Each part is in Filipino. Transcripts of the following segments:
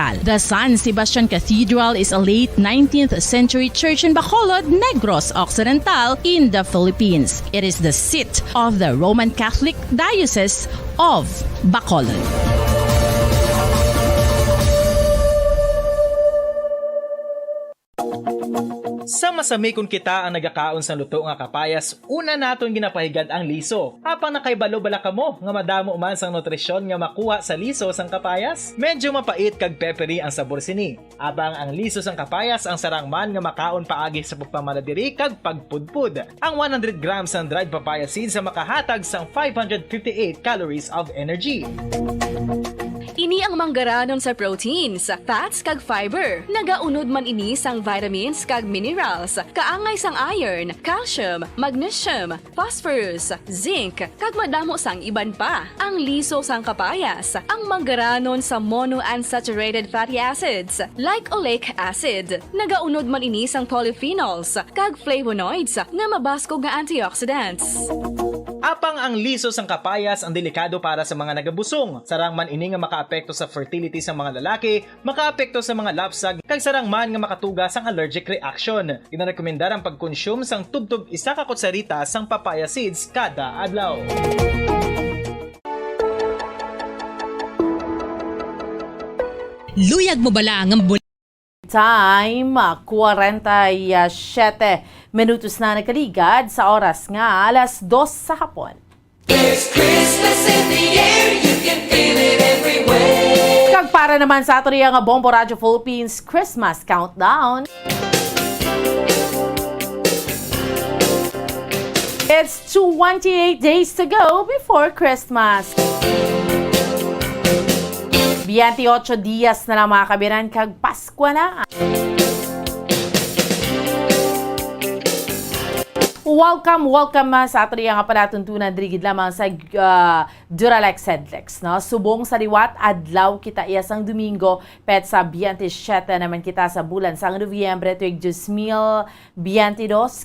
Occidental. The San Sebastian Cathedral is a late 19th century church in Bacolod, Negros Occidental in the Philippines. It is the seat of the Roman Catholic Diocese of Bacolod. Sa masami kung kita ang nagakaon sa luto nga kapayas, una naton ginapahigad ang liso. Apang nakaibalo bala kamo nga madamo man sang nutrisyon nga makuha sa liso sang kapayas? Medyo mapait kag peppery ang sabor sini. Abang ang liso sang kapayas ang sarang man nga makaon paagi sa pagpamaladiri kag pagpudpud. Ang 100 grams ng dried papaya seeds sa makahatag sang 558 calories of energy. Ini ang manggaranon sa proteins, fats kag fiber. Nagaunod man ini sang vitamins kag minerals, kaangay sang iron, calcium, magnesium, phosphorus, zinc, kag madamo sang iban pa. Ang liso sang kapayas, ang manggaranon sa monounsaturated fatty acids like oleic acid. Nagaunod man ini sang polyphenols kag flavonoids nga mabaskog nga antioxidants. Apang ang liso sang kapayas ang delikado para sa mga nagabusong. Sarang man ini nga makaapekto sa fertility sa mga lalaki, makaapekto sa mga lapsag, kag sarang man nga makatuga sang allergic reaction. Ginarekomendar ang pagkonsume sang tubtub 1 ka kutsarita sang papaya seeds kada adlaw. Luyag mo bala ang Time, 47 minutos na nakaligad sa oras nga alas 2 sa hapon. There's Christmas in the air, you can feel it everywhere. Kag para naman sa ato nga Bombo Radio Philippines Christmas Countdown. It's 28 days to go before Christmas. 28 días na lang mga kabiran kag Pasko na. Welcome sa ato nga palatuntunan drigid lamang sa Duralex Sedlex, no? Subong sa liwat adlaw kita iya sang Domingo pet sa 27 naman kita sa bulan sang Nobyembre tuig 2022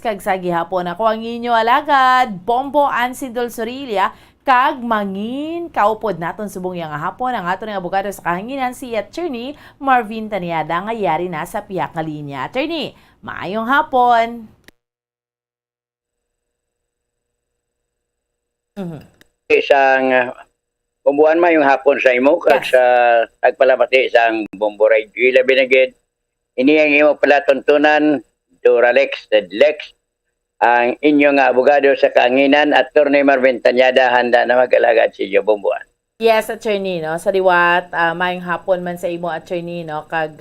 kag sa gihapon ako ang inyo alagad Bombo Ansidol Sorilia kag mangin kaupod naton subong yang hapon ang aton nga abogado sa kahanginan si Attorney Marvin Taniada nga yari na sa piyak nga linya. Attorney, maayong hapon. Isang bumbuan man yung hapon sa imo kag sa tagpalamati isang Bombo Radio labinagid ini ang imo palatuntunan Duralex Sedlex ang inyong abogado sa kaanginan Attorney Marvin Taniada handa na mag-alagad sa inyo bumbuan. Yes, Attorney, no? Sa liwat, mayong hapon man sa imo, Attorney, no? Kag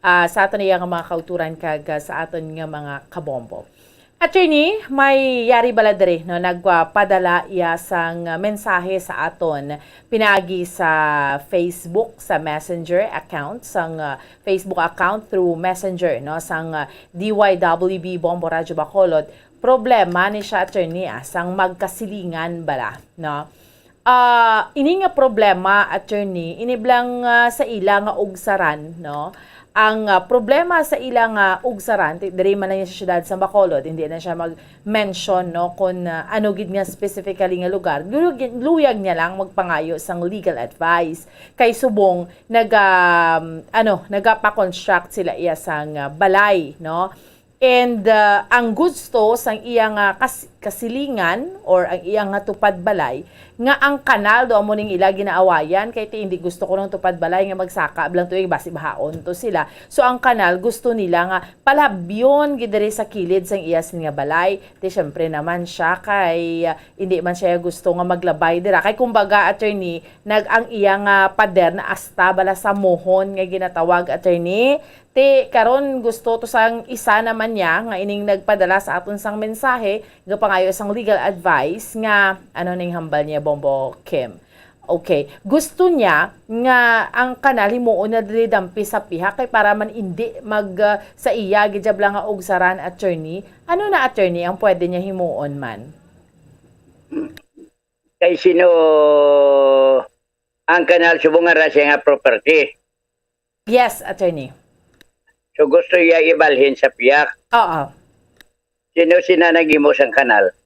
sa aton nga mga kauturan kag sa aton nga mga kabombo. Attorney, may yari baladre, no? Nagpadala iya sang mensahe sa aton pinaagi sa Facebook, sa Messenger account, sang Facebook account through Messenger, no? Sang DYWB Bombo Radio Bacolod. Problema ni siya, Attorney, sang magkasilingan bala, no? Ini nga problema, Attorney, iniblang sa ila nga ugsaran, no? Ang problema sa ilang ugsaran, diri man lang sa siyudad sa Bacolod, hindi na siya mag-mention, no, kung ano gid nga specifically nga lugar. Luyag niya lang magpangayo sang legal advice. Kay subong nagapa-construct sila iya sang balay, no? And ang gusto sang iyang kasilingan or ang iyang tupad balay nga ang kanal do amo ning ila ginaawayan kay hindi gusto ko ng tupad balay nga magsaka blang tuig basi bahaon to sila. So ang kanal gusto nila nga palabyon gid diri sa kilid sang iyas nga balay. Di syempre naman siya kay hindi man siya gusto nga maglabay dira kay kumbaga, Attorney, ang iyang pader na asta bala sa mohon nga ginatawag, Attorney. Karon gusto to sang isa naman niya nga ining nagpadala sa aton sang mensahe nga pangayo sang legal advice nga ano ning hambal niya, Bombo Kim. Okay, gusto niya nga ang kanal himuon na dili dampi sa piha kay para man hindi mag sa iya gid lang nga ugsaran, Attorney. Ano na, Attorney, ang pwede niya himuon man? Kay sino ang kanal subong nga siya nga property. Yes, Attorney. So gusto iya ibalhin sa piyak. Oo. Sino sinanagimo sang kanal?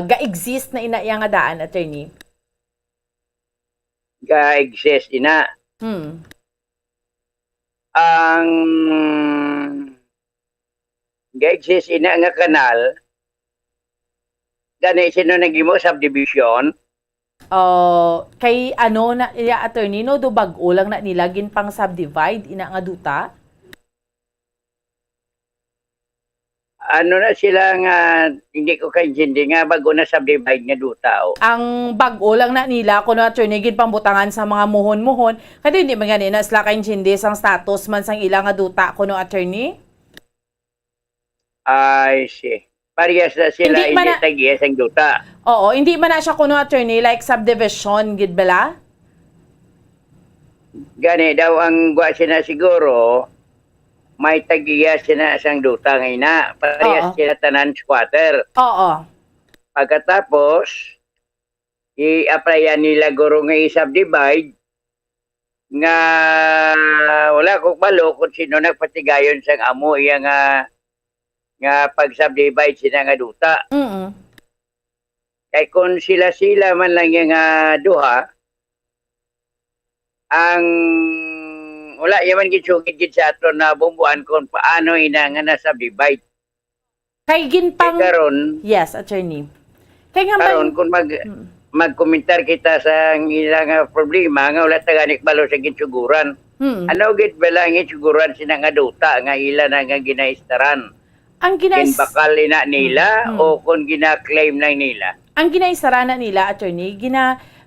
Ga-exist na ina iya nga daan, Attorney. Ga-exist ina. ang ga-exist ina nga kanal, gani sino nagimo subdivision, Kay ano na iya attorney no do bag-o lang na nila ginpang subdivide ina nga duta. ano na sila nga, hindi ko kaintindi nga bago na subdivide nga duta. Ang bag-o lang na nila kuno attorney ginpambutangan sa mga muhon-muhon. Kadi hindi man gani na sila kaintindi sang status man sang ila nga duta kuno attorney. I see. Parehas na sila Hindi hindi, man na- tagiyas ang duta. Oo, hindi man na siya kuno attorney like subdivision gid bala. Gani daw ang gwa sila siguro, may tagiyas sila sang duta nga ina. Oo. Parehas sila tanan squatter. Oo. Pagkatapos, i-applyan nila guro nga i-subdivide nga wala ko balo kung sino nagpatigayon sang amo iya nga pag-subdivide sila nga duta. Mm. Kay kung sila-sila man lang yung duha, ang wala yaman gitsugid gid sa ato na bumbuan kung paano ina nga na-subdivide. Kay ginpang Kay karon, yes, attorney. Kay nga karon kung magkomentar kita sa ilang problema nga wala taganik balo sa gitsuguran. Ano gid bala ang gitsuguran sina nga duta nga ila na nga ginaistaran. ang ginais Ginbakal na nila o kung gina-claim na nila. ang ginaisara na nila attorney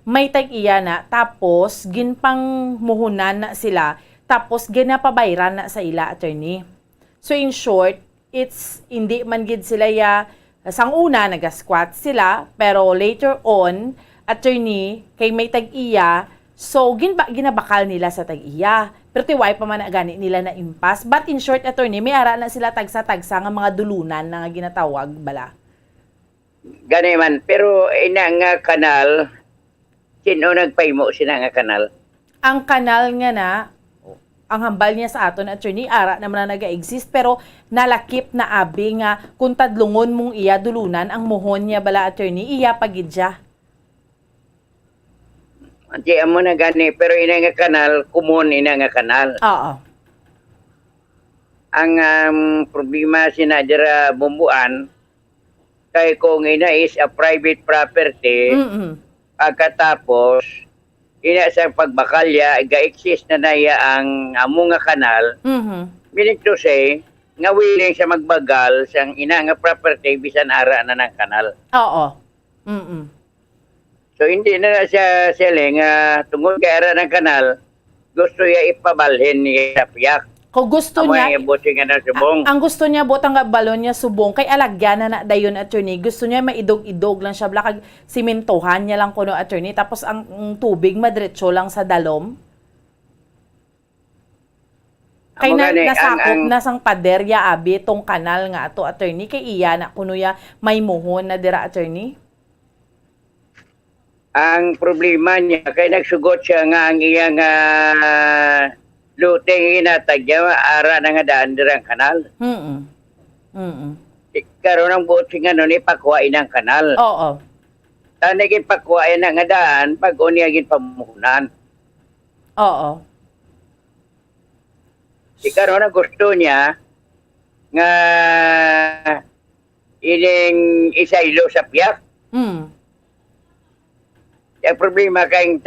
may tag-iya na tapos ginpang muhunan na sila tapos ginapabayran na sa ila attorney. So in short, it's hindi man gid sila sang una nagasquat sila pero later on attorney kay may tag-iya so ginabakal nila sa tag-iya. Pero tiwai pa man na gani nila na impas. But in short attorney, may ara na sila tagsa-tagsa nga mga dulunan na nga ginatawag bala. Gani man, pero ina nga kanal, sino nagpahimo sina nga kanal? Ang kanal nga na ang hambal niya sa aton attorney ara naman na naga-exist pero nalakip na abi nga kung tadlungon mong iya dulunan ang muhon niya bala attorney iya pagidya. Anti amo na gani, pero ina nga kanal, kumon ina nga kanal. Oo. Ang problema sinadira bumbuan, kay kung ina is a private property, pagkatapos, ina sa pagbakalya, ga-exist na naya ang amo nga kanal, meaning to say, nga willing siya magbagal sang ina nga property bisan ara na ng kanal. Oo. So hindi na siya selling tungod kay ara ng kanal, gusto niya ipabalhin niya sa piyak. Kung gusto Amo niya yung buti nga na subong. ang gusto niya botang nga balon niya subong kay alagyan na dayon attorney. Gusto niya maidog-idog lang siya bla kag simentohan niya lang kuno attorney tapos ang tubig madretso lang sa dalom. Kay Amo gani, nasakop na sang paderya abi tong kanal nga ato attorney kay iya na kuno ya may muhon na dira attorney. Ang problema niya, kay nagsugot siya nga ang iyang luteng inatag niya, ara na nga daan dirang kanal. Karoon ang buot nga nun, ipakwain ang kanal. Oo. Tanigin pakwain na nga daan, pag uniyagin pamuhunan. Oo. Karoon ang gusto niya, nga ining isaylo sa piyak. Ang problema kayong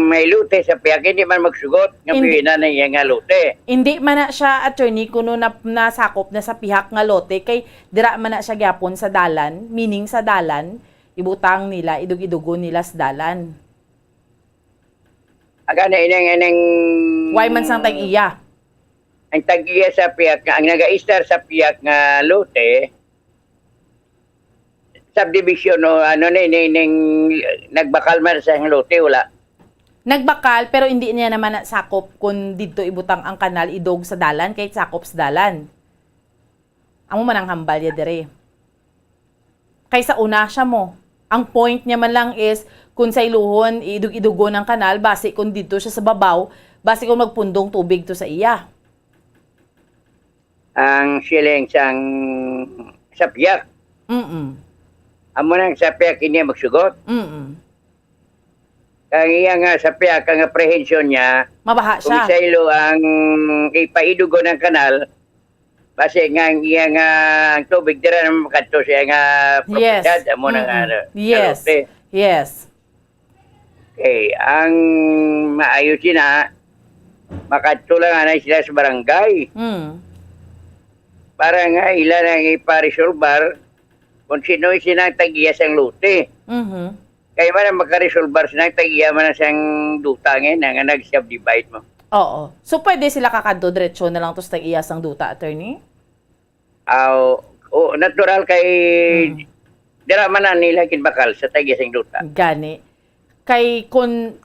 may lute sa piyak, hindi man magsugot, nga Hindi. na niya nga lute. Hindi man na siya attorney kuno na nasakop na sa pihak nga lote kay dira man na siya gyapon sa dalan, meaning sa dalan ibutang nila idug-idugon nila sa dalan. Aga na inang Why man sang tag-iya? ang tag-iya sa piyak, ang nag-aistar sa piyak nga lote, subdivision o ano na nagbakal man sa lote, wala. Nagbakal pero hindi niya naman sakop kung dito ibutang ang kanal idog sa dalan kay sakop sa dalan. Amo man ang hambal ya dire. Kay sa una siya mo. Ang point niya man lang is kung sa iluhon idug-idugon ang kanal base kung dito siya sa babaw, base kung magpundong tubig to sa iya. Ang siling sang sa piyak. Amo nang sa piyak hindi magsugot. Kang iya nga sa piya kang apprehension niya, Mabaha kung siya. sa ilo ang ipaidugo ng kanal, base nga ang iya nga ang tubig dira naman makadto siya nga propiedad amo na nga Yes. lote. Yes. Okay, ang maayos sina makadto lang na sila sa barangay Mm. para nga ilan ang iparesolbar kung sino sinang tagiya sang lote. Mhm. Kaya man ang makaresolbar sinang tagiya man siyang duta nga nag-subdivide mo. Oo. So, pwede sila kakadto diretso na lang to sa iyas ang duta, attorney? Natural kay dira man na nila kinbakal sa tagiya sang duta. Gani. Kay kun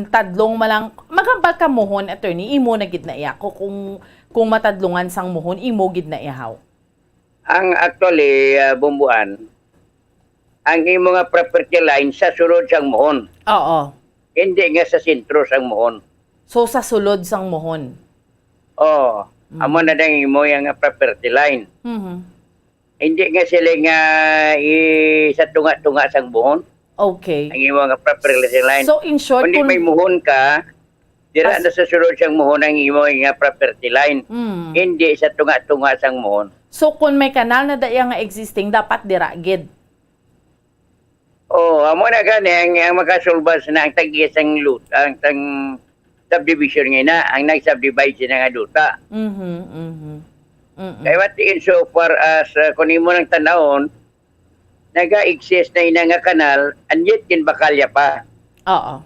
tadlong malang magambal ka mohon, attorney, imo na gid na iya. Kung matadlungan sang mohon, imo gid na iyahaw. Ang actually bumbuan ang imo nga property line sa sulod sang mohon. Oo. Hindi nga sa sentro sang mohon. So, sa sulod sang mohon. Oh, amo na dang imo yang property line. Mhm. Hindi nga sila nga sa tunga-tunga sang mohon. Okay. Ang imo nga property line. So, in short, Kundi may mohon ka, dira na sa sulod sang mohon ang imo nga property line. Mm. Hindi sa tunga-tunga sang mohon. So, kung may kanal na daya nga existing, dapat dira gid. Oh, amo na gani ang makasulbas na ang tagiya sang luta, ang tang subdivision nga na, ang nag-subdivide siya nga duta. Mhm. Mhm. Mhm. Kaya what in so far as kung imo ng tanawon, naga-exist na ina nga kanal, and yet kinbakalya pa. Oo.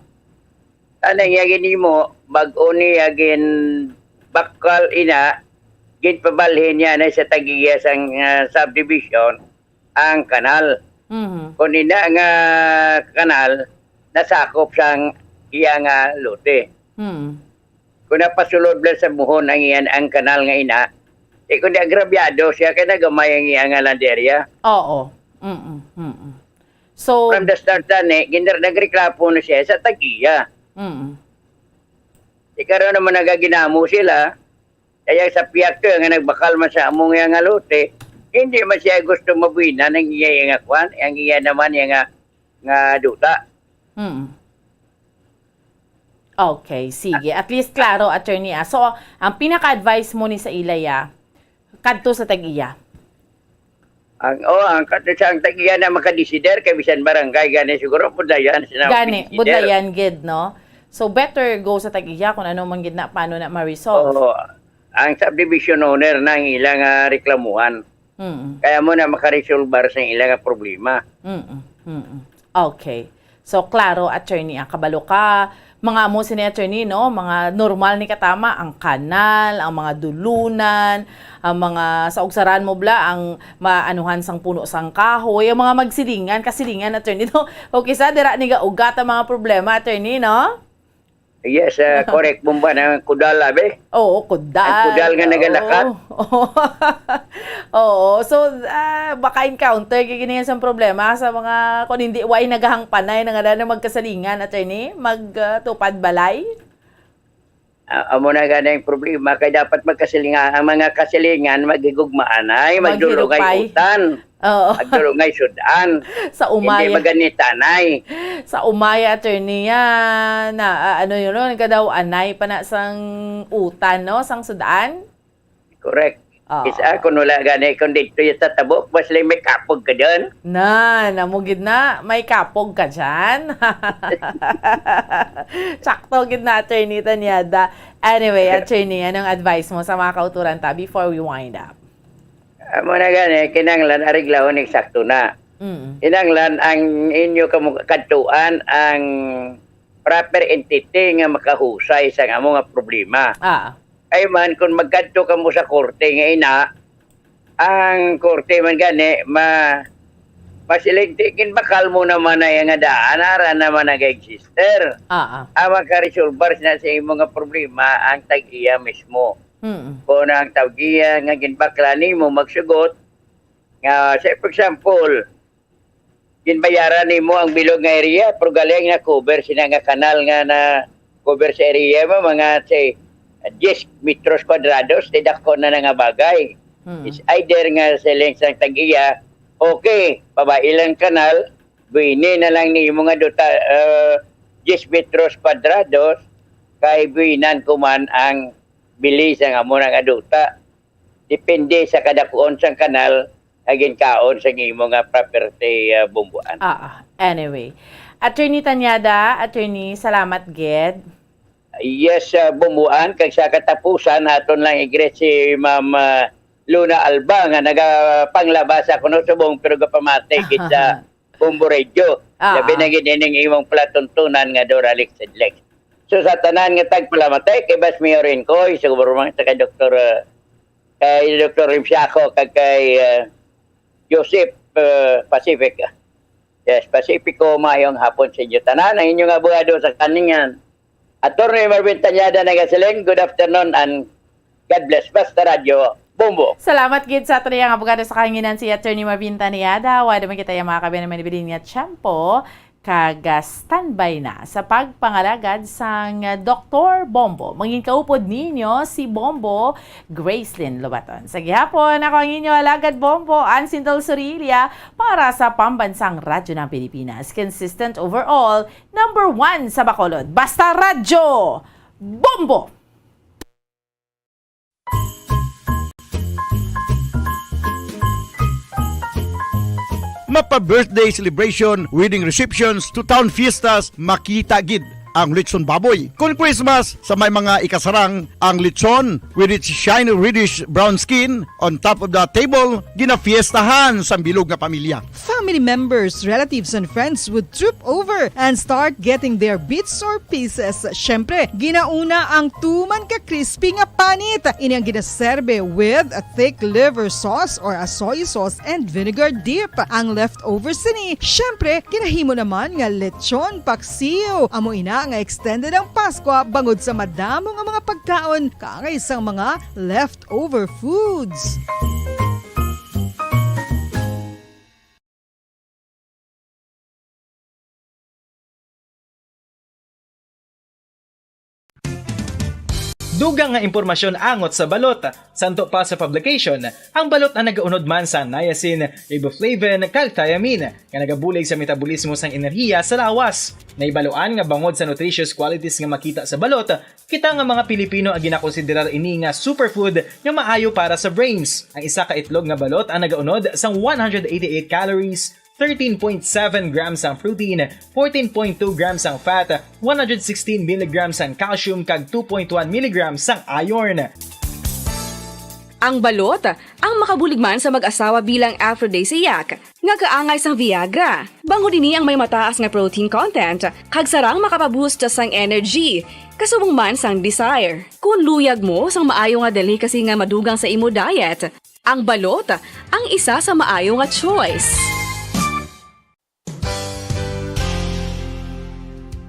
Tanang yagin mo, bag-o niya gin bakal ina, gin pabalhin niya na sa tagiya sang subdivision, ang kanal. Mhm. Kung ina nga kanal, nasakop sang iya nga lote. Mhm. Kung napasulod lang sa muhon ang iyan ang kanal nga ina, kung di agrabyado siya, kaya nagamay ang iya nga landerya. Oo. Mhm. Mhm. So, From the start nagreklamo na siya sa tagiya. mhm. Ikaroon naman nagaginamo sila, kaya sa piyak ko nga nagbakal man sa among nga lote, hindi man siya gusto mabuina ng iya nga kwan, ang iya naman nga duta. Mhm. Okay, sige. At least klaro, attorney. So, ang pinaka-advice mo ni sa Ilaya, kadto sa tag-iya. Ang katusang tagiya na makadesider kay bisan barangay gani siguro budayan sina. Gani, budlayan gid, no? So, better go sa tag-iya kung ano man gid na, paano na ma-resolve. Oo. Ang subdivision owner ng ilang reklamuhan. Mhm. Kaya mo na makaresolbar sa ilang problema. Mm-mm. Mm-mm. Okay. So, klaro, attorney, kabalo ka. Mga mo sini attorney, no? Mga normal ni katama, ang kanal, ang mga dulunan, ang mga sa ugsaran mo bla, ang maanuhan sang puno sang kahoy, ang mga kasilingan, attorney, no? Okay, sa dira ni ga ugat ang mga problema, attorney, no? Yes, correct bomba ng kudal be. Oo, kudal. Ang kudal nga nagalakat. Oo. Oo. So, baka encounter kikinihan sa problema sa mga, kung hindi, way nagahang panay, na magkasalingan, attorney, magtupad balay. Amo na ganang problema kay dapat magkasilingan ang mga kasilingan magigugmaan ay magdulungay Maghilupay. utan. Oo. Magdulungay sudan. Sa Hindi umaya. maganitanay. Sa umaya, attorney, na, ano yun, no? Nagkadaw, anay pa na sang utan, no? Sang sudaan. Correct. Oo. Isa kung wala gani kung dito yung tatabok, mas lang may kapog ka dyan. Namugid na, may kapog ka dyan. Sakto, gid na, attorney Tanyada. Anyway, attorney, anong advice mo sa mga kauturan ta before we wind up? Amo na gani, kinanglan ariglahon eksakto na. Mm. Kinanglan ang inyo kadtuan ang proper entity nga makahusay sa amo nga problema. Ay man kung magkadto ka mo sa korte nga ina, ang korte man gani masiligtikin bakal mo naman na nga daan ara naman nag-exister. Ang makaresolbar na sa imo nga problema ang tag-iya mismo. Mm. Kung ang tag-iya nga ginbakla nimo magsugot nga say for example ginbayaran nimo ang bilog nga area pero galing na cover sina nga kanal nga na cover sa area mo mga say 10 metros kwadrados, tidako na nga bagay. It's either nga sa length ng tag-iya, okay, pabailan kanal, buini na lang ni mga duta, 10 metros kwadrados, kay buinan kuman ang bilis ang amo ng aduta. Depende sa kadakuon sang kanal, agin kaon sa imo nga property bumbuan. Anyway. Attorney Tanyada, Attorney, salamat gid. Yes, bumbuan, kag sa katapusan, aton lang i-greet si Ma'am Luna Alba, nga nagapanglabas ako no subong pero gapamati kita Bumbo Radio. Labi na gining imong platuntunan nga Doralex Sedlex. So sa tanan nga tagpalamatay kay Bas Mayorin ko, sa gobernador sa kay Dr. Rimsiako kag kay Joseph Pacific. Yes, Pacifico mayong hapon sa inyo tanan ang inyong abogado sa kaningan. Attorney Marvin Tanyada nagasaling, good afternoon and God bless. Basta Radio Bumbo. Salamat gid sa aton ang abogado sa kanginan si Attorney Marvin Tanyada. Wala man kita yung mga kabinan manibidin nga tiyempo. Kag standby na sa pagpangalagad sang Dr. Bombo. Mangin kaupod ninyo si Bombo Gracelyn Lobaton. Sa gihapon, ako ang inyo alagad Bombo, Ansindol Sorilia, para sa Pambansang Radyo ng Pilipinas. Consistent overall, number 1 sa Bacolod. Basta Radyo Bombo! Mapa-birthday celebration, wedding receptions, to town fiestas, makita gid ang lechon baboy. Kung Christmas, sa may mga ikasarang, ang lechon with its shiny reddish brown skin on top of the table, ginafiestahan sa bilog nga pamilya. Family members, relatives, and friends would troop over and start getting their bits or pieces. Syempre, ginauna ang tuman ka crispy nga panit. Ini ang ginaserbe with a thick liver sauce or a soy sauce and vinegar dip. Ang leftovers ni, syempre, ginahimo naman nga lechon paksiw. Amo ina nga extended ang Pasko bangod sa madamo nga mga pagkaon kaangay isang mga leftover foods. Dugang nga impormasyon angot sa balot. Santo pa sa publication, ang balot na nagaunod man sa niacin, riboflavin, kag thiamine, nga nagabulig sa metabolismo sang enerhiya sa lawas. Naibaluan nga bangod sa nutritious qualities nga makita sa balot, kita nga mga Pilipino ang ginakonsiderar ini nga superfood nga maayo para sa brains. Ang isa ka itlog nga balot ang nagaunod sang 188 calories, 13.7 grams ang protein, 14.2 grams ang fat, 116 mg ang calcium kag 2.1 mg ang iron. Ang balot, ang makabuligman sa mag-asawa bilang aphrodisiac, nga kaangay sang Viagra. Bango dini ang may mataas nga protein content, kag sarang makapaboost sang energy, kasubong man sang desire. Kung luyag mo sang maayo nga delicacy nga madugang sa imo diet, ang balot, ang isa sa maayo nga choice.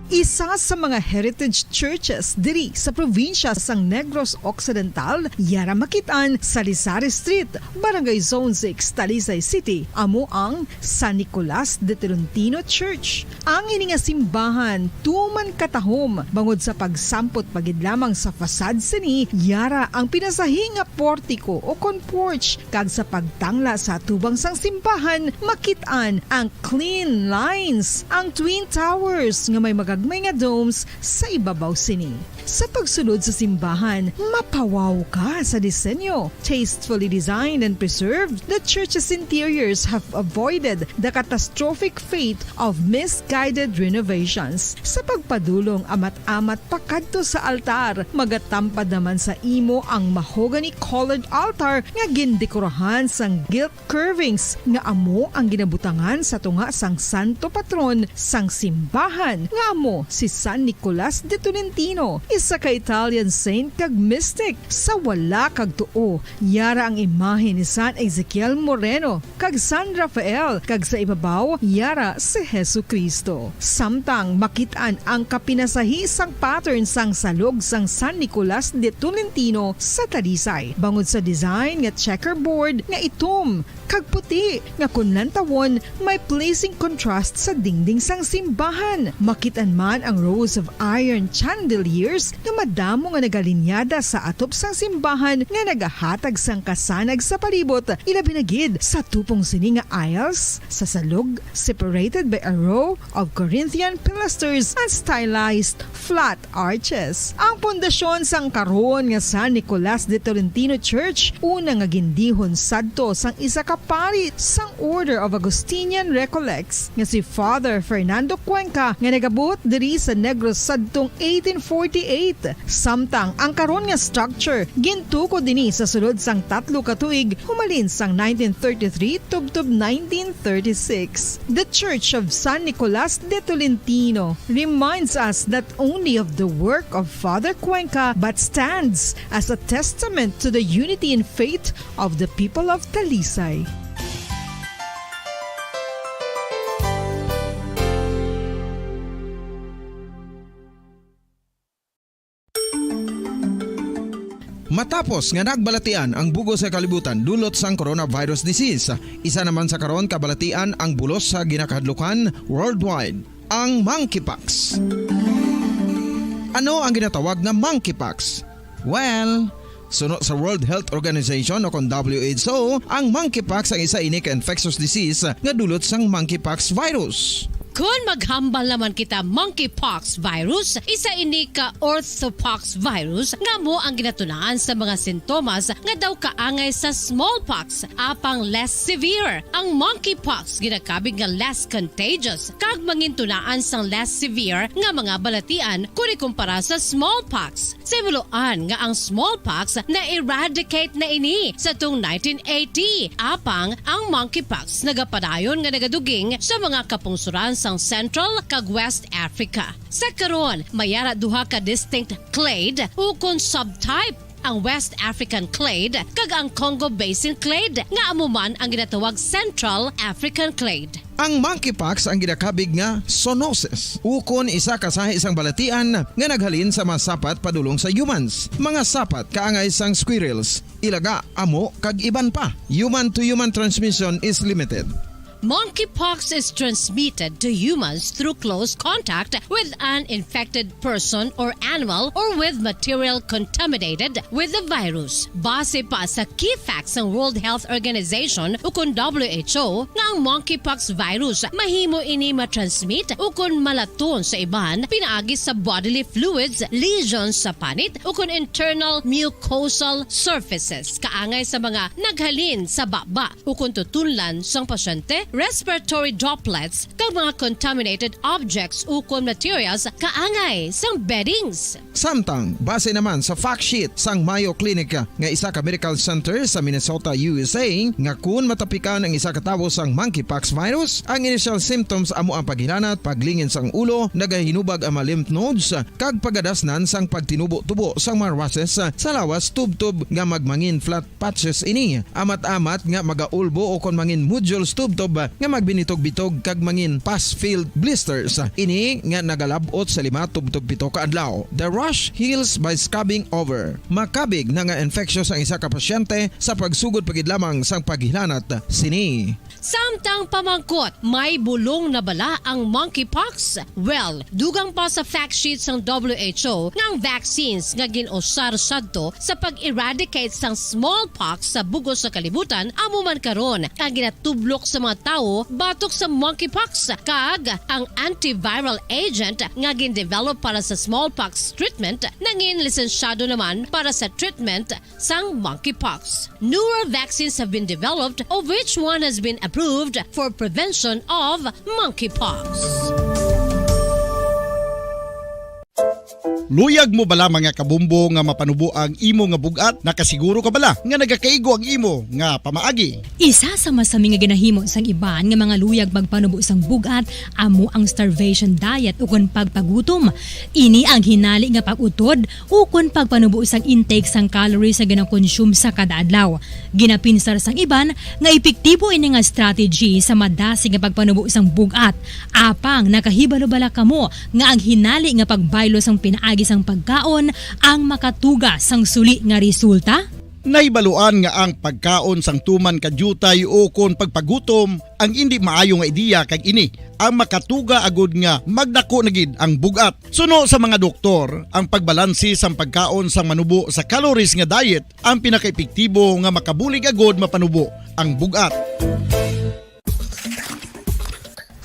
Isa sa mga heritage churches diri sa probinsya sang Negros Occidental, yara makitaan sa Lizares Street, Barangay Zone 6, Talisay City, amo ang San Nicolas de Tolentino Church. Ang ini nga simbahan tuman katahom bangod sa pagsampot pagid lamang sa fasad sini, yara ang pinasahi nga portico o porch, kag sa pagtangla sa tubang sang simbahan, makitaan ang clean lines, ang twin towers nga may magagmay nga domes sa ibabaw sini. Sa pagsulod sa simbahan, mapawaw ka sa disenyo. Tastefully designed and preserved, the church's interiors have avoided the catastrophic fate of misguided renovations. Sa pagpadulong amat-amat pakadto sa altar, magatampad naman sa imo ang mahogany colored altar nga gindekorahan sang gilt curvings nga amo ang ginabutangan sa tunga sang santo patron sang simbahan nga amo si San Nicolas de Tolentino, isa ka Italian saint kag mystic. Sa wala kag tuo, yara ang imahe ni San Ezekiel Moreno kag San Rafael, kag sa ibabaw yara si Hesu Kristo. Samtang makitaan ang kapinasahi sang pattern sang salog sang San Nicolas de Tolentino sa Talisay, bangod sa design nga checkerboard nga itom kag puti nga kunlantawon may pleasing contrast sa dingding sang simbahan. Makitaan man ang rows of iron chandeliers pastors nga madamo nga nagalinyada sa atop sang simbahan nga nagahatag sang kasanag sa palibot, ilabi na gid sa tupong sini nga aisles sa salug separated by a row of Corinthian pilasters and stylized flat arches. Ang pundasyon sang karon nga San Nicolas de Tolentino Church una nga gindihon sadto sang isa ka pari sang Order of Augustinian Recollects nga si Father Fernando Cuenca nga nagabot diri sa Negros sadtong 1848. Samtang ang karon nga structure gintuko dinhi sa sulod sang 3 ka tuig humalin sang 1933 tubtob 1936. The Church of San Nicolas de Tolentino reminds us not only of the work of Father Cuenca but stands as a testament to the unity and faith of the people of Talisay. Matapos nga nagbalatian ang bugos sa kalibutan dulot sang coronavirus disease, isa naman sa karon kabalatian ang bulos sa ginakahadlukan worldwide, ang monkeypox. Ano ang ginatawag na monkeypox? Well, sunod sa World Health Organization o kon WHO, ang monkeypox ang isa ini ka infectious disease nga dulot sang monkeypox virus. Kung maghambal naman kita monkeypox virus, isa ini ka orthopox virus nga mo ang ginatulaan sa mga sintomas nga daw kaangay sa smallpox, apang less severe. Ang monkeypox ginakabig nga less contagious kag mangintunaan sang less severe nga mga balatian kung ikumpara sa smallpox. Simuloan nga ang smallpox na eradicate na ini sa tung 1980, apang ang monkeypox nagapadayon nga nagaduging sa mga kapungsuran sang Central kag West Africa. Sa karon, mayara duha ka distinct clade ukon subtype, ang West African clade kag ang Congo Basin clade nga amuman ang ginatawag Central African clade. Ang monkeypox ang ginakabig nga zoonosis, ukon isa ka sa isang balatian nga naghalin sa mga sapat padulong sa humans. Mga sapat kaangay sang squirrels, ilaga, amo kag iban pa. Human to human transmission is limited. Monkeypox is transmitted to humans through close contact with an infected person or animal or with material contaminated with the virus. Base pa sa key facts ng World Health Organization ukon WHO nga ang monkeypox virus mahimo ini matransmit ukon malaton sa iban pinaagi sa bodily fluids, lesions sa panit ukon internal mucosal surfaces kaangay sa mga naghalin sa baba ukon tutunlan sang pasyente, respiratory droplets kag mga contaminated objects ukon materials kaangay sang beddings. Samtang base naman sa fact sheet sang Mayo Clinic nga isa ka medical center sa Minnesota, USA, nga kun matapikan ang isa ka tawo sang monkeypox virus, ang initial symptoms amo ang paghilanat, paglingin sang ulo, nagahinubag ang mga lymph nodes kag pagadasnan sang pagtinubo-tubo sang mga rashes sa lawas tubtob nga magmangin flat patches ini. Amat-amat nga magaulbo o kon mangin nodules tubtob nga magbinitog-bitog kag mangin pus-filled blisters. Ini nga nagalabot sa 5 tubtob 7 ka adlaw. The rash heals by scabbing over. Makabig na nga infectious ang isa ka pasyente sa pagsugod pagid lamang sang paghilanat sini. Samtang pamangkot, may bulong na bala ang monkeypox? Well, dugang pa sa fact sheets ng WHO nga ang vaccines nga ginusar sadto sa pag-eradicate sang smallpox sa bugos sa kalibutan amo man karon ang ginatublok sa mga tao batok sa monkeypox kag ang antiviral agent nga gin-develop para sa smallpox treatment nangin lisensyado naman para sa treatment sang monkeypox. Newer vaccines have been developed of which one has been approved for prevention of monkeypox. Luyag mo bala mga kabumbo nga mapanubo ang imo nga bugat? Nakasiguro ka bala nga nagakaigo ang imo nga pamaagi? Isa sa masami nga ginahimo sang iban nga mga luyag magpanubo sang bugat amo ang starvation diet ukon pagpagutom. Ini ang hinali nga pag-utod ukon pagpanubo sang intake sang calories sa ginakonsume sa kada adlaw. Ginapinsar sang iban nga epektibo ini nga strategy sa madasig nga pagpanubo sang bugat. Apang nakahibalo bala kamo nga ang hinali nga pagbaylo sang pinaagi sang pagkaon ang makatuga sang suli nga resulta? Naibaluan nga ang pagkaon sang tuman kadyutay o kon pagpagutom ang hindi maayo nga ideya kag ini ang makatuga agud nga magdako na gid ang bugat. Suno sa mga doktor, ang pagbalansi sang pagkaon sang manubo sa calories nga diet ang pinakaepektibo nga makabulig agud mapanubo ang bugat.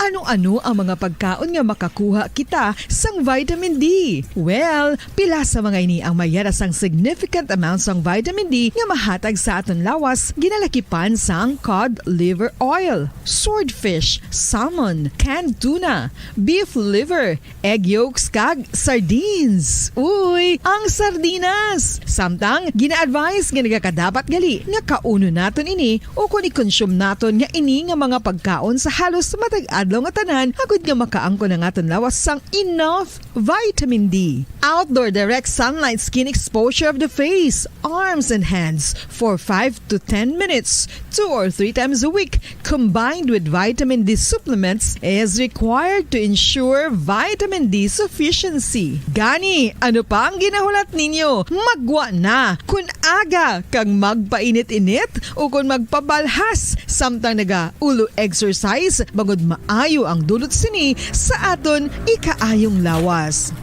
Ano-ano ang mga pagkaon nga makakuha kita sang vitamin D? Well, pila sa mga ini ang mayara sang significant amount sang vitamin D nga mahatag sa aton lawas ginalakipan sang cod liver oil, swordfish, salmon, canned tuna, beef liver, egg yolks kag sardines. Uy, ang sardinas! Samtang gina-advise nga nagakadapat gali nga kauno naton ini o kung i-consume naton nga ini nga mga pagkaon sa halos matag adlaw nga tanan agud nga makaangko na aton lawas sang enough vitamin D. Outdoor direct sunlight skin exposure of the face, arms and hands for 5 to 10 minutes 2 or 3 times a week combined with vitamin D supplements is required to ensure vitamin D sufficiency. Gani, ano pa ang ginahulat ninyo? Magwa na kun aga kang magpainit-init o kung magpabalhas samtang naga ulo exercise bagod maayo ang dulot sini sa aton ikaayong lawas.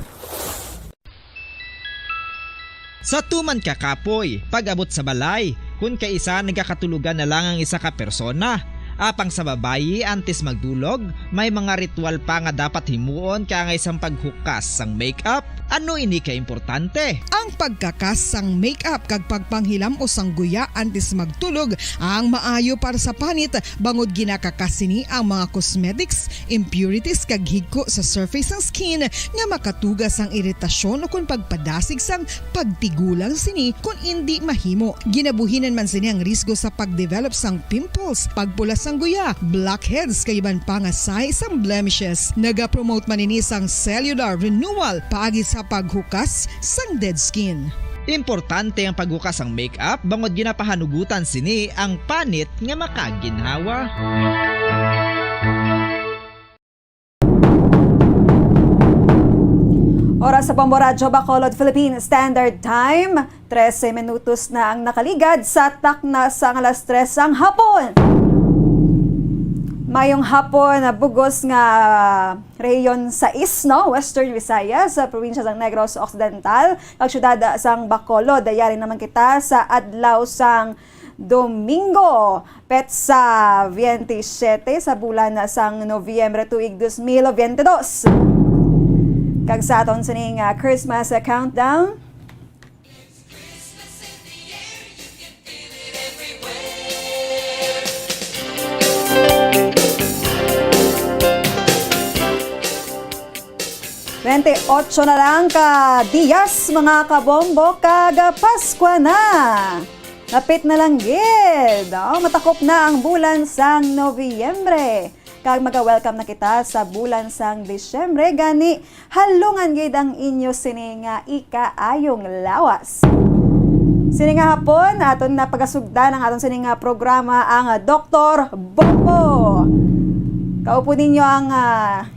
Sa tuman ka kapoy, pag-abot sa balay, kung kaisa nagkakatulugan na lang ang isa ka persona. Apang sa babayi antes magdulog, may mga ritual pa nga dapat himuon kaya isang paghukas sang makeup. Ano ini ka importante? Ang pagkakas sang makeup kag pagpanghilam o sangguya antes magtulog ang maayo para sa panit bangod ginakakasini ang mga cosmetics, impurities kag higko sa surface sang skin nga makatugas ang iritasyon o kung pagpadasig sang pagtigulang sini kung hindi mahimo. Ginabuhinan man sini ang risgo sa pagdevelop sang pimples, pagpula sang guya, blackheads kay iban pangasay sang blemishes. Naga-promote man ini sang cellular renewal paagi sa paghukas sang dead skin. Importante ang paghukas ang makeup bangod ginapahanugutan sini ang panit nga makaginhawa. Oras sa Pamboradyo, Bacolod, Philippine Standard Time. 13 minutos na ang nakaligad sa takna sa alas 3 ang hapon. Mayong hapon na bugos nga rehiyon sa no? Western Visayas, sa probinsya ng Negros Occidental, ang syudad sang Bacolod. Dayari naman kita sa adlaw sang Domingo, petsa 27 sa bulan sang Nobyembre tuig 2022. Kag sa aton sining Christmas countdown. Otso na lang ka Diyas mga kabombo kag Paskwa na. Napit na lang gid. Matakop na ang bulan sang Nobyembre. Kag maga-welcome na kita sa bulan sang Disyembre gani halungan gid ang inyo sini nga ikaayong lawas. Sini nga hapon aton na pagasugdan ang aton sini nga programa ang Dr. Bombo. Kaupo ninyo ang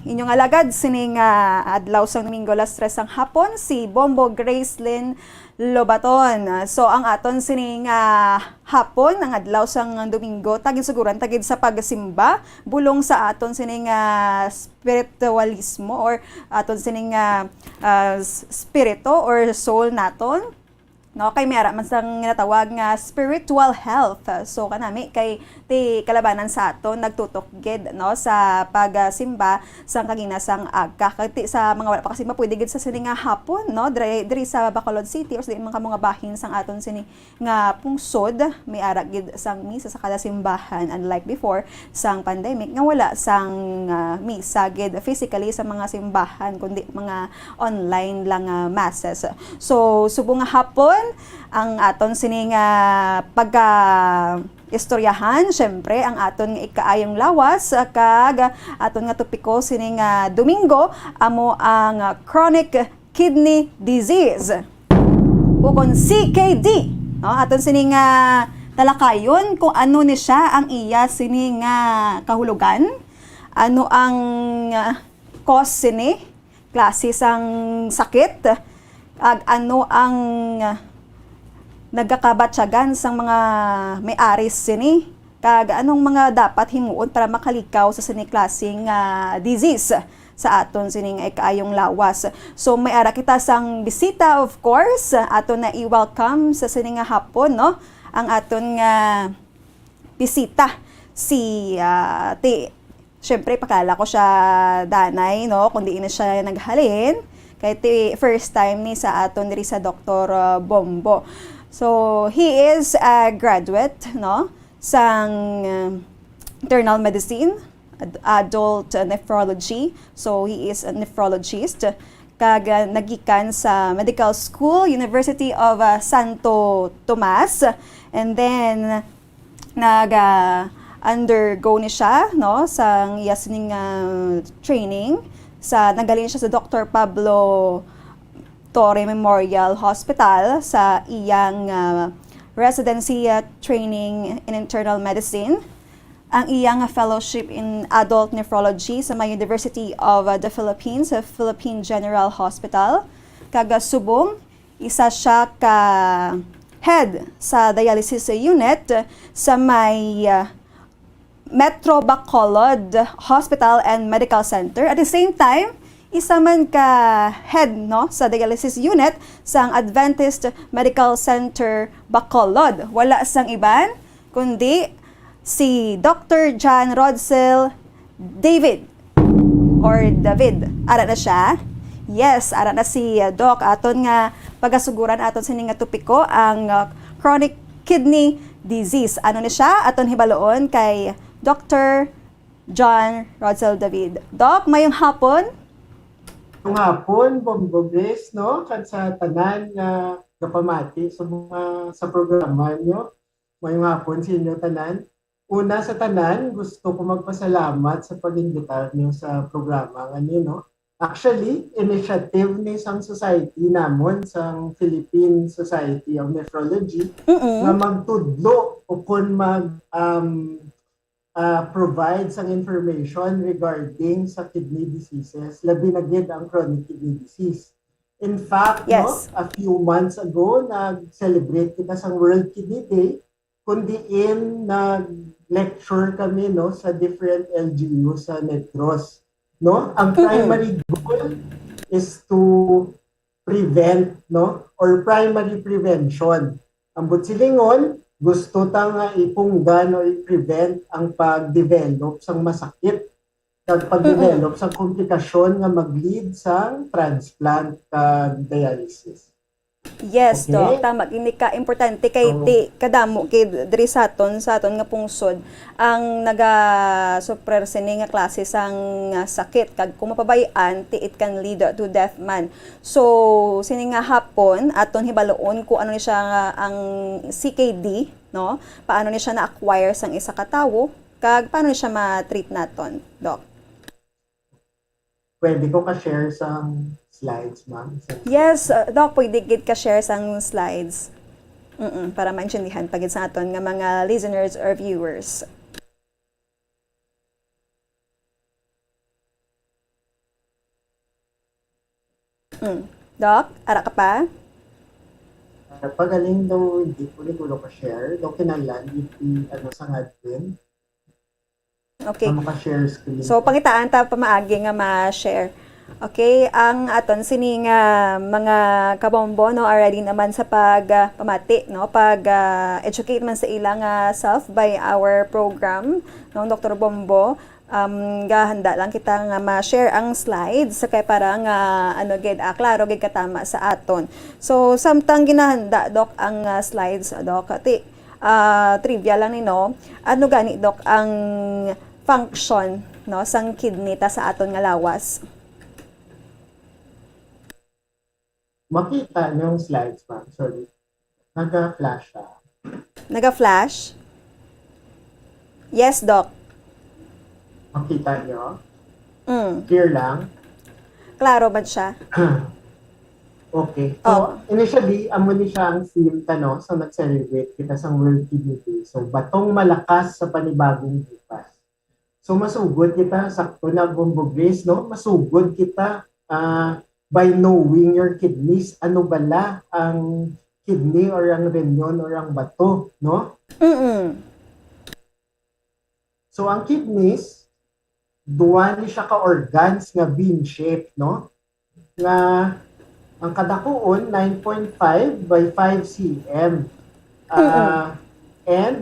inyong alagad sining adlaw sang Domingo alas 3 ang hapon si Bombo Gracelyn Lobaton. So ang aton sining hapon ang adlaw sang Domingo tagid siguran tagid sa pagsimba bulong sa aton sining spiritualismo or aton sining spirito or soul naton. No, kay mayara man sang ginatawag nga spiritual health. So kanami kay ti kalabanan sa aton nagtutok gid no sa pagsimba sang kaginasang agka sa mga wala pa kasimba pwede gid sa sini nga hapon no diri sa Bacolod City or sa mga bahin sang aton sini nga pungsod may ara gid sang misa sa kada simbahan unlike before sang pandemic nga wala sang misa gid physically sa mga simbahan kundi mga online lang masses. So subong nga hapon ang aton sining pagka istoryahan syempre ang aton nga ikaayong lawas kag aton nga topiko sining Domingo amo ang chronic kidney disease o kon CKD no aton sining talakayon kung ano ni siya ang iya sining kahulugan ano ang cause sini klase sang sakit ag ano ang nagkakabatsagan sang mga may-aris sini. Kag anong mga dapat himuon para makalikaw sa sini klaseng disease sa aton sining kaayong lawas. So may ara kita sang bisita, of course, aton na i-welcome sa sining hapon, no? Ang aton nga bisita si syempre pakala ko siya danay, no, kundi ina siya naghalin kay first time ni sa aton diri sa Dr. Bombo. So he is a graduate, no, sang internal medicine, adult nephrology. So he is a nephrologist. Kag nagikan sa Medical School, University of Santo Tomas, and then undergo ni siya, no, sa yasning training sa nagaling siya sa Dr. Pablo Torre Memorial Hospital sa iyang residency training in internal medicine, ang iyang fellowship in adult nephrology sa may University of the Philippines, sa Philippine General Hospital. Kaga subong, isa siya ka head sa dialysis unit sa may Metro Bacolod Hospital and Medical Center. At the same time, isa man ka head, no, sa dialysis unit sa Adventist Medical Center Bacolod. Wala sang iban kundi si Dr. John Rodsel David or David. Ara na siya? Yes, ara na si Doc. Aton nga pagasuguran aton sining nga topiko ang chronic kidney disease. Ano ni siya? Aton hibaloon kay Dr. John Rodsel David. Doc, mayong hapon. Ngayong hapon, Bombo Grace, no? Kan sa tanan nga kapamati sa programa nyo. Ngayong hapon sa inyo tanan. Una sa tanan, gusto ko magpasalamat sa pag-imbita niyo sa programa nga no? Actually, initiative ni sang society namon, sang Philippine Society of Nephrology, na magtudlo o kung provide sang information regarding sa kidney diseases, labi na gid ang chronic kidney disease. In fact, yes, no, a few months ago, nag-celebrate kita sa World Kidney Day, kundi nag-lecture kami, no, sa different LGU sa Negros. No? Ang primary goal is to prevent, no, or primary prevention. Ang butsilingon, gusto tang ipunggan o i-prevent ang pag-develop sang masakit kag pag-develop sang komplikasyon nga mag-lead sang transplant kag dialysis. Yes, okay. Doc, tama. Kini ka importante kay di kadamo kay diri sa aton nga pungsod ang naga-suppress sini nga klase sang sakit kag kung mapabayaan it can lead to death man. So sini nga hapon aton hibaloon kung ano ni siya nga ang CKD, no? Paano ni siya na-acquire sang isa ka tawo kag paano ni siya ma-treat naton, Doc? Pwede ko ka-share sang slides, ma'am? Yes, Doc, pwede gid ka-share sang slides. Para maintindihan pagid sa aton nga mga listeners or viewers. Doc, ara ka pa? Pagaling daw, hindi ko ka-share. Daw kinalan, ano sa admin. Okay. Maka-share screen. So, pangitaan ta pamaagi nga ma-share. Okay, ang aton sining mga kabombo, no, already naman sa pamati, no, educate man sa ilang self by our program, no, Dr. Bombo. Gahanda lang kita nga ma-share ang slides kay para nga klaro gid katama sa aton. So samtang ginahanda, Doc, ang slides, Doc, trivia lang ni, no, ano gani, Doc, ang function, no, sang kidney ta sa aton nga lawas? Makita yung slides, ma'am. Sorry. Naga-flash siya. Naga-flash? Yes, Doc. Makita nyo? Clear lang? Klaro ba siya? Okay. So, initially, amo ni siya ang theme no? So, nag-celebrate kita sa World Kidney Day. So, batong malakas sa panibagong bukas. So, masugod kita, sakto na Bombo Grace, no? Masugod kita by knowing your kidneys, ano bala ang kidney or ang renyon or ang bato, no? So ang kidneys, duwa ni siya ka organs nga bean shape, no? Nga ang kadakuon 9.5 by 5 cm. And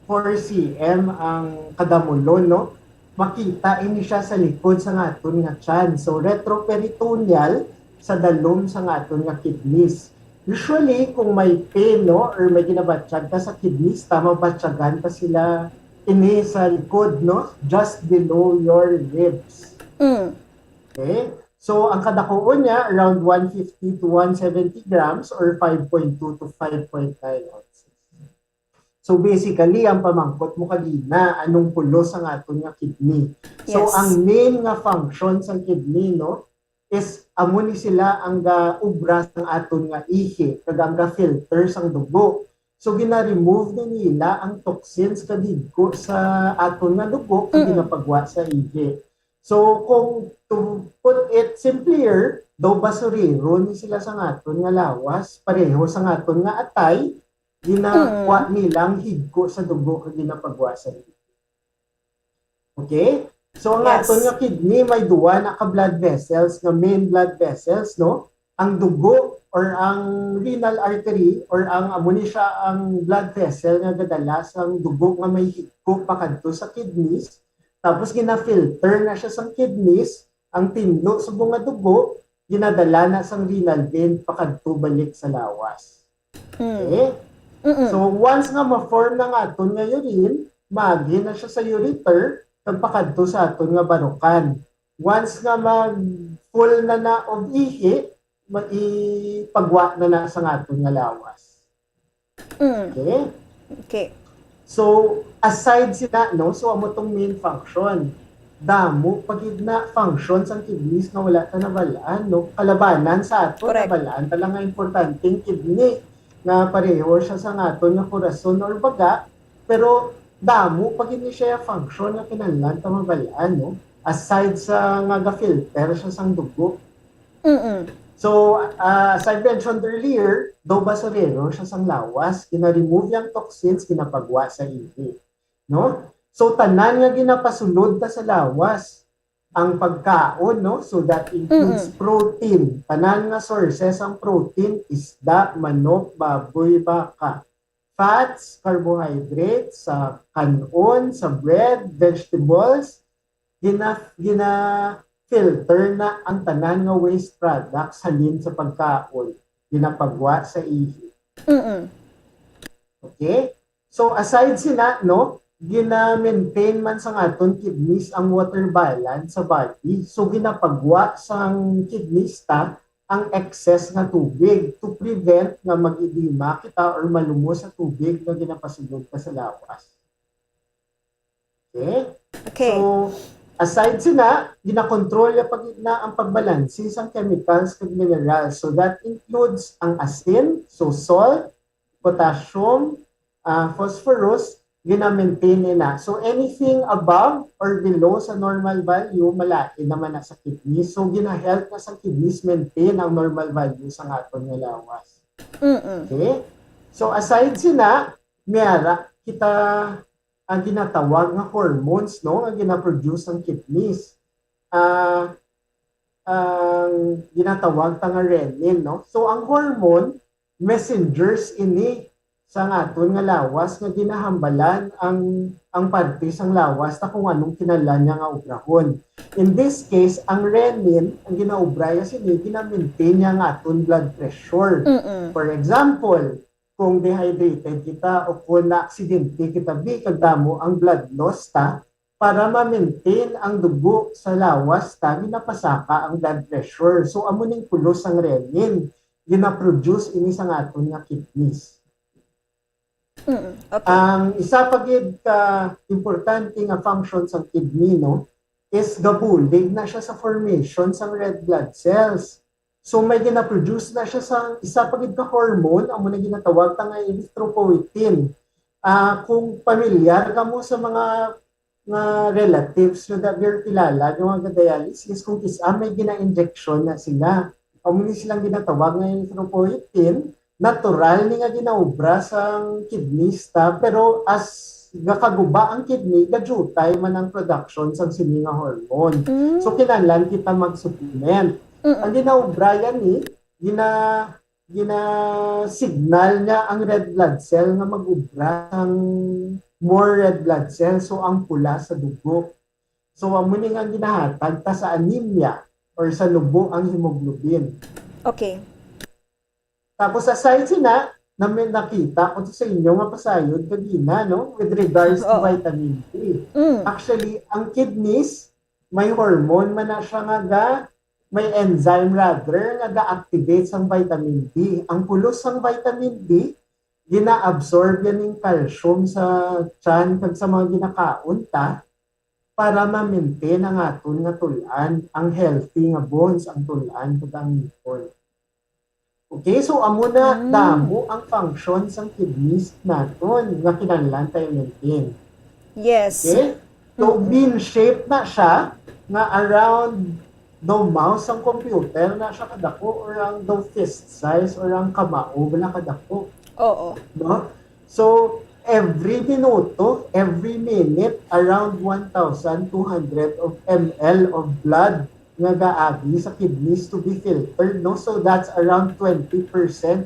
4 cm ang kadamulon, no? Makita ini siya sa likod sa ngaton nga tiyan. So retroperitoneal sa dalom sa ngaton nga kidneys. Usually kung may pain, no, or may ginabatsyag ka sa kidneys, tama batyagan pa sila ini sa likod, no? Just below your ribs. Okay? So, ang kadakuon niya, around 150 to 170 grams or 5.2 to 5.9 ounces. So, basically, ang pamangkot mo kanina, anong pulos ang aton nga kidney. So, Yes. ang main nga function sa kidney, no, is amo ni sila ang ubra ng aton nga ihi, kag ang filter sang dugo. So gina-remove na nila ang toxins kadidko sa aton nga dugo kung ginapagwa sa ihi. So kung to put it simpler, daw basurero ni sila sa aton nga lawas, pareho sa aton nga atay, ginawa nilang higko sa dugo kag ginapagwa sa ihi. Okay? So ang aton nga kidney may duwa na ka blood vessels, nga main blood vessels, no? Ang dugo or ang renal artery or ang amo ni siya ang blood vessel nga gadala sang dugo nga may higko pakadto sa kidneys, tapos gina-filter na siya sang kidneys, ang tindog sa bunga dugo ginadala na sang renal vein pakadto balik sa lawas. Okay? So once nga ma-form na nga aton nga urine, magi na siya sa ureter kag pakadto sa aton nga barukan. Once nga mag-full na og ihi, maipagwa na sa aton nga lawas. Okay? Okay. So, aside sila, no, so amo tong main function. Damo pagid na function sang kidneys nga wala ta nabalaan, no? Kalabanan sa aton nabalaan tala nga importanteng kidney nga pareho siya sa aton nga corazon or baga, pero damo pagid ni siya function nga kinahanglan ta mabalaan, no? Aside sa nga ga-filter siya sang dugo. So, as I mentioned earlier, daw basurero siya sang lawas, gina-remove yung toxins, ginapagwa sa ihi. No? So, tanan nga ginapasulod ta sa lawas, ang pagkaon, no? So, that includes protein. Tanan nga sources ang protein, isda, manok, baboy, baka. Fats, carbohydrates, sa kanon, sa bread, vegetables, filter na ang tanan nga waste products halin sa pagkaon, ginapagwa sa ihi. Okay? So aside sila, no, gina-maintain man sa aton kidneys ang water balance sa body. So ginapagwa sang kidneys ta ang excess nga tubig to prevent nga mag-edema kita or malumos sa tubig nga ginapasulod ka sa lawas. Okay? So aside sila, ginakontrol ya pag na ang pagbalansi sa chemicals kag minerals. So that includes ang asin, so salt, potassium, phosphorus, gina-maintain nila. So anything above or below sa normal value, malaki naman na sa kidneys. So gina-help na sa kidneys maintain ang normal value sa aton nga lawas. Okay? So aside sila, mayara kita ang ginatawag nga hormones, no, ang gina-produce ng kidneys. Ang ginatawag ta nga renin, no. So ang hormone messengers ini sa aton nga lawas nga ginahambalan ang parte sang lawas ta kung anong kinahanglan niya nga obrahon. In this case, ang renin ang ginaubraya sini gina-maintain niya nga aton blood pressure. For example, kung dehydrated kita o kung na-aksidente kita, kagdamo ang blood loss ta para ma-maintain ang dugo sa lawas ta, ginapasaka ang blood pressure. So, amo ning pulos ang renin, gina-produce ini sa aton nga kidneys. Okay. Ang isa pagid ka importante nga function sa kidney, no, is gabulig na siya sa formation sa red blood cells. So may gina-produce na siya sa isa pagid ka hormone, amo na ginatawag ta nga erythropoietin. Kung pamilyar ka mo sa mga relatives nyo that you're kilala, yung mga dialysis, kung isa may gina-injection na sila, amo ni silang ginatawag nga erythropoietin, natural ni nga ginaubra sang kidneys ta, pero as gakaguba ang kidney, gajutay man ang production sang sini nga hormone. So kinahanglan kita mag-supplement. Ang ginaubra yan gina-signal niya ang red blood cell nga mag-ubra ang more red blood cell, so ang pula sa dugo. So amo ni nga ginahatag ta sa anemia or sa lubo ang hemoglobin. Okay. Tapos aside sina, namin nakita ko sa inyo nga pasayod kanina, no, with regards to vitamin D. Actually, ang kidneys, may hormone man na siya nga may enzyme rather nga ga-activate sang vitamin D. Ang pulos sang vitamin D, gina-absorb yan yung calcium sa tiyan kag sa mga ginakaon ta para ma-maintain ang aton nga tulan, ang healthy nga bones, ang tulan kag ang ngipon. Okay, so amo na damo ang function sang kidneys naton nga kinahanglan tayo maintain. Yes. Okay? So bean shape na siya nga around the mouse ang computer na siya kadako or ang the fist size or ang kamao wala kadako. Oo. No? So every minuto, every minute around 1,200 of ml of blood nga gaagi sa kidneys to be filtered, no? So that's around 20%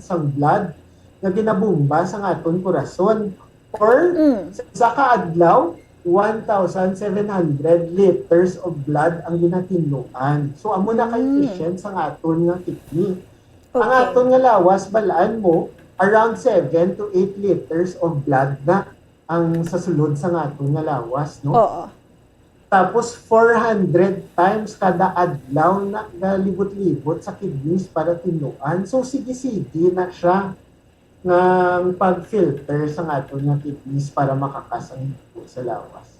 sang blood nga ginabumba sa aton korason. Or sa kaadlaw, 1,700 liters of blood ang ginatinluan. So amo na ka-efficient sa aton nga kidney. Okay. Ang aton nga lawas balaan mo around 7 to 8 liters of blood na ang sa sulod sa aton nga lawas, no? Oo. Tapos 400 times kada adlaw na galibot-libot sa kidneys para tinuan. So sige-sige na siya ng pag-filter sa aton nga kidneys para makakasang sa lawas.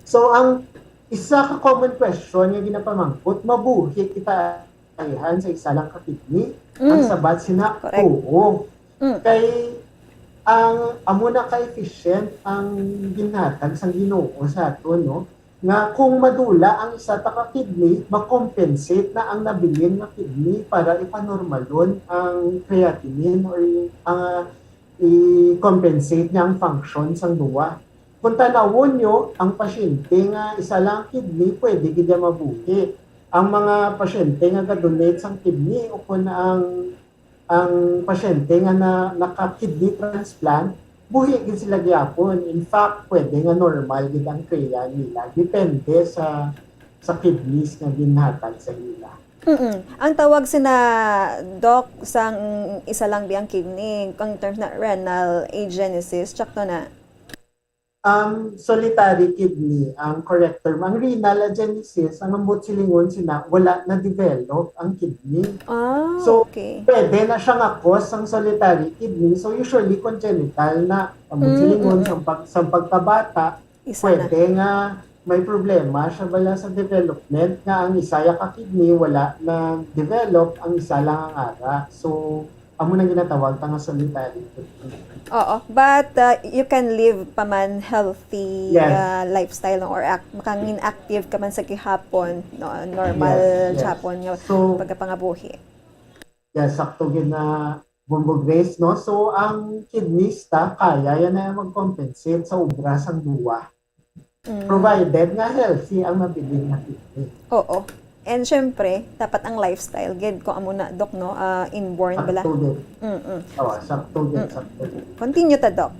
So ang isa ka common question nga ginapamangkot, mabuhi kita ayhan sa isa lang ka kidney? Ang sabat sina, oo. Kay ang amo na ka-efficient ang ginhatag sang Ginoo sa aton, no? Nga kung madula ang isa ta ka kidney, makompensate na ang nabilin nga kidney para ipanormalon ang creatinine or ang i-compensate niya ang function sang duwa. Kung tanawon nyo, ang pasyente nga isa lang kidney, pwede gid mabuhi. Ang mga pasyente nga ga-donate sang kidney o kung ang pasyente nga naka-kidney transplant, buhi gid sila gyapon. In fact, pwede nga normal gid ang kriya nila. Depende sa kidneys nga ginhatag sa ila. Ang tawag sina doc sang isa lang biyang kidney, ang terms na renal agenesis, tsaka na. Solitary kidney, ang correct term. Ang renal agenesis, ang ambot silingon sina, wala na-develop ang kidney. So, okay. Pwede na siya nga cause ang solitary kidney. So, usually congenital na ambot silingon sa pagkabata, pwede nga may problema siya bala sa development nga ang isa ka kidney wala na develop, ang isa lang ang ara. So, amo nang ginatawag ta nga solitary kidney. Oo, but you can live pa man healthy lifestyle, no? Or makangin active ka man sa gihapon, no? Normal hapon nga pagkapangabuhi. Yes, sakto gid na Bombo Grace, no? So ang kidneys ta kaya yan na mag-compensate sa ubra sang duwa. Provided nga healthy ang mabilin na kidney. Oo. And syempre, dapat ang lifestyle gid ko amo na doc, no, inborn bala. Sakto din. Continue ta doc.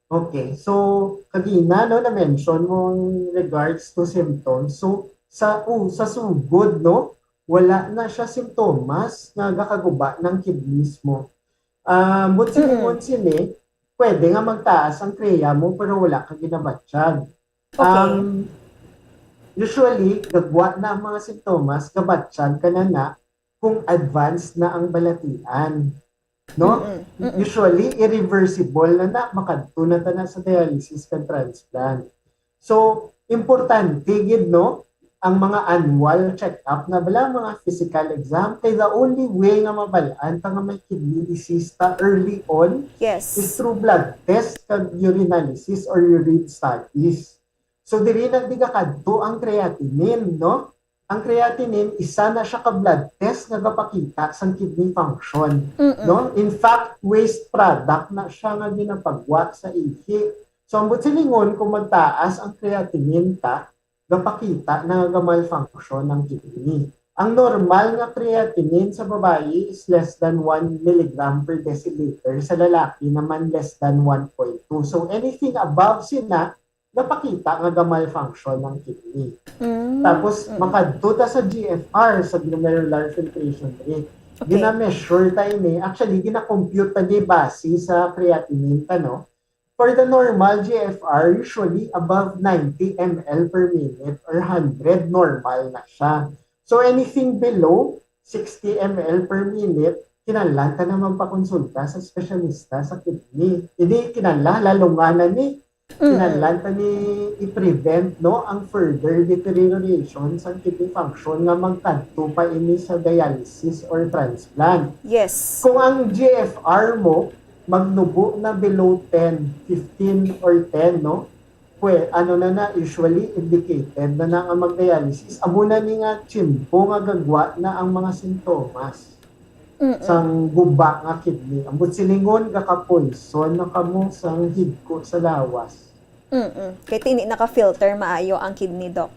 Okay, so kagina no na mention mo regards to symptoms. So sa sugod, no, wala na siya simptomas nga gakaguba ng kidneys mo. But sini, pwede nga magtaas ang kreya mo pero wala ka ginabatsyag. Okay. Usually, gagwa na ang mga simptomas, kabatsyag ka na kung advanced na ang balatian. No? Usually, irreversible na makadto na sa dialysis kan transplant. So, importante gid, no? Ang mga annual check-up na bala mga physical exam kay the only way nga mabalaan ta nga may kidney disease ta early on is through blood test kag urinalysis or urine studies. So diri na kadto ang creatinine, no? ang creatinine isa na siya ka blood test nga gapakita sa kidney function, no? In fact, waste product na siya nga ginapagwa sa ihi. So ambot silingon kung magtaas ang creatinine ta, gapakita na malfunction ng kidney. Ang normal nga creatinine sa babae is less than 1 mg per deciliter, sa lalaki naman less than 1.2. So anything above sina, napakita nga malfunction ng kidney. Tapos makadto ta sa GFR, sa glomerular filtration rate. Okay. Gina-measure tayo ni, actually gina-compute ta ni base sa creatinine ta, no? For the normal GFR, usually above 90 ml per minute or 100, normal na siya. So anything below 60 ml per minute, kinahanglan ta na magpakonsulta sa espesyalista sa kidney. Hindi kinahanglan, lalunganan ni kinahanglan ta ni i-prevent, no, ang further deterioration sa kidney function nga magkadto pa ini sa dialysis or transplant. Yes. Kung ang GFR mo magnubo na below 10, 15 or 10, no? Ano na usually indicated na ang mag-dialysis. Amo na ni nga tsimpo nga gagwa na ang mga sintomas sang guba nga kidney. Ambot silingon kakapoison na kamo sang hidko sa lawas. Kaya tini naka-filter maayo ang kidney, Doc.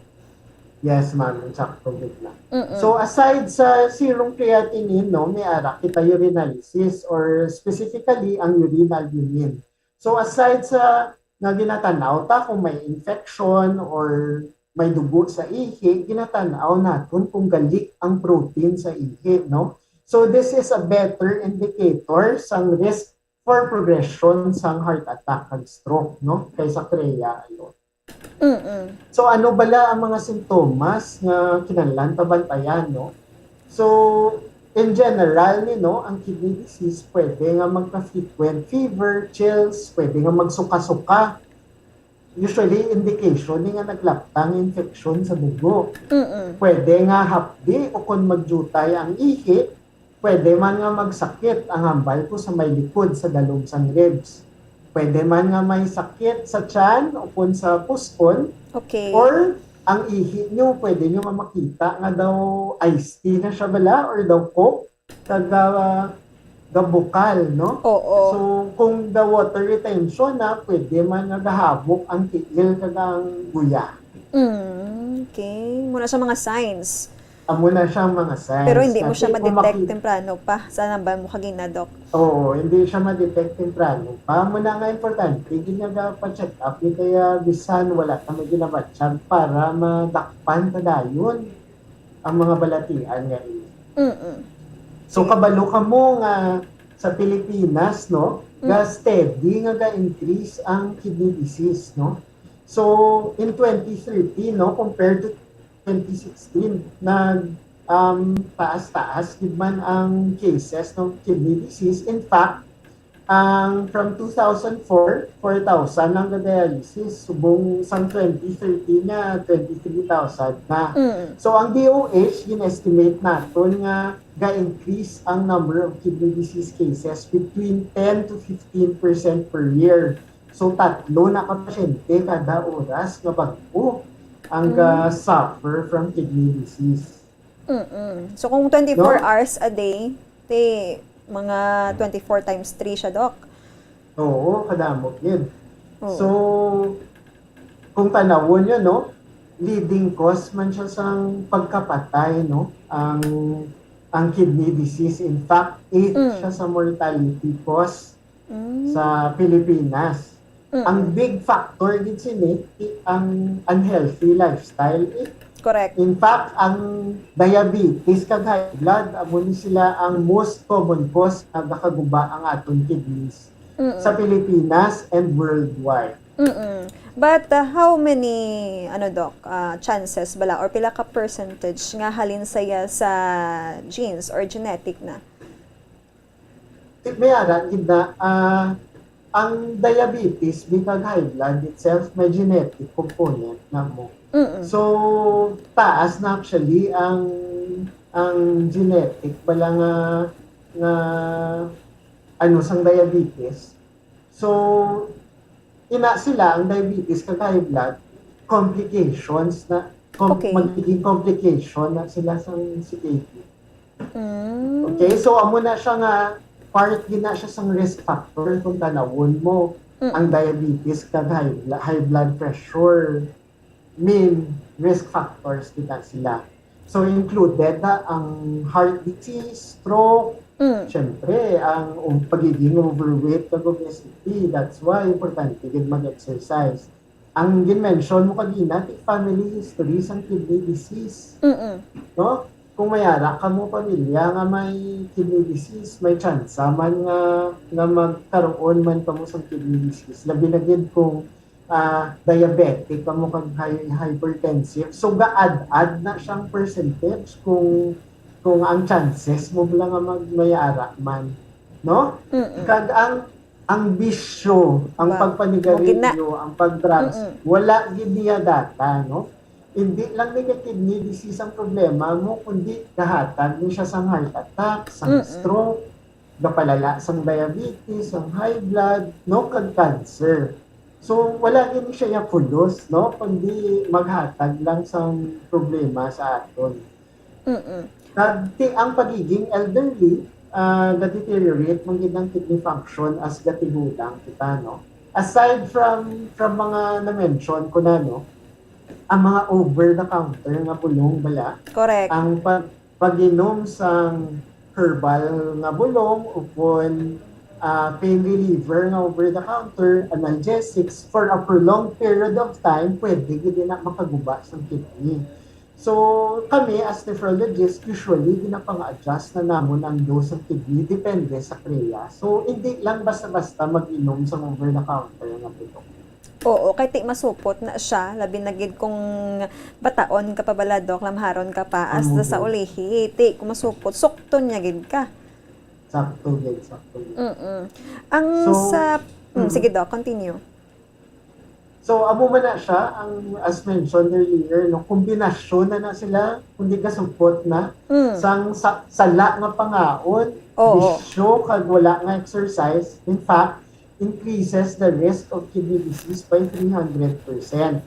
Yes, ma'am. Sakto bigla. So aside sa serong creatinine, no, may ara kita urinalysis or specifically ang urinal urine. So aside sa nga ginatanaw ta kung may infection or may dugo sa ihi, ginatanaw natin kung galik ang protein sa ihi, no? So this is a better indicator sang risk for progression sang heart attack and stroke, no? Kaysa CREA alone. So ano bala ang mga sintomas nga kinahanglan ta bantayan, no? So in general, no, ang kidney disease pwede nga magka-frequent fever, chills, pwede nga magsuka-suka. Usually indication ni nga naglaptang infection sa dugo. Pwede nga hapdi o kung magjutay ang ihi, pwede man nga magsakit ang hambal ko sa may likod sa dalog sang ribs. Pwede man nga may sakit sa tiyan o kung sa puspon. Okay. Or ang ihi nyo, pwede nyo nga makita nga daw iced tea na siya bala or daw coke bukal, no? Oo. So kung the water retention na, pwede man nga gahabok ang tiil kagang guya. Okay. Muna sa mga signs. Amo na siyang mga signs. Pero hindi mo Kasi siya kung ma-detect temprano pa. Sana ba mo kagina, Doc? Oo, hindi siya ma-detect temprano. Muna nga importante, ginaga pa-check up, ni kaya bisan wala ka may ginabatsyag para madakpan ta dayon ang mga balatian nga ini. So kabalo ka mo nga sa Pilipinas, no, ga steady nga ga-increase ang kidney disease, no. So in 2030, no, compared to 2016, taas-taas gid man ang cases ng kidney disease. In fact, from 2004, 4,000 ang dialysis, subong sang 2030 na 23,000 na. So ang DOH gin-estimate naton nga ga-increase ang number of kidney disease cases between 10 to 15% per year. So 3 na ka pasyente kada oras nga bag-o ang suffer from kidney disease. So kung 24 No? hours a day, mga 24 times 3 siya, Doc. Oo, kadamot yun. Oo. So, kung tanawon yun, no, leading cause man siya sa pagkapatay, no, ang kidney disease. In fact, 8 siya sa mortality cause sa Pilipinas. Ang big factor din sini, ang unhealthy lifestyle. Correct. In fact, ang diabetes kag high blood, amo ni sila ang most common cause na nakaguba ang aton kidneys sa Pilipinas and worldwide. But how many Doc, chances bala or pila ka percentage nga halin saya sa genes or genetic na? May ara gid na ang diabetes because high blood itself may genetic component na mo. So taas na actually ang genetic bala nga sang diabetes. So ina sila ang diabetes kag high blood complications na Okay. magiging complication na sila sa CKD. Mm. Okay, so amo na siya nga part gina siya sang risk factor kung tanawon mo ang diabetes kag high blood pressure, main risk factors kita sila. So included na ang heart disease, stroke, syempre ang pagiging overweight kag obesity. That's why importante gid mag-exercise. Ang gin-mention mo kanina, family history sang kidney disease. No? Kung mayara ka mo pamilya nga may kidney disease, may chance man nga magkaroon man pa mo sa kidney disease. Labi na gid kung diabetic pa mo kag hypertensive. So ga-add na siyang percentage kung ang chances mo lang nga magmayara man, no? Kag ang bisyo, ang pagpanigarilyo, ang pagdrugs, wala gid niya data, no? Hindi lang ni kidney disease ang problema mo, kundi kahatag din siya sa heart attack, sa stroke, napalala sa diabetes, ang high blood, no, kag cancer. So, wala din siya yung pulos, no, kundi maghatag lang sa problema sa aton. Ang pagiging elderly, na-deteriorate mong ginang kidney function as gatigulang kita, no? Aside from mga na-mention ko na, no, ang mga over-the-counter nga bulong bala. Correct. Ang pag-inom sang herbal nga bulong upon pain reliever nga over-the-counter, analgesics, for a prolonged period of time, pwede gid na makaguba sa kidney. So, kami as nephrologists, usually ginapang-adjust na namon ang dose ng kidney, depende sa kreya. So, hindi lang basta-basta mag-inom sa over-the-counter nga bulong. Oo, kay ti masupot na siya, labi na gid kung bataon ka pa bala dok, lamharon ka pa as sa ulihi, ti kung masupot sukton niya gid ka. Sakto gid. Ang sige dok, continue. So, amo man na siya, as mentioned earlier, no, kombinasyon na sila, kundi ka support na, sang sala nga pangaon, bisyo, kag wala nga exercise, in fact, increases the risk of kidney disease by 300%.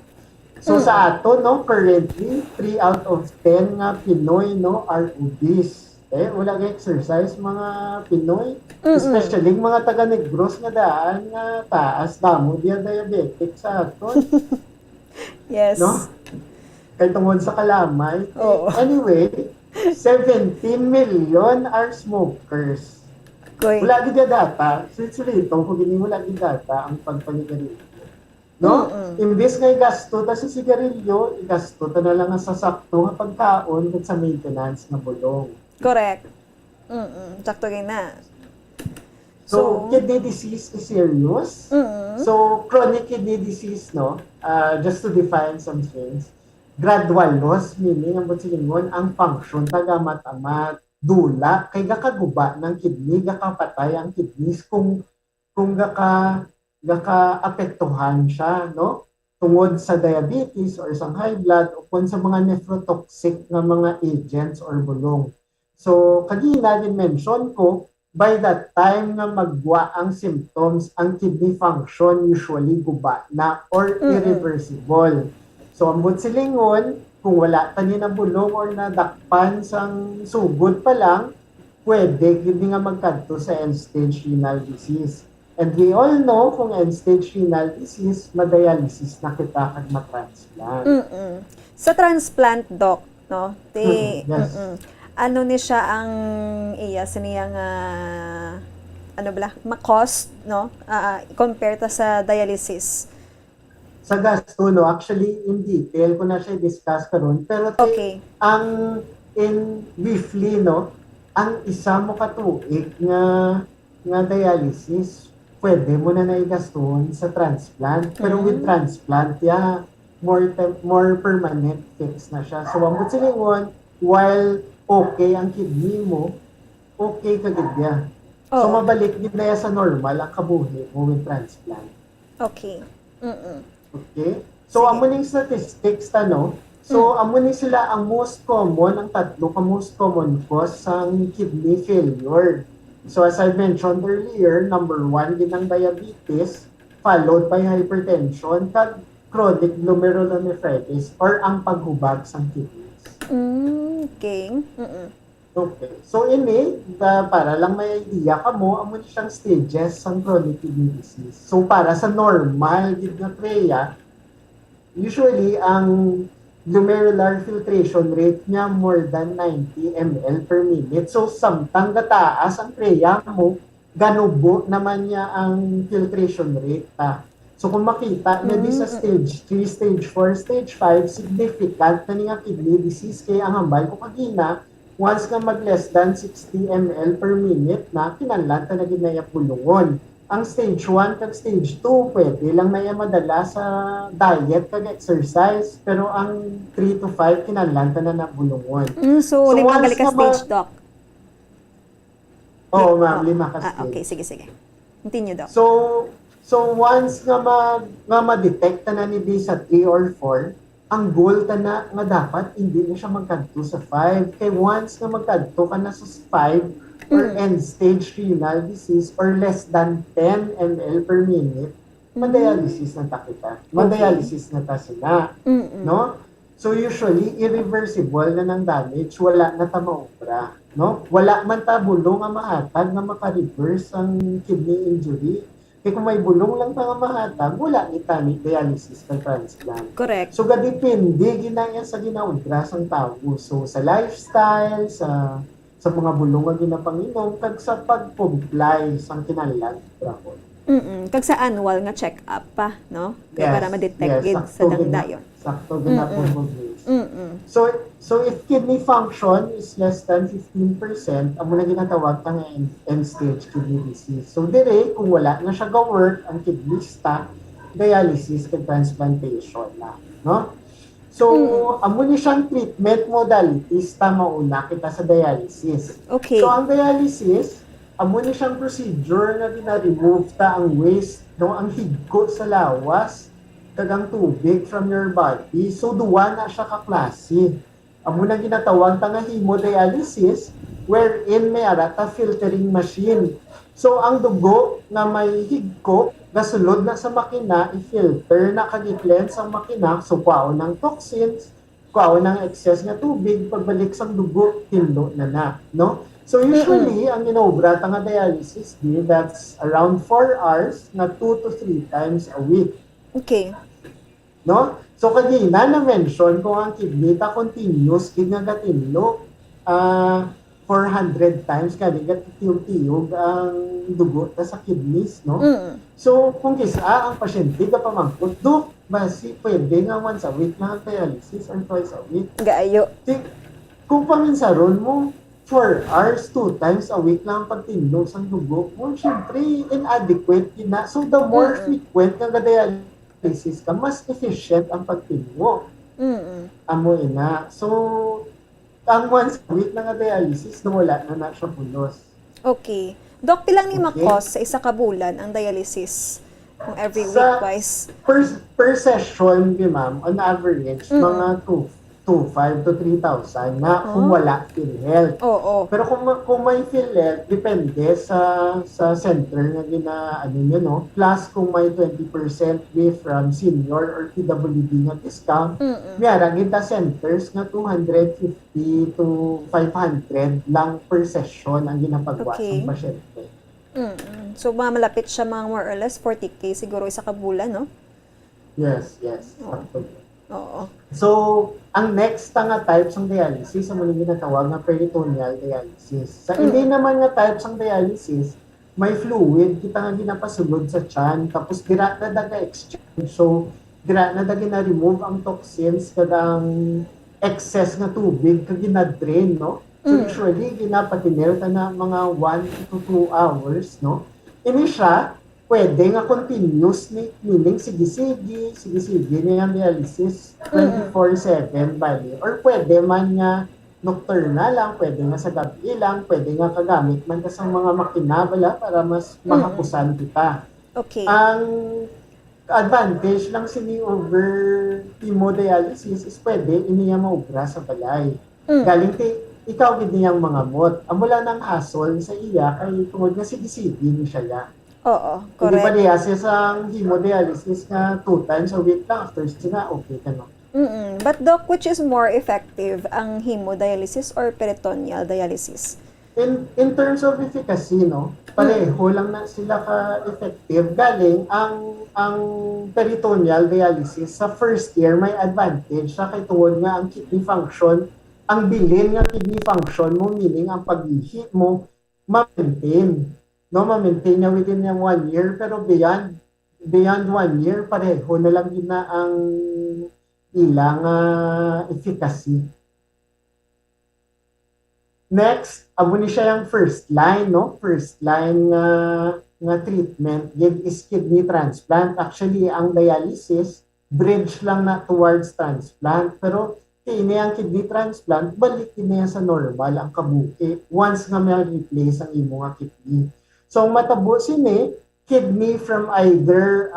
So sa ato, no, currently, 3 out of 10 nga Pinoy, no, are obese. Wala nga exercise mga Pinoy, especially mga taga-Negros nga daan nga taas damo diya diabetic sa aton. Yes. No? Kay tungod sa kalamay. Anyway, 17 million are smokers. Wala gid data. Sinsulito, kung gini wala gid data ang pagpanigarilyo. No? Imbes nga gasto ta sa sigarilyo, igasto ta na lang sa sakto nga pagkaon ug sa maintenance nga bulong. Correct. Sakto gid na. So, kidney disease is serious. So, chronic kidney disease, no? Just to define some things, gradual loss, meaning ang butsingon ang function tagamat-amat dula kay gakaguba ng kidney, gakapatay ang kidneys kung gaka-apektuhan siya, no? Tungod sa diabetes or sa high blood o kung sa mga nephrotoxic na mga agents or bulong. So, kanina din mention ko, by that time na magwa ang symptoms, ang kidney function usually guba na or irreversible. So, ang butsilingon, kung wala tani na bulong or nadakpan sang sugod pa lang, pwede hindi nga magkadto sa end-stage renal disease. And we all know kung end-stage renal disease, madialysis na kita kag matransplant. Sa transplant, doc, no? Yes. Ano ni siya ang siniyang ma-cost, no? Compare ta sa dialysis. Sa gasto, no, actually in detail ko na siya discuss karon, pero ang in briefly, no, ang isa mo katuig nga dialysis, pwede mo na naigastuhon sa transplant, pero with transplant, more permanent fix na siya. So, ang silingon, while okay ang kidney mo, okay ka gid niya. So, mabalik gid na sa normal ang kabuhi mo with transplant. Okay. Okay? So, amo ning statistics no? So, amo ni sila ang most common, ang tatlo ka most common cause ng kidney failure. So, as I mentioned earlier, number 1 din ang diabetes, followed by hypertension, kag chronic glomerulonephritis or ang paghubag sa kidneys. Okay. Okay. So ini para lang may idea kamo amo ni siyang stages ng chronic kidney disease. So para sa normal gid nga treya, usually ang glomerular filtration rate niya more than 90 ml per minute. So samtang gataas ang treya mo, ganubo naman niya ang filtration rate. So kung makita na di sa stage 3, stage 4, stage 5, significant na niya kidney disease kaya ang hambal ko kagina, once ka mag less than 60 ml per minute na, kinanlan ta na ginaya pulungon. Ang stage 1 kag stage 2, pwede lang na madala sa diet kag exercise, pero ang 3 to 5, kinanlan ta na nabulungon. So, 5 ka stage, Doc? Oo, ma'am, 5 ka stage. Okay, sige. Continue, Doc. So once nga ma-detect na ni sa 3 or 4, ang goal ta na nga dapat hindi na siya magkadto sa 5. Kay once nga magkadto ka na sa 5 or end stage renal disease or less than 10 ml per minute, ma-dialysis na ta kita. Ma-dialysis na ta sila. No? So usually irreversible na ng damage, wala na ta maobra, no? Wala man ta bulong nga mahatag na maka-reverse ang kidney injury. Kaya kung may bulong lang nga mahatag, wala ni tani dialysis ng transplant. Correct. So gadipindi ginaya sa ginaudra sang tao. So sa lifestyle, sa mga bulong nga ginapanginom, kag sa pag-comply sang kinahanglan trapon. Kag sa annual nga check-up pa, no? Kaya para ma-detect sa dangdayon. Sakto ginapon mo. So if kidney function is less than 15%, amo na ginatawag ta nga end-stage kidney disease. So dire kung wala na siya ga-work ang kidney ta, dialysis kag transplantation na, no? So amo ni siyang treatment modalities ta mauna kita sa dialysis. Okay. So ang dialysis, amo ni siyang procedure na gina-remove ta ang waste, no, ang higko sa lawas kag ang tubig from your body. So duwa na siya ka klase. Amo na ginatawag ta nga hemodialysis wherein may arata filtering machine. So ang dugo na may higko gasulod na sa makina, i-filter na kag i-cleanse ang makina, so kuwaon ng toxins, kuwaon ng excess nga tubig, pagbalik sa dugo, tindo na, no? So usually, ang ginobra ta nga dialysis, that's around 4 hours na 2 to 3 times a week. Okay. No? So kagina na-mention kung ang kidney ta continuous, kid nga gatinlo, 400 times kani gatiyog-tiyog ang dugo ta sa kidneys, no? So kung kisa ang pasyente ka pamangkot, Dok, basi pwede nga once a week na ang dialysis or twice a week. Gaayo. Kung paminsaron mo, 4 hours, 2 times a week lang pagtindog sa dugo mo, syempre inadequate na. So the more frequent nga dialysis ka, mas efficient ang pagtindog. Amo ina. So ang once a week na nga dialysis, wala na siya pulos. Okay. Doc, pilang ni makos sa isa ka bulan ang dialysis? Kung every week wise? Per session, ma'am, on average, mga 2,500 to 3,000 na kung wala PhilHealth. Pero kung may PhilHealth, depende sa center na ano nyo, no? Plus kung may 20% from senior or PWD na discount, mayroon kita centers na 250 to 500 lang per session ang ginapagawa sa pasyente. So malapit siya mga more or less 40K siguro isa ka bulan, no? Yes. Oo. So, ang next nga types ng dialysis, ang mga ginatawag na peritoneal dialysis. Sa hindi naman nga types ng dialysis, may fluid, kita nga ginapasulod sa tiyan, tapos dira na daga-exchange. So, dira na daga na-remove ang toxins, kadang excess na tubig, kag gina-drain, no? So, usually, ginapatinel ka na mga 1 to 2 hours, no? Ini siya, pwede nga continuous, meaning sige-sige niya ang dialysis 24/7 bali. Or pwede man nga nocturnal lang, pwede nga sa gabi lang, pwede nga kagamit man ka sa mga makina para mas makapusan kita. Okay. Ang advantage lang sini over hemodialysis is pwede iniya maubra sa balay. Galing ikaw gid niyang mga mot. Amo lang ng hassle sa iya kay tungod nga sige-sige ni siya ya. Oo, Hindi pa correct. niya sa hemodialysis nga 2 times a week lang after sina okay ka no. But Doc, which is more effective, ang hemodialysis or peritoneal dialysis? In terms of efficacy, no, pareho lang na sila ka-effective. Galing ang peritoneal dialysis sa first year may advantage sa kay tungod nga ang kidney function, ang bilin nga kidney function mo, meaning ang paglihi mo ma-maintain. No, ma-maintain niya within yung 1 year, pero beyond 1 year, pareho na lang yun na ang ilang efficacy. Next, amo ni siya yung first line, no? First line nga treatment is kidney transplant. Actually, ang dialysis, bridge lang na towards transplant. Pero, ini ang kidney transplant, balik na sa normal ang kabuki once nga may replace ang imo nga kidney. So, matabo sini, kidney from either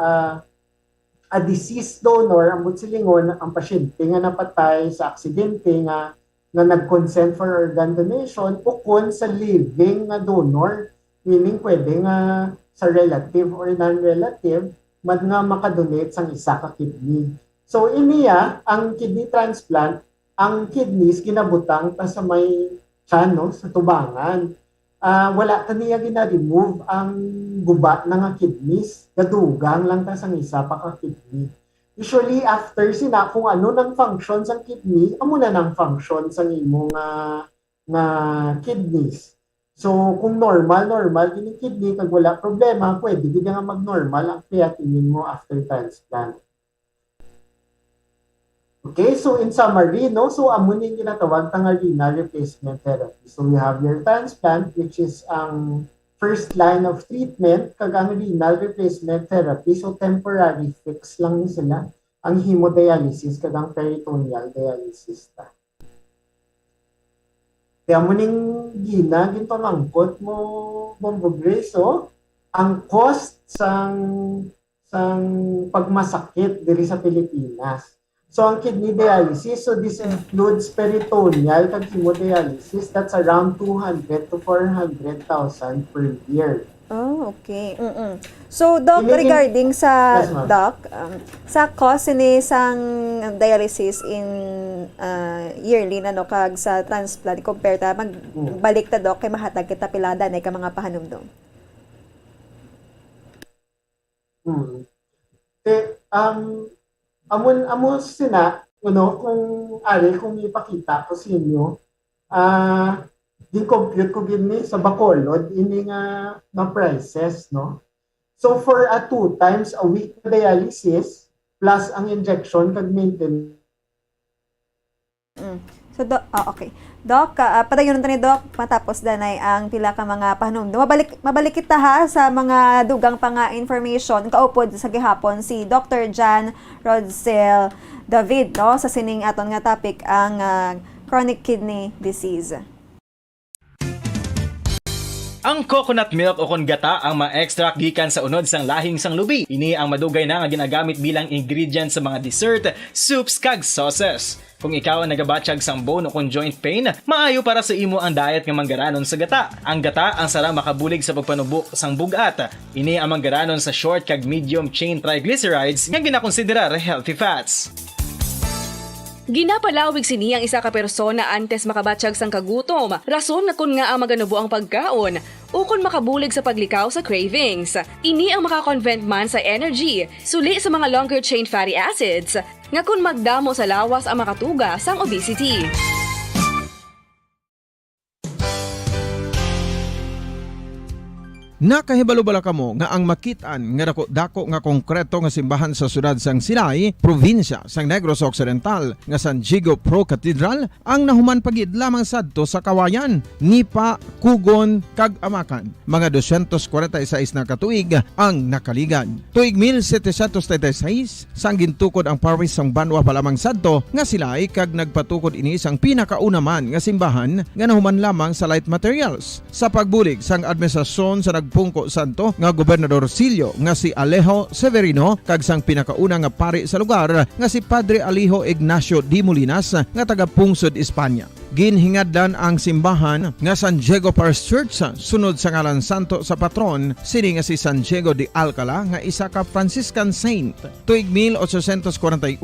a deceased donor, ang silingon, ang pasyente nga napatay sa aksidente nga nag-consent for organ donation o kung sa living nga donor, meaning pwede nga sa relative or non-relative, nga makadonate sang isa ka kidney. So, iniya, ang kidney transplant, ang kidneys ginabutang ta sa may tiyan, no, sa tubangan. Wala ta niya gina-remove ang guba ng nga kidneys, gadugang lang ta sang isa pa ka kidney. Usually, after sina, kung ano ng function sa kidney, amo na ng function sa imo nga kidneys. So, kung normal, yung kidney, kag wala problema, pwede din nga mag-normal ang creatinine mo after transplant. Okay, so in summary, no, so amo ning ginatawag nga renal replacement therapy. So we have your transplant, which is ang first line of treatment, kag ang renal replacement therapy, so temporary fix lang ni sila. Ang hemodialysis, kag ang peritoneal dialysis ta. Kaya mo ning ginpamangkot mo, Bombo Grace, so, ang cost sang pagmasakit diri sa Pilipinas. So, ang kidney dialysis, so this includes peritoneal kag hemodialysis, that's around 200 to 400,000 per year. Oh, okay. So, Doc, regarding sa, Yes, ma'am. Doc, sa cost ni sang dialysis in yearly na no, kag sa transplant, compare ta, magbalik ta, Doc, kay mahatag kita pilada na ka mga pahanumdum. Amo sina, kung ipakita ko sa inyo, compute ko gini sa Bacolod, ini nga prices, no? So, for a 2 times a week dialysis, plus ang injection, kag maintenance. So, Doc, okay. Doc, padayon ni Doc, matapos danay ang pila ka mga pahanumdum. Mabalik kita ha sa mga dugang pa nga information. Kaupod sa gihapon si Dr. Jan Rodsel David, no? Sa sining aton nga topic ang chronic kidney disease. Ang coconut milk o kon gata ang ma-extract gikan sa unod sang lahing sang lubi. Ini ang madugay na nga ginagamit bilang ingredient sa mga dessert, soups kag sauces. Kung ikaw ang nagabatsyag sang bone o kon joint pain, maayo para sa imo ang diet nga manggaranon sa gata. Ang gata ang sara makabulig sa pagpanubo sang bugat. Ini ang manggaranon sa short kag medium chain triglycerides nga ginakonsiderar healthy fats. Ginapalawig sini ang isa ka persona antes makabatsyag sang kagutom. Rason na kun nga ang maganubo ang pagkaon o kun makabulig sa paglikaw sa cravings. Ini ang makakonvent man sa energy, suli sa mga longer chain fatty acids, nga kun magdamo sa lawas ang makatuga sang obesity. Nakahibalo-bala kamo nga ang makitaan nga dako nga konkreto nga simbahan sa sudad sang Silay, probinsya sang Negros Occidental nga San Diego Pro Cathedral ang nahuman pagid lamang sadto sa Kawayan, Nipa, Kugon kag Amakan. Mga 246 na katuig ang nakaligan. Tuig 1736 sang gintukod ang parish sang Banwa pa lamang sadto nga Silay kag nagpatukod ini sang pinakauna man nga simbahan nga nahuman lamang sa light materials. Sa pagbulig sang administrasyon sa Pungko Santo nga Gobernador Silio nga si Alejo Severino kag sang pinakauna nga pari sa lugar nga si Padre Alijo Ignacio Di Molinas nga taga Pungsod, Espanya. ginhingadlan ang simbahan nga San Diego Parish Church sunod sa ngalan santo sa patron sini nga si San Diego de Alcala nga isa ka Franciscan saint. Tuig 1841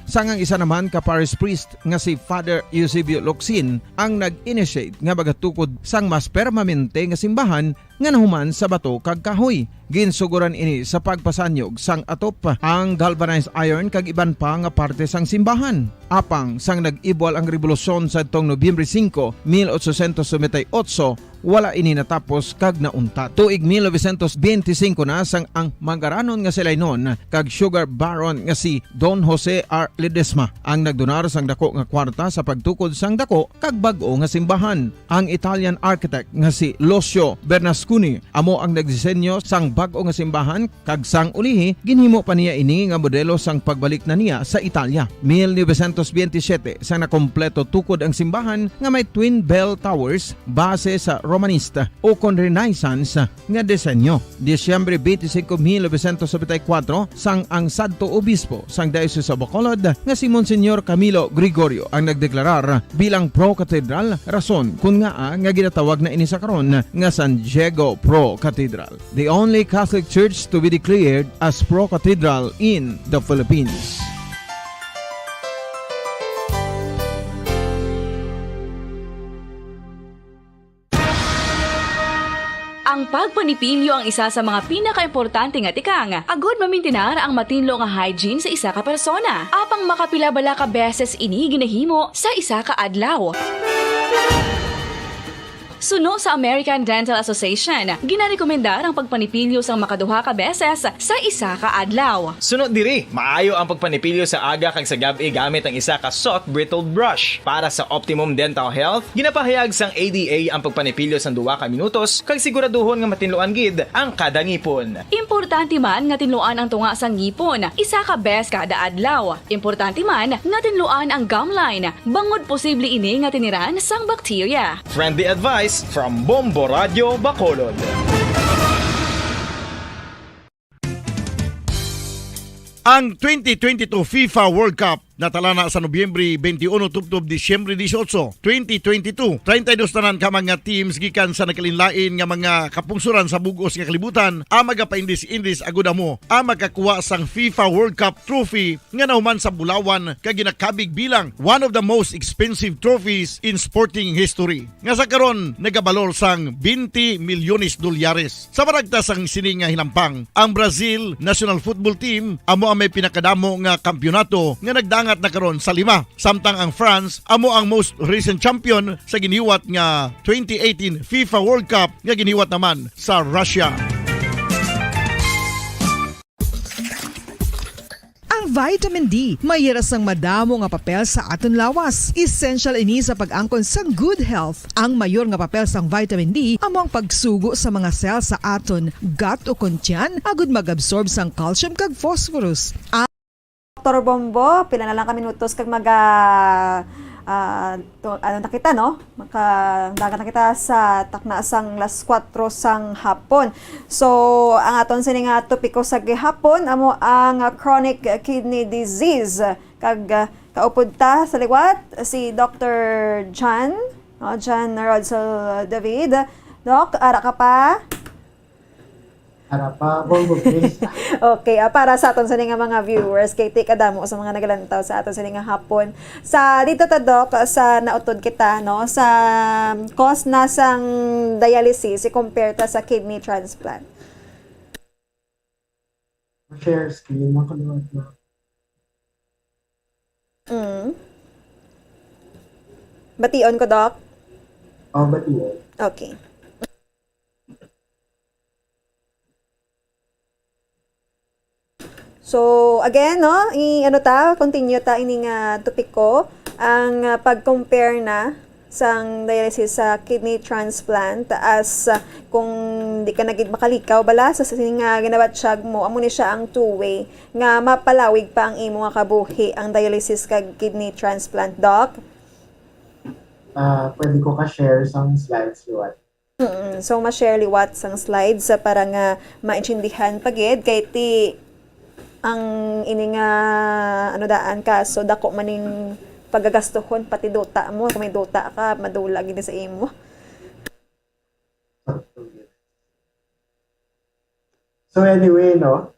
sangang isa naman ka parish priest nga si Father Eusebio Locsin ang nag-initiate nga bagatukod sang mas permanente nga simbahan nga nahuman sa bato kag kahoy. Ginsuguran ini sa pagpasanyog sang atop ang galvanized iron kag iban pa nga parte sang simbahan. Apang sang nag-ibwal ang revolusyon sa tong Nobyembre 5, 1898, wala ini natapos kag naunta. Tuig 1925 na sang ang mangaranon nga silay noon kag sugar baron nga si Don Jose R. Ledesma ang nagdonar sang dako nga kwarta sa pagtukod sang dako kag bag-o nga simbahan. Ang Italian architect nga si Lucio Bernasconi amo ang nagdisenyo sang bag-o nga simbahan kag sang ulihi ginhimo pa niya ini nga modelo sang pagbalik na niya sa Italia. 1927 sang nakompleto tukod ang simbahan nga may twin bell towers base sa Romanista o kon Renaissance nga disenyo. Disyembre 25, 1974 sang ang sadto obispo sang Diocese of Bacolod nga si Monsignor Camilo Gregorio ang nagdeklarar bilang pro-cathedral, rason kung nga ginatawag na ini sa karon nga San Diego Pro-Cathedral, the only Catholic church to be declared as pro-cathedral in the Philippines. Ang pagpanipilyo ang isa sa mga pinaka-importante nga tikang. Agod mamintinar ang matinlo nga hygiene sa isa ka persona. Apang makapilabala ka beses ini ginahimo sa isa ka adlaw. Suno sa American Dental Association, ginarekomendar ang pagpanipilyo sang makaduha ka beses sa isa ka adlaw. Sunod diri, maayo ang pagpanipilyo sa aga kag sa gabi gamit ang isa ka soft brittle brush. Para sa optimum dental health, ginapahayag sang ADA ang pagpanipilyo sang 2 ka minutos kag siguraduhon nga matinluan gid ang kada ngipon. Importante man nga tinluan ang tunga sang ngipon, isa ka bes kada adlaw. Importante man nga tinluan ang gum line, bangod posible ini nga tiniran sang bakterya. Friendly advice from Bombo Radio Bacolod. Ang 2022 FIFA World Cup natala na sa Nobyembre 21 tubtob Disyembre 18, 2022. 32 tanan ka mga teams gikan sa nakalinlain nga mga kapungsuran sa bugos nga kalibutan ang magapaindis-indis agud mo ang makakuha sang FIFA World Cup trophy nga nahuman sa Bulawan kag ginakabig bilang one of the most expensive trophies in sporting history. Nga sa karon nagabalor sang 20 milyones dolyares. Sa baragta sang sining nga hinampang, ang Brazil National Football Team amo ang may pinakadamo nga kampyonato nga nagdangat na karon sa 5. Samtang ang France amo ang most recent champion sa giniwat nga 2018 FIFA World Cup nga giniwat naman sa Russia. Ang vitamin D mayira sang madamo nga papel sa aton lawas. Essential ini sa pag-angkon sang good health. Ang mayor nga papel sang vitamin D amo ang pagsugo sa mga cell sa aton gut o kuntyan agud mag-absorb sang calcium kag phosphorus. Dr. Bombo, pila na lang ka minutos kag nakita no? Dagat na kita sa takna sang las 4 sang hapon. So, ang aton sining topiko sa gihapon amo ang chronic kidney disease. Kag kaupod ta sa liwat si Dr. John Rodsel David. Doc, ara ka pa? Ara pa, Bombo, please. Okay, para sa aton sa mga viewers, kay take adamo sa mga nagalantaw sa aton sa hapon. Sa dito ta Doc, sa nautod kita no, sa cost na sang dialysis i-compare ta sa kidney transplant. Share screen na kaluwat na. Bation ko, Doc? Bation. Okay. So, again, no, continue ta ining topic ko, ang pag-compare na sang dialysis sa kidney transplant as kung di ka nagid makalikaw bala sa ginabatsyag mo, amo ni siya ang two-way nga mapalawig pa ang imo nga kabuhi ang dialysis kag kidney transplant, Doc. Pwede ko ka-share sang slides liwat. So, ma-share liwat sang slides para nga maintindihan pagid kay ti ang ini nga daan ka so dako maning pagagastuhon pati dota mo. Kung may dota ka, madulag din sa imo. So anyway, no,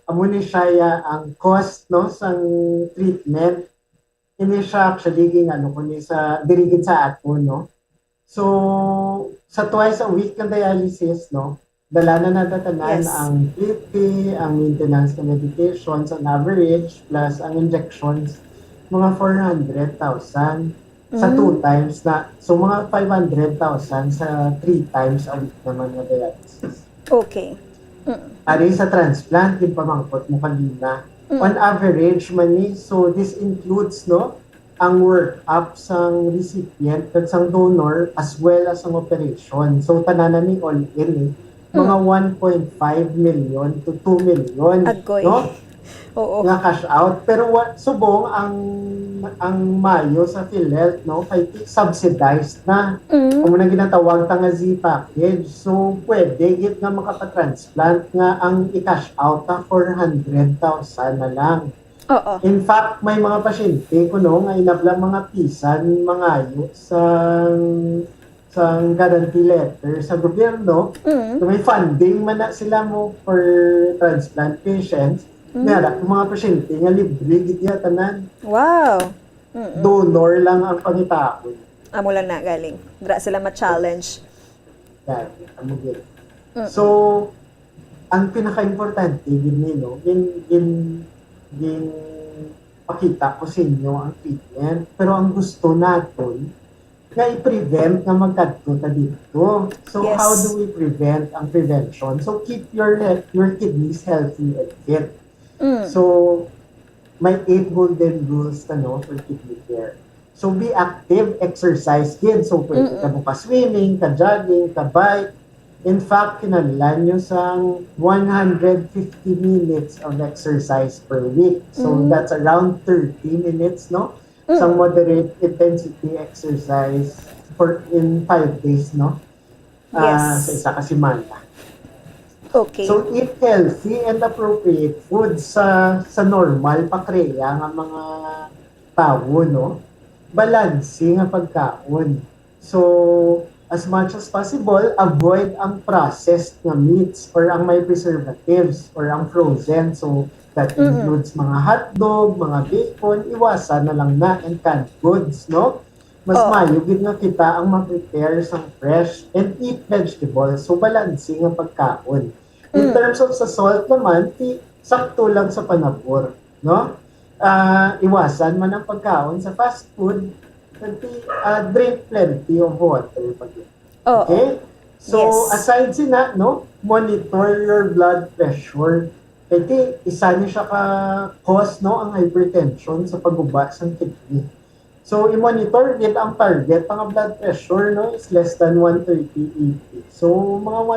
amo ni siya ang cost no sang treatment. Ini siya actually ging ano ko ni sa dirigin sa ato, no. So sa twice a week ng dialysis, no, dala na natatanan ang PT, ang maintenance ng medications, ang average, plus ang injections, mga 400,000 sa 2 times na. So mga 500,000 sa 3 times a week naman na dialysis. Okay. Ari sa transplant, yung pamangkot mo kanina. On average man ni, so this includes no, ang work-up sang recipient at sang donor as well as ang operation. So tananan ni all in mga 1.5 million to 2 million. Agoy. No? Oo. Nga cash out. Pero subong ang Mayo sa PhilHealth, no, kay subsidized na. Kung na ginatawag nga Z package. So, pwede git nga makapatransplant nga ang i-cash out na 400,000 na lang. Oo. In fact, may mga pasyente ko no, nga inablang mga pisan, mga ayo sa guarantee letter sa gobyerno. So, may funding man na sila mo for transplant patients. Nara, mga pasyente nga libre gid ya tanan. Wow. Donor lang ang pangitaon. Amo lang na galing. Dra sila ma-challenge. Dati, amo gid. So, ang pinaka-importante gid ni no, gin pakita ko sa inyo ang treatment. Pero ang gusto naton nga i-prevent nga magkadto ta dito. So, how do we prevent ang prevention? So, keep your kidneys healthy and fit. So, may 8 golden rules for kidney care. So, be active, exercise din. So, pwede ka mo ka-swimming, ka-jogging, ka-bike. In fact, kinanilan nyo sang 150 minutes of exercise per week. So, that's around 30 minutes, no? Sang moderate intensity exercise in 5 days, no? Sa isa ka semana. Okay. So, eat healthy and appropriate food sa normal pakreya nga mga tao, no? Balanse nga pagkaon. So, as much as possible, avoid ang processed na meats or ang may preservatives or ang frozen. So, that includes mga hotdog, mga bacon, iwasan na lang na and canned goods, no? Mas mayugid nga kita ang ma-prepare sang fresh and eat vegetables. So, balanse nga pagkaon. In terms of sa salt naman, sakto lang sa panabor, no? Iwasan man ang pagkaon sa fast food, drink plenty of water. Okay? So, aside sina, no? Monitor your blood pressure. Kasi isa niya siya ka-cause, no? Ang hypertension sa paguba sa kidney. So, i-monitor din ang target ng blood pressure, no, is less than 130/80. So, mga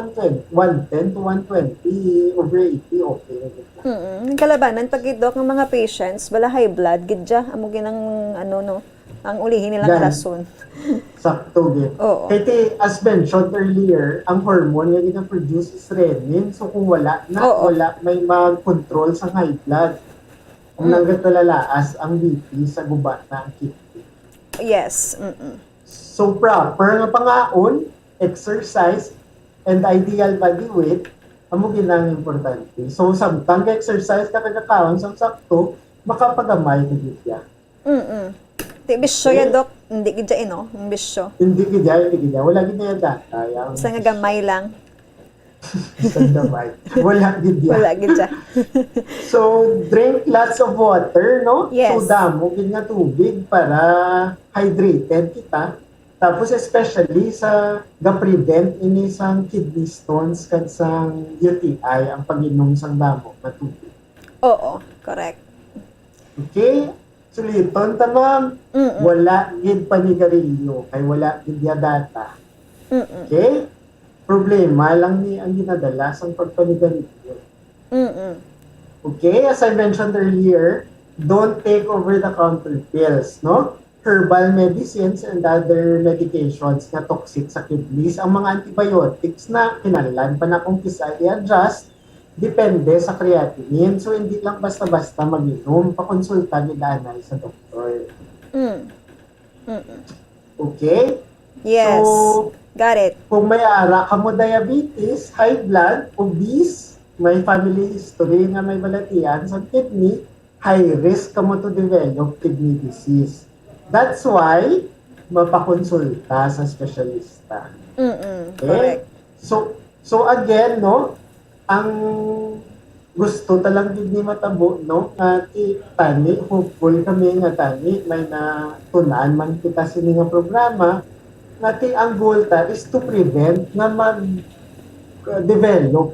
110 to 120 over 80, okay. Kalabanan, pag idok ng mga patients, wala high blood, gidya, amo ginang, ang ulihin nilang rason. Sakto, gid. Kasi, as mentioned earlier, ang hormone nga gina-produce is renin. So, kung wala na, may mag-control sa high blood. Kung nagkatalalaas ang BP sa gubat na ang kidney. Yes. So, proper nga pangaon, exercise, and ideal body weight, amo ginang importante. So, samtang exercise ka kagakaon sa sakto, makapagamay ka gidya. Di bisyo ya, Dok. Hindi gidya, no? Bisyo. Hindi gidya. Wala gidya data. Isa nga gamay lang. Wala gidya. Wala gidya. So, drink lots of water, no? Yes. So, damo gid nga tubig para hydrated kita. Tapos, especially sa ga-prevent ini sang kidney stones kad sang UTI ang pag-inom sang damo na tubig. Oo, correct. Okay? Suliton ta, ma'am. Wala gid panigarilyo kay wala gid ya data. Okay? Problema lang ni ang ginadala sa pagpanigarilyo. Okay, as I mentioned earlier, don't take over-the-counter pills, no? Herbal medicines and other medications na toxic sa kidneys. Ang mga antibiotics na kinahanglan pa na kung kisa i-adjust, depende sa creatinine. So, hindi lang basta-basta mag-inom, pakonsulta ni danay sa doktor. Okay? Yes. So, got it. kung may ara ka mo diabetes, high blood, obese, may family history nga may balatian sa kidney, high risk ka mo to develop kidney disease. That's why, mapakonsulta sa specialista. Correct. So again, no, ang gusto talang gid ni matabo, no, nga tani, hopeful kami nga tani, may natunaan man kita sini nga programa, nga ang goal ta is to prevent nga mag-develop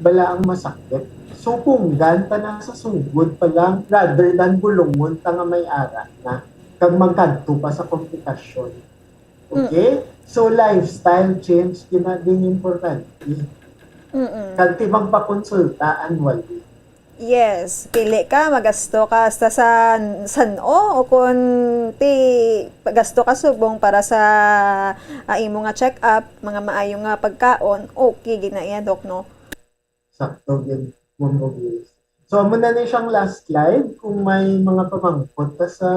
bala ang masakit. So kung ganta na sa sugod pa lang, rather than bulungon ta nga may ara na, kag magkadto pa sa komplikasyon. Okay? So lifestyle change kina din importante. Kag tibang pakonsulta annually. Yes, pili ka, magasto ka hasta sa San-o o kung gasto ka subong para sa imo nga check-up, mga maayo nga pagkaon, okay, ginaiya, Dok, no? Sakto din, Mumbogilis. So, muna na siyang last slide. Kung may mga pamangkot sa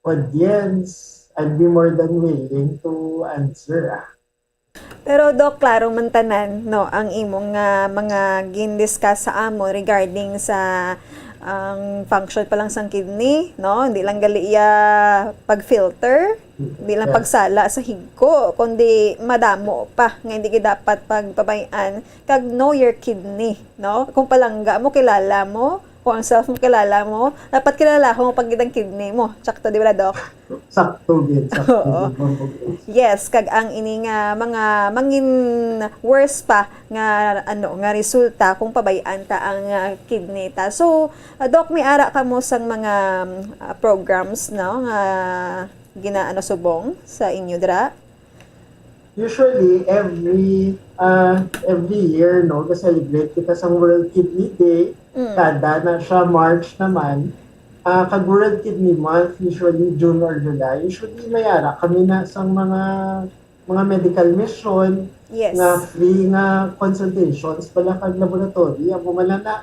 audience, I'd be more than willing to answer. Pero Dok, klaro man tanan, no, ang imong mga gin-discuss sa amo regarding sa ang function pa lang sang kidney, no? Hindi lang gali iya pag-filter, hindi lang pagsala sa higko, kundi madamo pa nga hindi ka dapat pagpabayaan kag know your kidney, no? Kung palangga mo kilala mo, kung ang self mo kilala mo, dapat kilala mo pag ang kidney mo. Sakto di ba, Dok? Sakto din, sakto din. Yes, kag ang ini nga mga mangin worse pa nga nga resulta kung pabayaan ta ang kidney ta. So, Doc, may ara ka mo sang mga programs, no, nga ginaano subong sa inyo dra? Usually every year, no, celebrate kita sa World Kidney Day. Kada na siya March naman. Kag World Kidney Month, usually June or July, usually may ara kami na sa mga medical mission, yes, nga free nga consultations pala kag laboratory. Amo man na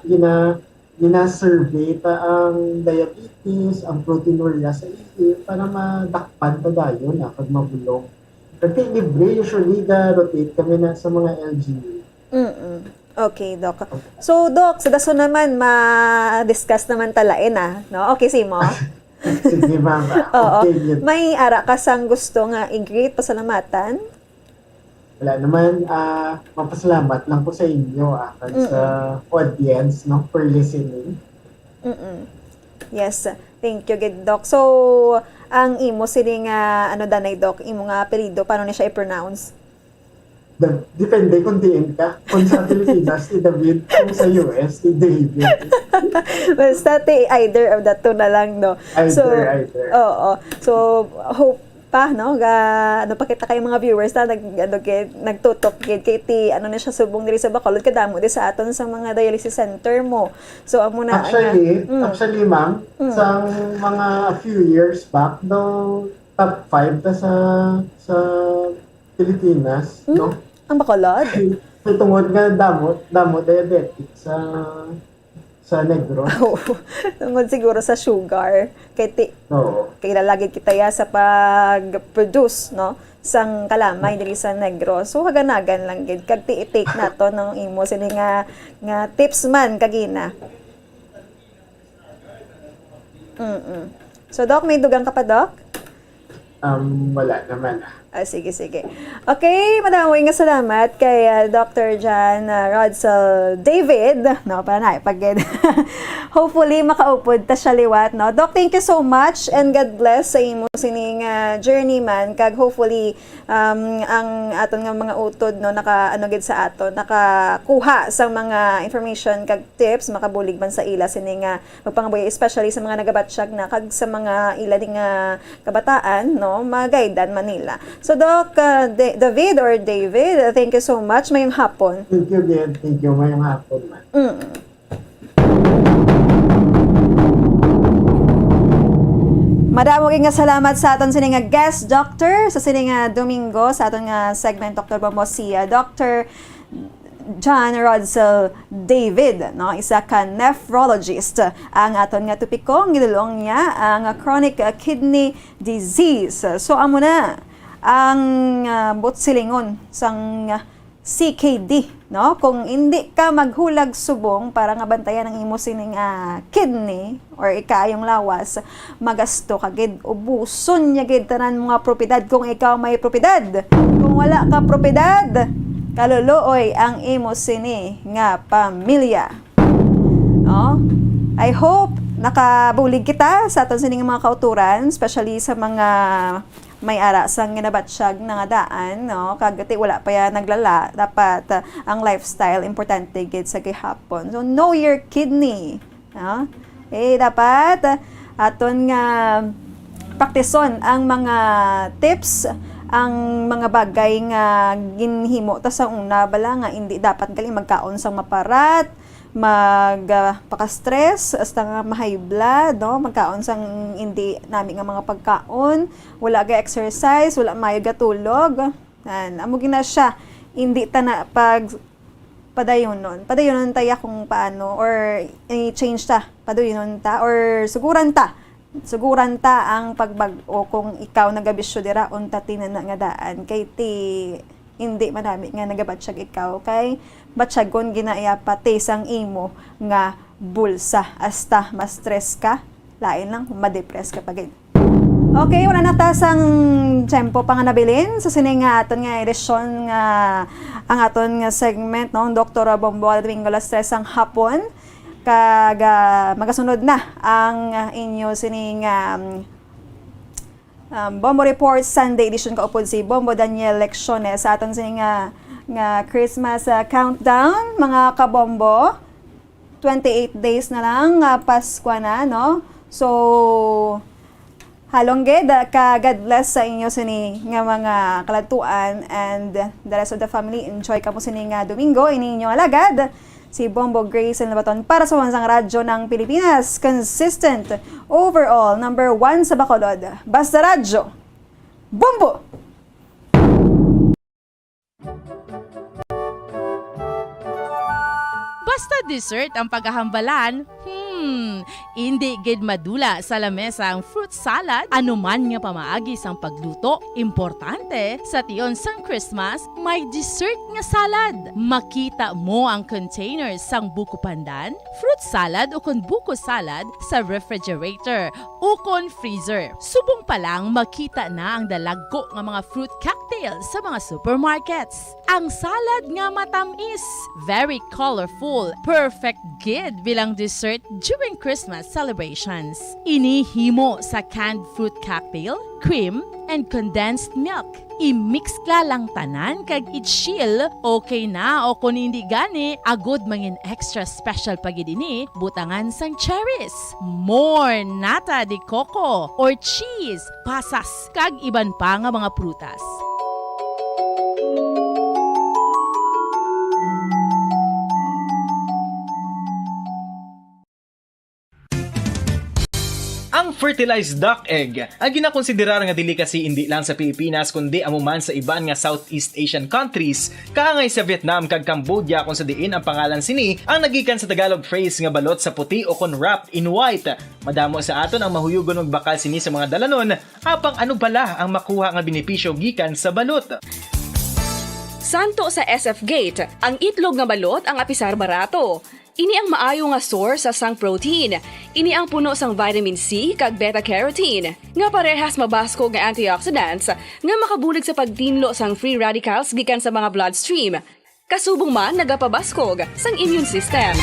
gina-survey ta ang diabetes, ang proteinuria sa ihi para madakpan ta dayon kag mabulong. Kasi libre, usually rotate kami na sa mga LGU. Okay, Doc. So, Doc, sa daso naman, ma-discuss naman talain, no? Okay, Simo? Sige, ma'am. Oo. Okay, May ara ka sang gusto nga i-greet, pasalamatan? Wala naman, mapasalamat lang po sa inyo, sa audience, no, for listening. Yes, thank you, good Doc. So, ang imo sini nga, danay, Doc, imo nga apelido, paano niya siya i-pronounce? Depende kung diin ka. Kung sa Pilipinas, si David. Kung sa US, si David. Basta either of the two na lang, no? Either. Oo. So, hope pa, no? Pakita kayo mga viewers na nagtutok kay na siya subong diri sa Bacolod, kadamo di sa aton sa mga dialysis center mo. So, amo na Actually, ma'am, sa mga few years back, daw top 5 ta sa Pilipinas, no? Ang Bacolod? Tungod nga damo diabetic sa Negros. Tungod siguro sa sugar. Kaya lalagid kita sa pag-produce, no? Sang kalamay diri sa Negros. So haganagan lang gid kag i-take nato ng imo sini nga tips man kagina. So Doc, may dugang ka pa, Doc? Wala naman. Sige. Okay, madaming nga salamat kay Dr. John Rodsel David. No, para na ipagid. Hopefully makaupod ta siya liwat, no. Doc, thank you so much and God bless sa imo sining journeyman kag hopefully ang aton nga mga utod, no, gid sa aton, nakakuha sa mga information kag tips makabulig man sa ila sini nga magpangabuhi, especially sa mga nagabatsyag na kag sa mga ila ding kabataan, no, magaydan Manila. So, Doc, David or David, thank you so much. Mayong hapon. Thank you, again. Thank you. Mayong hapon, man. Madamo nga salamat sa aton sini nga guest doctor sa sini nga Domingo sa aton nga segment Dr. Bombo si Dr. John Rodsell David, no, isa ka nephrologist. Ang aton nga topiko gidulong niya ang chronic kidney disease. So amo na ang butsilingon sang CKD, no? Kung hindi ka maghulag subong para nga bantayan ang imo sining kidney or ikayong lawas, magasto ka gid, ubuson nya gid tanan mga propiedad kung ikaw may propiedad. Kung wala ka propiedad, kaluluoy ang imo sini nga pamilya. No? I hope nakabulig kita sa aton sining mga kauturan, especially sa mga may ara sang ginabatsyag nga daan, no? Kagati wala pa yan naglala, dapat ang lifestyle importante gid sa gihapon. So know your kidney, no? Dapat aton nga praktison ang mga tips, ang mga bagay nga ginhimo ta sa una bala nga hindi dapat gali magkaon sang maparat, magpaka-stress, hasta nga ma-high blood, no? Magkaon sang hindi nami nga mga pagkaon, wala ga exercise, wala mayo gatulog. Amo gina siya, hindi ta na pag padayonon taya kung paano or i-change ta, padayonon ta or suguran ta ang pagbag-o kung ikaw nagabisyo dira unta tinana nga daan kay ti hindi madami nga nagabatsyag ikaw kay batsyagon ginaya pati sang imo nga bulsa hasta ma-stress ka, lain lang ma-depress ka pagid. Okay, wala na ta sang tempo pa nga nabilin sa sining nga aton nga edisyon nga ang aton nga segment, no, Dr. Bombo Domingo alas 3 ang hapon kag magasunod na ang inyo sining Bombo Report Sunday edition kaupod si Bombo Daniel Lecciones sa aton sining nga Christmas countdown, mga kabombo. 28 days na lang, Pasko na, no? So, halongged ka God bless sa inyo sini nga mga kalatuan and the rest of the family. Enjoy ka mo sini nga Domingo, ini inyong alagad si Bombo Grace and Labaton para sa Wansang Radyo ng Pilipinas. Consistent, overall, number 1 sa Bacolod. Basta Radyo, Bombo! Basta dessert ang paghahambalan, hindi gid madula sa lamesa ang fruit salad, anuman nga pamaagi sang pagluto. Importante sa tiyon sang Christmas, may dessert nga salad. Makita mo ang containers sang buko pandan, fruit salad o kon buko salad sa refrigerator o kon freezer. Subong pa lang makita na ang dalagko nga mga fruit cocktail sa mga supermarkets. Ang salad nga matamis, very colorful, perfect gid bilang dessert during Christmas celebrations. Inihimo sa canned fruit cocktail, cream, and condensed milk. I-mix lang tanan kag i-chill, okay na o kung hindi gani, agod mangin extra special pagid ini, butangan sang cherries, more nata de coco or cheese, pasas, kag iban pa nga mga prutas. Ang fertilized duck egg ang ginakonsiderar nga delicacy hindi lang sa Pilipinas kundi amuman sa iban nga Southeast Asian countries, kaangay sa Vietnam kag Cambodia kung sa diin ang pangalan sini ang nagikan sa Tagalog phrase nga balot sa puti o kon wrapped in white. Madamo sa aton ang mahuyugon og bakal sini sa mga dalanon, apang ano bala ang makuha nga benepisyo gikan sa balot. Santo sa SF Gate, ang itlog nga balot ang apisar barato. Ini ang maayo nga source sa sang protein. Ini ang puno sang vitamin C kag beta-carotene, nga parehas mabasko nga antioxidants nga makabulig sa pagtinlo sang free radicals gikan sa mga bloodstream. Kasubong man nagapabaskog sang immune system.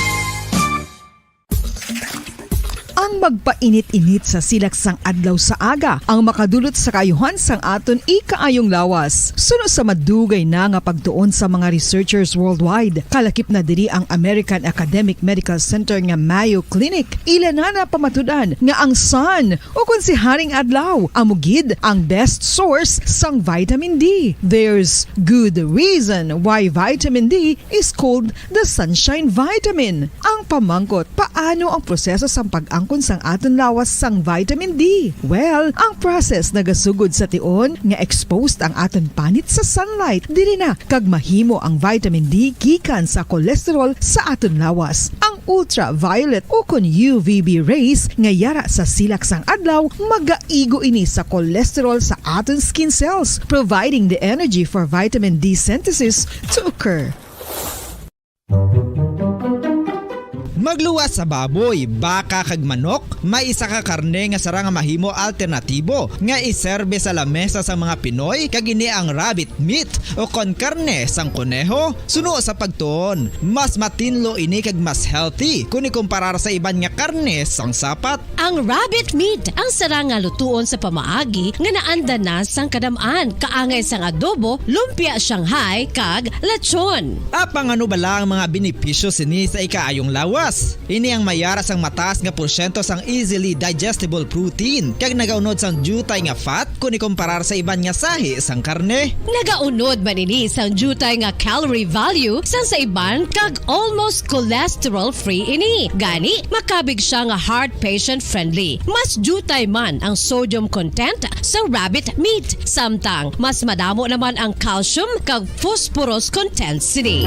Ang magpainit-init sa silak sang adlaw sa aga ang makadulot sa kayuhan sang aton ikaayong lawas. Suno sa madugay na nga pagtuon sa mga researchers worldwide, kalakip na diri ang American Academic Medical Center nga Mayo Clinic. Ilan na pamatudan nga ang sun o kung si Haring Adlaw amugid ang best source sang vitamin D. There's good reason why vitamin D is called the sunshine vitamin. Ang pamangkot, paano ang proseso sang pag-angkon pagpakon sang aton lawas sang vitamin D. Well, ang process nagasugod sa tion nga exposed ang aton panit sa sunlight dili na kag mahimo ang vitamin D gikan sa cholesterol sa aton lawas. Ang ultraviolet o kon UVB rays nga yara sa silak sang adlaw magaigo ini sa cholesterol sa aton skin cells, providing the energy for vitamin D synthesis to occur. Magluwas sa baboy, baka kag manok, may isa ka karne nga sarang mahimo alternatibo nga iserbe sa lamesa sa mga Pinoy kag ini ang rabbit meat o kon karne sang kuneho. Suno sa pagtuon, mas matinlo ini kag mas healthy kung ikumparar sa iban nga karne sang sapat. Ang rabbit meat ang sarang nga lutuon sa pamaagi nga naanda na sang kadamaan, kaangay sang adobo, lumpia Shanghai kag lechon. Apang ano bala ang mga benepisyo sini sa ikaayong lawas? Ini ang mayara sang mataas nga porsyento sang easily digestible protein kag nagaunod sang jutay nga fat kung ikumparar sa iban nga sahi sang karne. Nagaunod man ini sang jutay nga calorie value sang sa iban kag almost cholesterol free ini. Gani makabig siya nga heart patient friendly. Mas jutay man ang sodium content sa rabbit meat, samtang mas madamo naman ang calcium kag phosphorus content sini.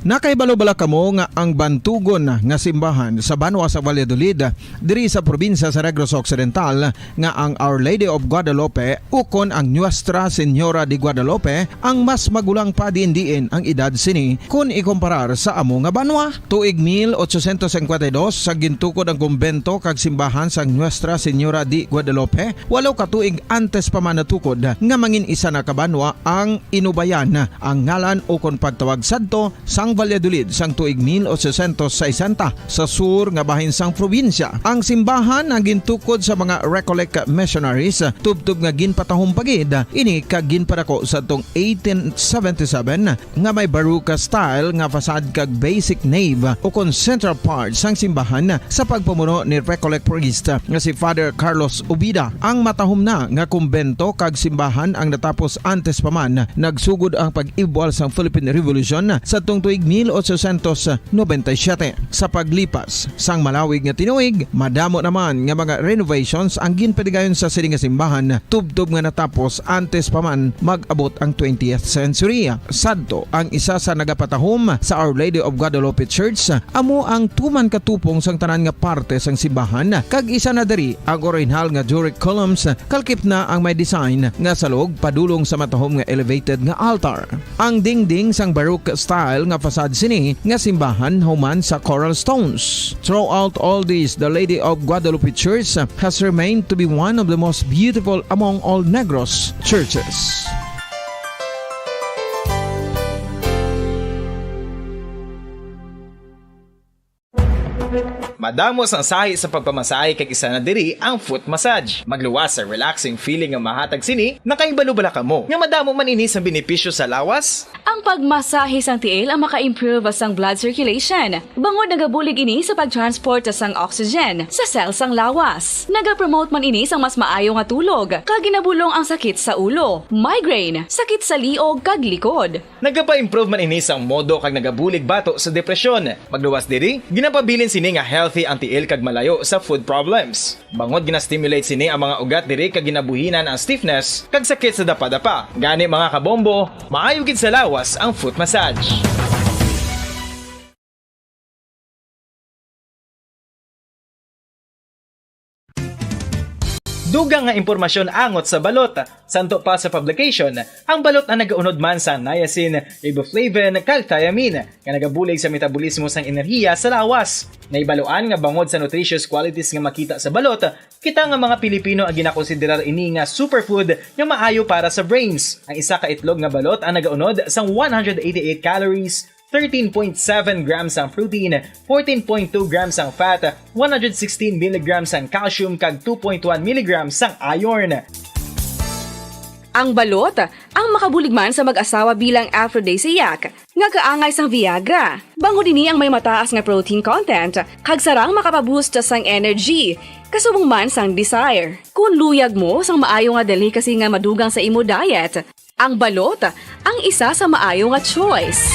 Nakaibalo-bala kamo nga ang bantugon nga simbahan sa Banwa sa Valladolid diri sa probinsya sa Negros Occidental nga ang Our Lady of Guadalupe ukon ang Nuestra Señora de Guadalupe ang mas magulang pa diin ang edad sini kung ikumparar sa amo nga banwa. Tuig 1852 sa gintukod ang kumbento kag simbahan sang Nuestra Señora de Guadalupe, walo ka tuig antes pa man natukod nga mangin isa na kabanwa ang inubayan ang ngalan ukon pagtawag sadto sang Valladolid sang tuig 1860 sa sur nga bahin sang probinsya. Ang simbahan ang gintukod sa mga Recollect missionaries tubtub nga ginpatahong pagid ini kag ginpadako sa tong 1877 nga may baruka style nga fasad kag basic nave o kon central part sang simbahan sa pagpamuno ni Recollect priest nga si Father Carlos Ubida. Ang matahom na nga kumbento kag simbahan ang natapos antes pa man nagsugod ang pag-ibwal sang Philippine Revolution sa tong tuig 1897. Sa paglipas sang malawig nga tinuig, madamo naman nga mga renovations ang ginpadigayon sa sining nga simbahan tubtob nga natapos antes pa man mag-abot ang 20th century. Sadto ang isa sa nagapatahom sa Our Lady of Guadalupe Church amo ang tuman katupong sang tanan nga parte sang simbahan kag isa na diri ang original nga Doric columns kalkip na ang may design nga salog padulong sa matahom nga elevated nga altar. Ang dingding sang Baroque style nga fasad sini nga simbahan human sa coral stones. Throughout all this, the Lady of Guadalupe Church has remained to be one of the most beautiful among all Negros churches. Madamos ang sahi sa pagpamasahe kag isa na diri ang foot massage. Magluwas sa relaxing feeling nga mahatag sini, nakaibalo-bala kamo nga madamo man ini sa benepisyo sa lawas. Ang pagmasahe sang tiil ang maka-improve sang blood circulation. Bangod nagabulig ini sa pagtransport sang oxygen sa cells sang lawas. Nagapromote man ini sang mas maayo nga tulog, kag ginabulong ang sakit sa ulo, migraine, sakit sa liog kag likod. Nagapa-improve man ini sang modo kag nagabulig bato sa depresyon. Magluwas diri, ginapabilin sini nga healthy ang tiil kag malayo sa food problems. Bangod gina-stimulate sini ang mga ugat diri kag ginabuhinan ang stiffness kag sakit sa dapa-dapa. Gani mga kabombo, maayo gid sa lawas ang foot massage. Dugang nga impormasyon angot sa balot. Santo pa sa publication, ang balot ang nagaunod man sa niacin, riboflavin, kag thiamine nga nagabulig sa metabolismo sang enerhiya sa lawas. Naibaluan nga bangod sa nutritious qualities nga makita sa balot, kita nga mga Pilipino ang ginakonsiderar ini nga superfood nga maayo para sa brains. Ang isa ka itlog nga balot ang nagaunod sang 188 calories, 13.7 grams ang protein, 14.2 grams ang fat, 116 mg ang calcium kag 2.1 mg ang iron. Ang balot ang makabulig man sa mag-asawa bilang aphrodisiac nga kaangay sang Viagra. Bangod ini ang may mataas nga protein content kag sarang makapaboost sang energy. Kasubong man sang desire. Kung luyag mo sang maayo nga delicacy nga madugang sa imo diet, ang balot ang isa sa maayo nga choice.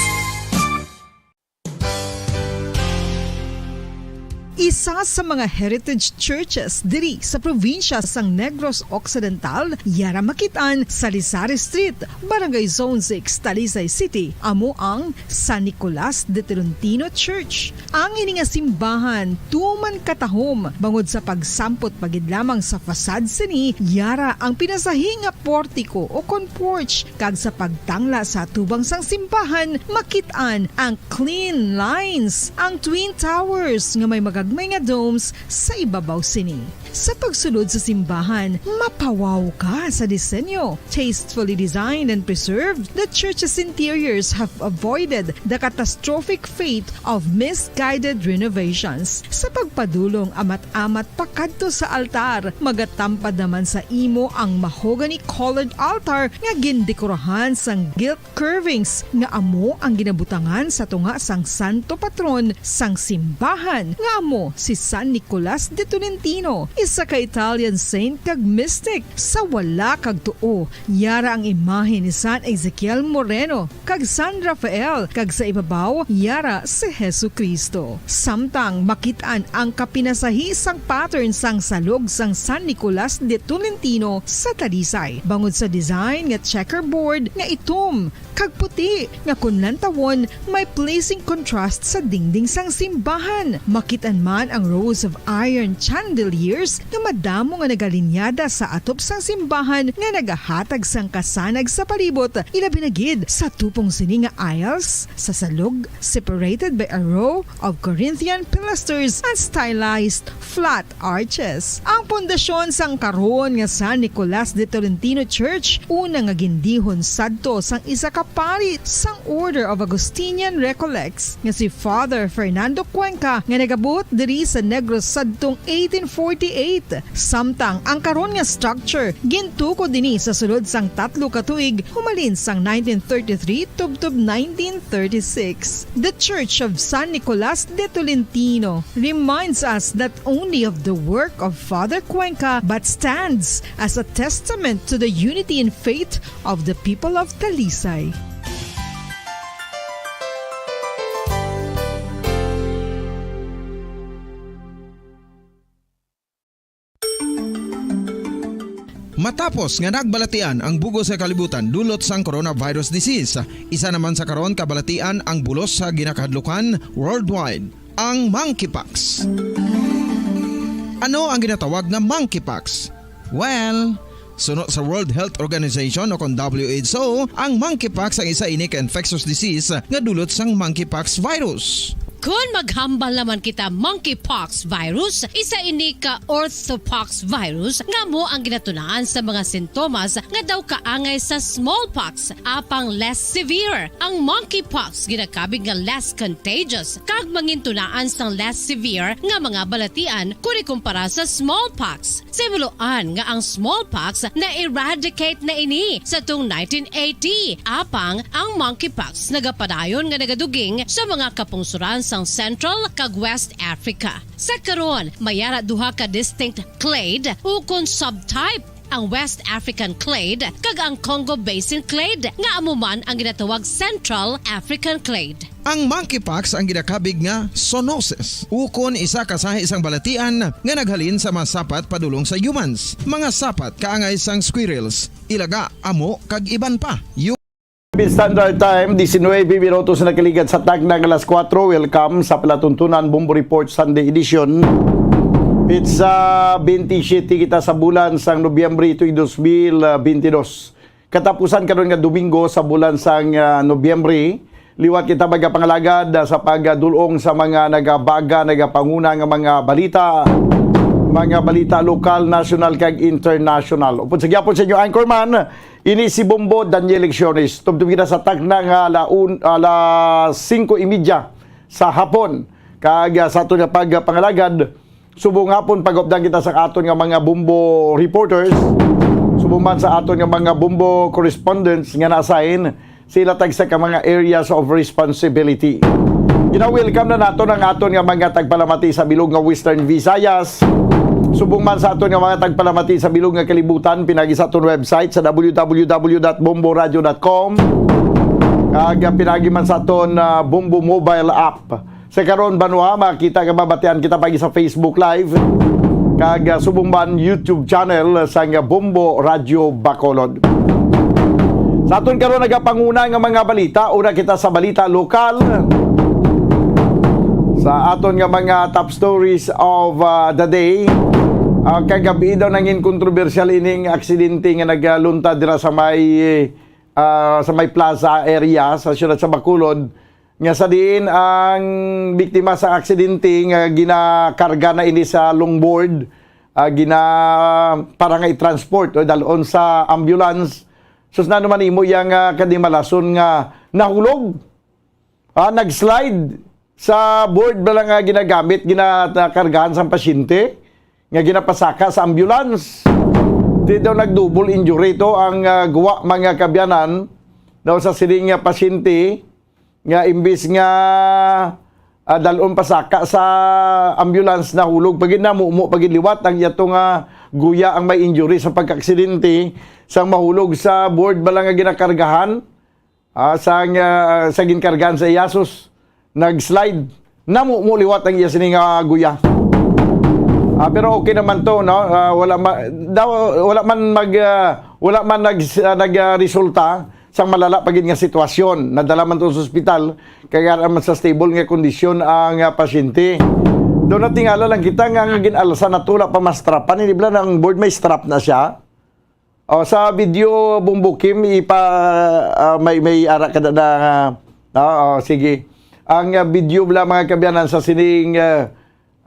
Isa sa mga heritage churches diri sa probinsya sang Negros Occidental, yara makitaan sa Lizares Street, Barangay Zone 6, Talisay City, amo ang San Nicolas de Tolentino Church. Ang ini nga simbahan tuman katahom bangod sa pagsampot pagid lamang sa fasad sini, yara ang pinasahi nga portiko o kon porch, kag sa pagtangla sa tubang sang simbahan makitaan ang clean lines, ang twin towers nga may magagmay nga domes sa ibabaw sini. Sa pagsulod sa simbahan, mapawaw ka sa disenyo. Tastefully designed and preserved, the church's interiors have avoided the catastrophic fate of misguided renovations. Sa pagpadulong amat-amat pakadto sa altar, magatampad naman sa imo ang mahogany colored altar nga gindekorahan sang gilt curvings nga amo ang ginabutangan sa tunga sang santo patron sang simbahan nga amo si San Nicolas de Tolentino, isa ka Italian saint kag mystic. Sa wala kag tuo, yara ang imahe ni San Ezekiel Moreno kag San Rafael, kag sa ibabaw yara si Hesu Kristo. Samtang makitaan ang kapinasahi sang pattern sang salog sang San Nicolas de Tolentino sa Talisay, bangod sa design nga checkerboard nga itom kag puti nga kunlantawon may pleasing contrast sa dingding sang simbahan. Makitaan man ang rows of iron chandeliers nga madamo nga nagalinyada sa atop sang simbahan nga nagahatag sang kasanag sa palibot, ilabi na gid sa tupong sini nga aisles sa salog, separated by a row of Corinthian pilasters and stylized flat arches. Ang pundasyon sang karon nga San Nicolas de Tolentino Church una nga gindihon sadto sang isa ka pari sang Order of Augustinian Recollects nga si Father Fernando Cuenca nga nagabot diri sa Negros sadtong 1848. Samtang ang karon nga structure gintuko dinhi sa sulod sang 3 ka tuig humalin sang 1933 tubtob 1936. The Church of San Nicolas de Tolentino reminds us not only of the work of Father Cuenca but stands as a testament to the unity and faith of the people of Talisay. Matapos nga nagbalatian ang bugos sa kalibutan dulot sang coronavirus disease, isa naman sa karon kabalatian ang bulos sa ginakahadlukan worldwide, ang monkeypox. Ano ang ginatawag na monkeypox? Well, suno sa World Health Organization o kon WHO, ang monkeypox ang isa ini ka infectious disease nga dulot sang monkeypox virus. Kung maghambal naman kita monkeypox virus, isa ini ka orthopox virus nga mo ang ginatunaan sa mga sintomas nga daw kaangay sa smallpox, apang less severe. Ang monkeypox ginakabig nga less contagious kag mangintunaan sang less severe nga mga balatian kung ikumpara sa smallpox. Simuloan nga ang smallpox na eradicate na ini sa tung 1980, apang ang monkeypox nagapadayon nga nagaduging sa mga kapungsuran sang Central kag West Africa. Sa karon, mayara duha ka distinct clade o kon subtype, ang West African clade kag ang Congo Basin clade nga amuman ang ginatawag Central African clade. Ang monkeypox ang ginakabig nga zoonosis, ukon isa ka sa isang balatian nga naghalin sa mga sapat padulong sa humans. Mga sapat kaangay sang squirrels, ilaga, amo kag iban pa. Standard Time, 19 minutos na nakaligan sa tagnang alas 4. Welcome sa Palatuntunan Bombo Report Sunday Edition. It's 27 kita sa bulan sang Nobyembre ito 2022. Katapusan karon nga Domingo sa bulan sang Nobyembre. Liwat kita magapangalagad sa pagdulong sa mga nagabaga, nagapanguna nga mga balita lokal, national kag international. Upod sa gyapon sa inyo anchorman, ini si Bombo Daniel Lecciones. Tubtub kita sa tagna nga alas 5:30 sa hapon. Kag sa aton nga pagpangalagad, subong hapon pag-updan kita sa aton nga mga Bombo reporters. Subong man sa aton nga mga Bombo correspondents nga na-assign sila tag sa mga areas of responsibility. Gina-welcome na nato ang aton nga mga tagpalamati sa bilog nga Western Visayas. Subong man sa aton nga mga tagpalamati sa bilog nga kalibutan, pinagi sa aton website sa www.bomboradio.com. Kag pinagi man sa aton Bombo mobile app sa karon banwa makita ka mabatian kita pagi sa Facebook Live kag subong YouTube channel sa Bombo Radio Bacolod. Sa aton karon nagapanguna nga mga balita, una kita sa balita lokal. Sa aton nga mga top stories of the day, kagabi daw nangin kontrobersyal ining aksidente nga nagluntad dira sa may plaza area sa siyudad sa Bacolod nga sa diin ang biktima sa aksidente nga ginakarga na ini sa longboard, para nga i-transport o dalon sa ambulance. Sus na naman imo yang kadimalason nga nahulog, nag-slide sa board ba lang nga ginagamit, ginakargahan sa pasyente, nga ginapasaka sa ambulance. Di daw nag-double injury to ang guwa mga kabyanan daw sa siling pasyente nga imbis nga dalon pasaka sa ambulance na hulog pagid na mumo pagid liwat ang yato nga guya ang may injury sa pagka-aksidente sang mahulog sa board ba lang nga ginakargahan sa ginkargahan sa Iasos. Nag-slide na liwat ang iya sining guya. Pero okay naman to, no? Wala man nagresulta sang malala pagid nga sitwasyon. Nadala man to sa ospital kaya man sa stable nga kondisyon ang pasyente. Doon natingala lang kita nga ginalasan na tula pa mastrapan, hindi bala ang board may strap na siya. Sa video bumbukim may ara kada na sige. Ang video bala mga kabyanan sa sining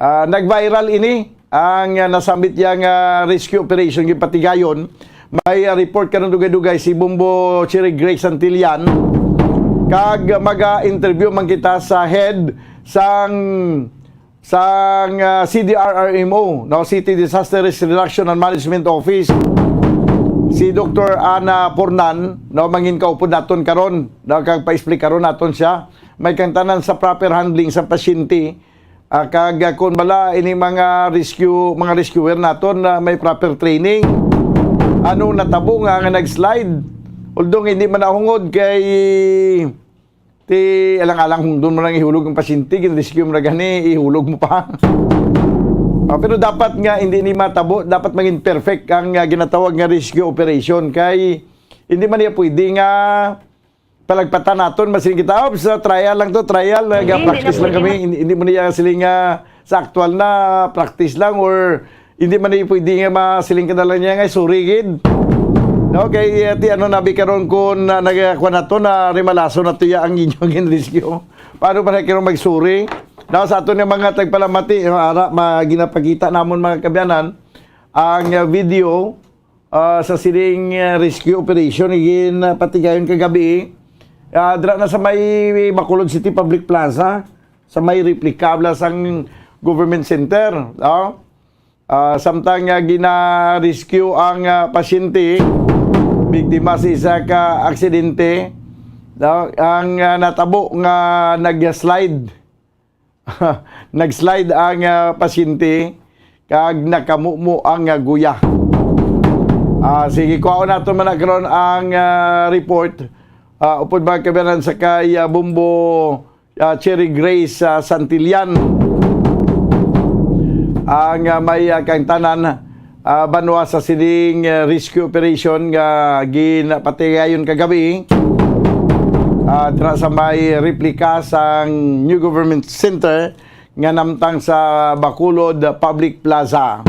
nag-viral ini ang nasambit yang rescue operation yung Patigayon. May report ka ng dugay-dugay si Bombo Cherry Grace Santillan kag maga-interview man kita sa head sang CDRRMO, no, City Disaster Risk Reduction and Management Office, si Dr. Ana Pornan, no, mangin kaupod naton karon, no, kag pa-explain karon naton siya may kantanan sa proper handling sa pasyente, kag kun bala ini mga rescuer naton na may proper training. Ano natabo nga nag-slide, although hindi man nahungod kay alang-alang doon mo lang ihulog ang pasyente, gin-rescue mo na gani, ihulog mo pa. Pero dapat nga hindi ni matabo, dapat maging perfect ang ginatawag nga rescue operation kay hindi man niya pwede nga palagpatan naton masin kita sa trial lang to, practice lang kami, hindi mo niya siling sa actual na practice lang or hindi man niya pwede nga masiling ka lang niya nga surigid. Okay, ano nabi karon kun nagakuha na to na rimalaso na to ya ang inyong rescue. Paano ba na karon magsuri? Daw sa aton yung mga tagpalamati, ara ginapakita namon mga kabyanan ang video sa siling rescue operation igin Patigayon kagabi. Dra na sa may Bacolod City Public Plaza, sa may replicable sang government center. Samtang gina-rescue ang pasyente, biktima sa isa ka aksidente, ang natabo nga nag-slide. Nag-slide ang pasyente, kag nakamumo ang guya. Sige, kuha nato man nagkaroon ang report. Upod mga kabayanan sa kay Bombo Cherry Grace Santillan ang may kang tanan banwa sa sining rescue operation nga ginapatigayon kagabi dra sa may replika sang New Government Center nga namtang sa Bacolod Public Plaza.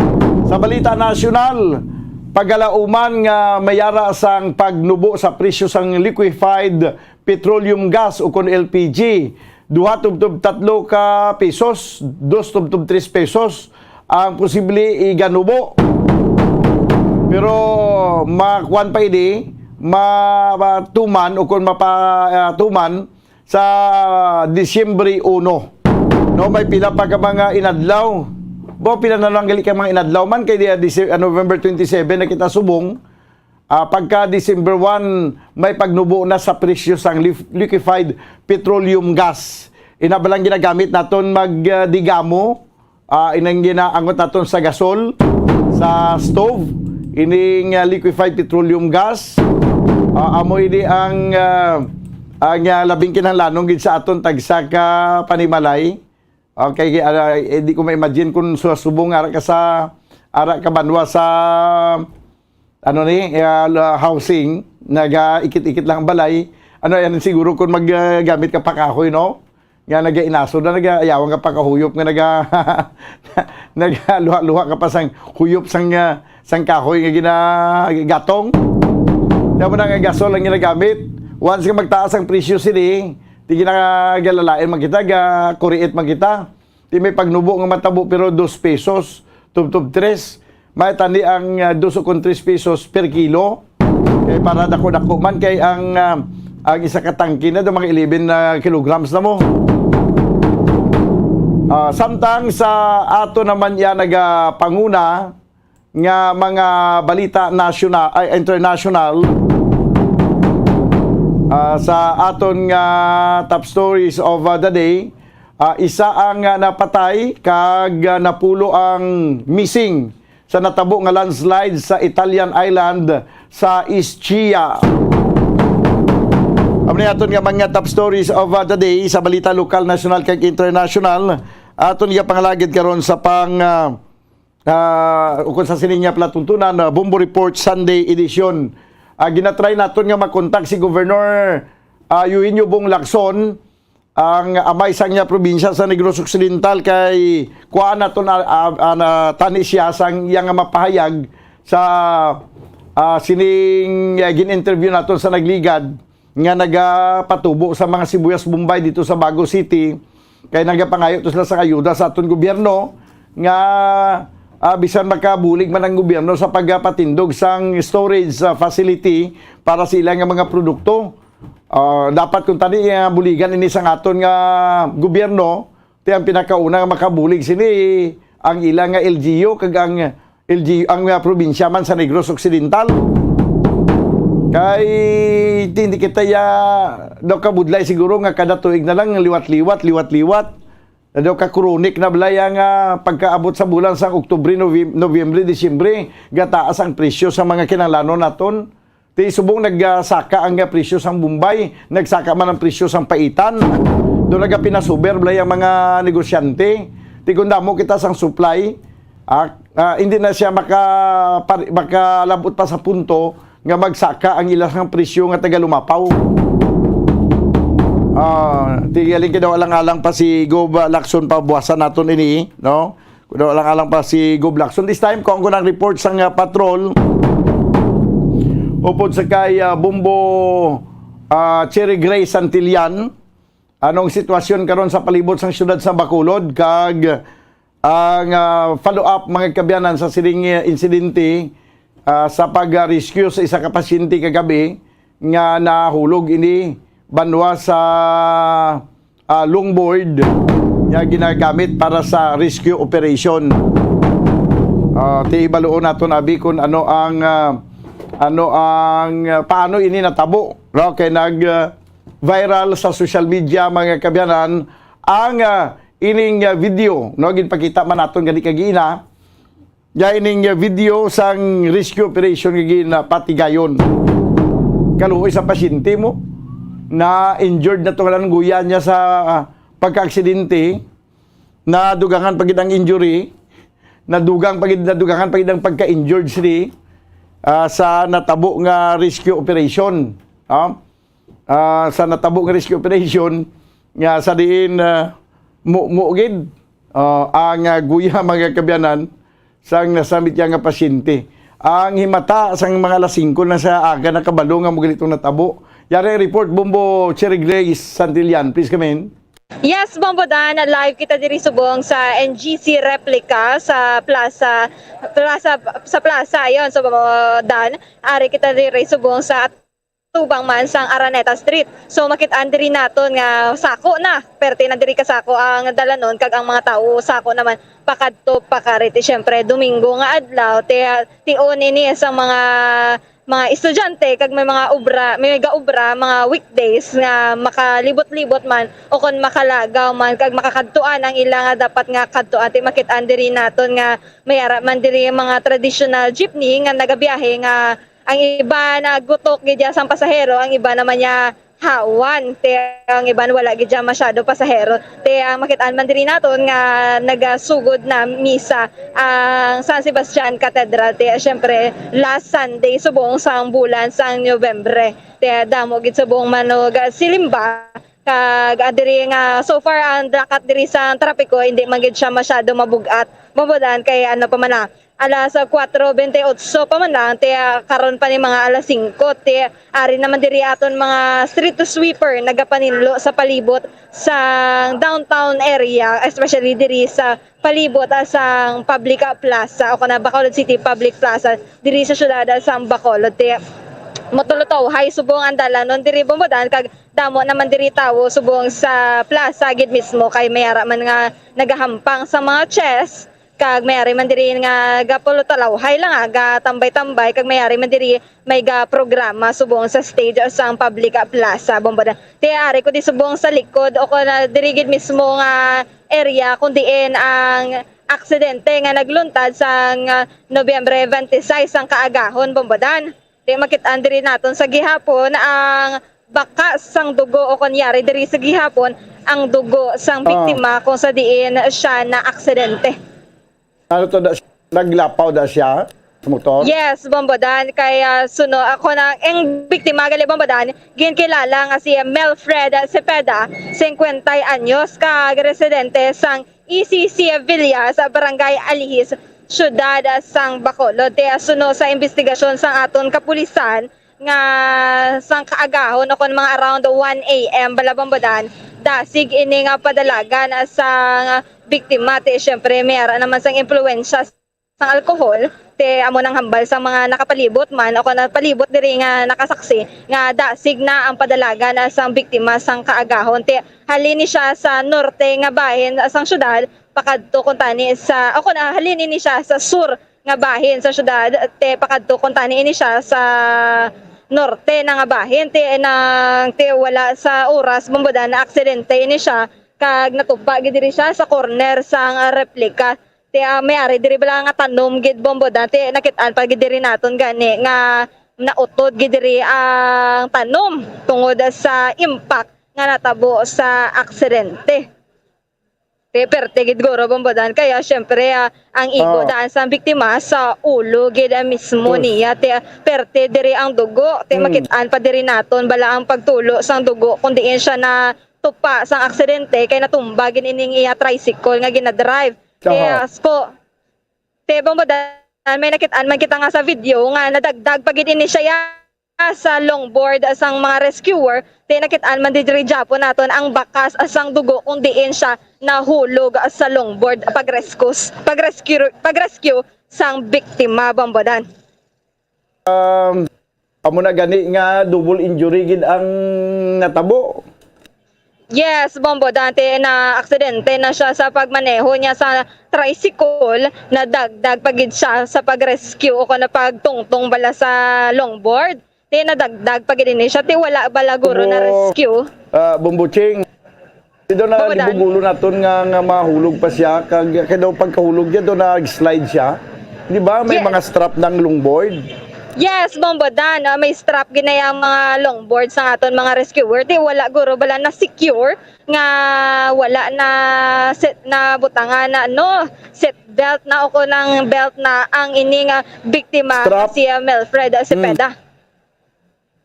Sa balita nasyonal, pagalauman nga mayara sang pagnubo sa presyo sang liquefied petroleum gas o kon LPG. 2 tatlo ka pesos, 2 3 pesos ang posible iganubo. Pero makuan pa ini, matuman o kon mapatuman sa Disyembre 1. No, may pila pa ka mga inadlaw. Bo pinanalanggali ka mga inadlaw man kay November 27 na kita subong. Pagka December 1 may pagnubo na sa presyo sang liquefied petroleum gas. Inabalang ginagamit naton magdigamo, inang ginaangot naton sa gasol, sa stove, ining liquefied petroleum gas. Amo ini ang ang labing kinahanglanon gid sa aton tagsa ka panimalay. Okay, hindi ko ma-imagine kung subong ara ka banwa sa housing, ikit-ikit lang ang balay. Yan siguro kung maggamit ka pa kahoy, no? Nga nag-inaso na nag-ayawan ka pa kahuyop nga nag-luha-luha ka pa sang huyop sang kahoy nga ginagatong. Dapat na nga gasol lang ginagamit. Once ka magtaas ang presyo sini, di ginagalalaan man kita, kuriit man kita. Di may pagnubo nga matabo pero 2 pesos, tub-tub 3. May tani ang 2 o 3 pesos per kilo. Kaya para dako-dako man kay ang isa ka tangki na mga 11 kilograms na mo. Samtang sa ato naman yan nagapanguna nga mga balita international, sa aton nga top stories of the day, isa ang napatay kag napulo ang missing sa natabo nga landslide sa Italian island sa Ischia. Amni aton nga mga top stories of the day sa balita lokal, national kag international. Aton nga pangalagid karon sa ukon sa sininya platuntunan, Bombo Report Sunday edition. Ginatry naton nga makontak si Governor Eugenio Bong Lacson, ang amay sang niya probinsya sa Negros Occidental, kay kuan naton tani siya sang iyang mapahayag sa sining gin-interview naton sa Nagligad nga nagapatubo sa mga sibuyas Bombay dito sa Bago City, kay nagapangayo to sila sa ayuda sa aton gobyerno nga bisan makabulig man ang gobyerno sa pagpatindog sang storage facility para sa ilang mga produkto. Dapat kung tani buligan ini sang aton nga gobyerno, ti ang pinakauna nga makabulig sini ang ilang nga LGU kag ang LGU ang probinsya man sa Negros Occidental. Kay hindi kita daw kabudlay siguro nga kada tuig na lang liwat-liwat daw ka kronik na balaya nga pagkaabot sa bulan sa Oktubre, Nobyembre, Disyembre, gataas ang presyo sa mga kinahanglanon naton. Ti subong nagsaka ang presyo sang Bombay, nagsaka man ang presyo sang Paitan. Do naga pinasuber balaya mga negosyante. Ti kun damo kita sang supply, hindi na siya makalabot pa sa punto nga magsaka ang ilang presyo nga taga lumapaw. Tigaling daw alang-alang pa si Gob Lacson pabuwasan naton ini, no? Daw alang-alang pa si Gob Lacson. This time kung nang report sang patrol upod sa kay Bombo Cherry Gray Santillan, anong sitwasyon karon sa palibot sang syudad sa Bacolod kag ang follow-up mga kabyanan sa sining insidente sa pag-rescue sa isa ka pasyente kagabi nga nahulog ini banwa sa longboard nga ginagamit para sa rescue operation. Tibaluon naton abi kung paano ini natabo, no? Kay viral sa social media mga kabyanan ang ining video, no? Ginpakita man naton gani kagina ya ining video sang rescue operation nga ginapatigayon. Kaluoy sa pasyente mo na injured na tungalan guya niya sa pagka-aksidente, na dugangan pagid ang injury, nadugangan pagid ang pagka-injured sini sa natabo nga rescue operation. Sa natabo nga rescue operation nga sa diin muugid ang guya mga kabyanan sang nasamit yang nga pasyente. Ang himata sang mga lasingko na sa aga nakabalo nga mo ganitong natabo. Yari report Bombo Cherry Gray Santillan, please come in. Yes, Bombo Dan, live kita diri subong sa NGC replica sa plaza ayon. So Bombo Dan, ari kita diri subong sa tubang man sang Araneta Street. So makit-an diri naton nga sako na, perti na diri ka sako ang dalanon kag ang mga tawo sako naman pakadto pakariti syempre Domingo nga adlaw tion ini sa mga estudyante kag may mga obra, may gaobra mga weekdays nga makalibot-libot man o kon makalagaw man kag makakadtuan ang ilang nga dapat nga kadtuan ti makit-an diri naton nga mayara man diri mga traditional jeepney nga nagabiyahe nga ang iba nagutok gid sang pasahero, ang iba naman niya hawan te ang iban wala gid dyan masyado pasahero te ang makitaan man diri naton nga nagasugod na misa ang San Sebastian Cathedral te syempre last Sunday subong sang bulan sang Nobyembre te damo gid sa buong manog silimba kag diri nga so far ang dakat diri sa trapiko hindi man gid siya masyado mabugat mabudan kay ano pa man na alas 4:28 pa man lang te karon pa ni mga alas 5 te ari naman diri aton mga street sweeper nagapaninlo sa palibot sa downtown area especially diri sa palibot sa public plaza o kana Bacolod City Public Plaza diri sa syudad sa Bacolod te motuluto hay subong ang dalanon diri bombodan kag damo naman diri tawo subong sa plaza gid mismo kay mayara man nga nagahampang sa mga chess kag mayari man diri nga gapulo talawhay lang ga tambay-tambay kag mayari man diri may ga programa subong sa stage sa public plaza bombodan ti ari ko di subong sa likod o na diri gid mismo nga area kun diin ang aksidente nga nagluntad sa Nobyembre 26 ang kaagahon bombodan di makit-an diri naton sa gihapon ang bakas sang dugo o kunyari diri sa gihapon ang dugo sang biktima kung sa diin siya na aksidente. Ano to, naglapaw da siya sa motor? Yes, bombodan. Kaya suno ako na, ang biktima gali bombodan, ginkilala nga si Melfred Cepeda, 50 anyos, kag residente sang ECC Villa sa Barangay Alihis, syudad sang Bacolod. Te suno sa investigasyon sang aton kapulisan, nga sang kaagahon o mga around 1 a.m. balabambodan dasig ini nga padalagan sang biktima te syempre mayara naman sang impluwensya sang alkohol te amo nang hambal sa mga nakapalibot man o na palibot diri nga nakasaksi nga dasig na ang padalagan sang biktima sang kaagahon te halini siya sa norte nga bahin sang syudad pakadto kuntani sa o na halini ni siya sa sur nga bahin sa syudad te pakadto kuntani ini siya sa norte na nga bahin te nang te wala sa oras bombodan na aksidente ini siya kag natupa gid diri siya sa corner sang replika te may-ari diri bala nga tanom gid bombodan te nakit-an pa gid diri naton gani nga nautod gid diri ang tanom tungod sa impact nga natabo sa aksidente. Te perte gid goro bombodan kaya syempre ang igo daan sa biktima sa ulo gid mismo niya te perte diri ang dugo te makit-an pa diri naton bala ang pagtulo sang dugo kun diin siya na tupa sang aksidente kay natumba gid ining iya tricycle nga ginadrive te asko te bombodan may nakit-an man kita nga sa video nga nadagdag pa gid ini siya sa longboard sang mga rescuer te nakit-an man diri Japon naton ang bakas asang dugo kung diin siya nahulog sa longboard pagrescue sang biktima bombodan. Amo na gani nga double injury gid ang natabo. Yes, bombodan te na aksidente na siya sa pagmaneho niya sa tricycle na dagdag pagid siya sa pagrescue o na pagtungtong bala sa longboard. Te nadagdag pag ini siya te wala balaguro na rescue. Bumbuching. Dito na libugulo naton nga mahulog pa siya kag daw pagkahulog niya do nag-slide siya. Di ba may mga strap ng longboard? Yes, bombodan may strap ginaya mga longboard sa aton mga rescuer. Te wala guro bala na secure nga wala na set na butangan na no set belt na o ng belt na ang ining biktima si Melfred Cepeda.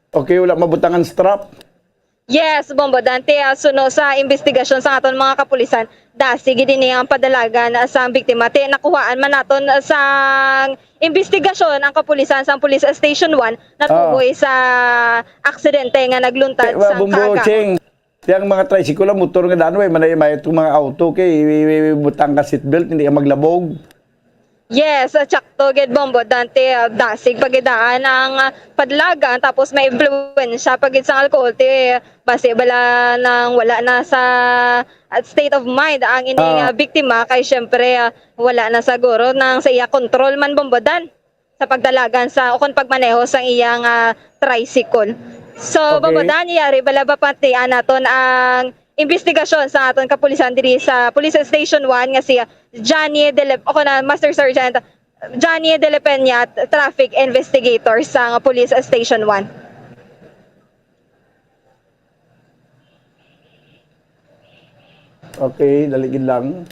Okay, wala mabutangan strap. Yes, bombodan te suno sa investigasyon sa aton mga kapulisan dasig gid ini ang padalagan sa biktima te nakuhaan man naton sa investigasyon ang kapulisan sa Police Station 1 natuhoy sa aksidente nga nagluntad sa Bumbuching. Yang mga tricycle motor nga daan way manay itong mga auto kay butang ka seatbelt hindi ka maglabog. Yes, tsakto gid bombodan te dasig pagidaan ang padlagan tapos may influensya pagid sa alcohol te base bala nang wala na sa state of mind ang ining biktima kay syempre wala na siguro nang sa iya control man bombodan sa pagdalagan sa o kon pagmaneho sang iyang tricycle. So bombodan yari bala ba patian naton ang investigasyon sa aton kapulisan diri sa Police Station 1 nga si Johnny Master Sergeant Johnny De La Peña, Traffic Investigator sa Police Station 1. Okay, daligid lang.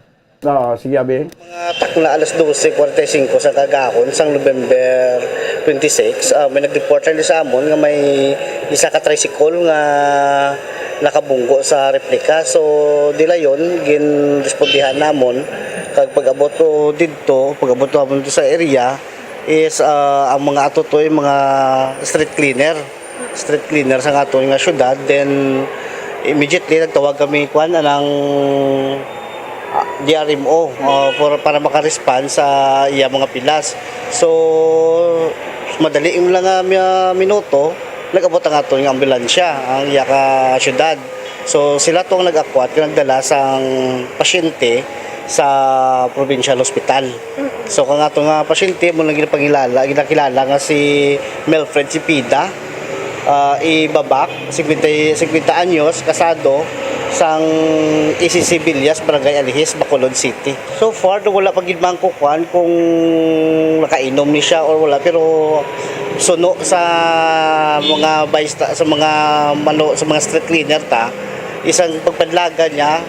Sige, Abe. Mga takla alas 12:45 sa kagahon sang November 26, may nag-report rin sa amon nga may isa ka tricycle nga nakabunggo sa replika. So dila yon gin-respondihan namon kag pag-abot ko didto, namon dito sa area is ang mga atotoy mga street cleaner sa aton nga syudad. Then immediately nagtawag kami ng DRMO para makarespond sa iya mga pilas. So madali lang nga minuto nag-abot ang aton nga ambulansya ang iya ka syudad. So sila tong nag-akwat nagdala sang pasyente sa provincial hospital. So kang ato nga pasyente mo lang ginakilala nga si Melfred Cepeda, ibabak 50 anyos, kasado sang ECC Villas, Barangay Alihis, Bacolod City. So far wala pa gid man kukuan kung nakainom ni siya or wala, pero suno sa mga sa mga street cleaner isang pagpadlagan niya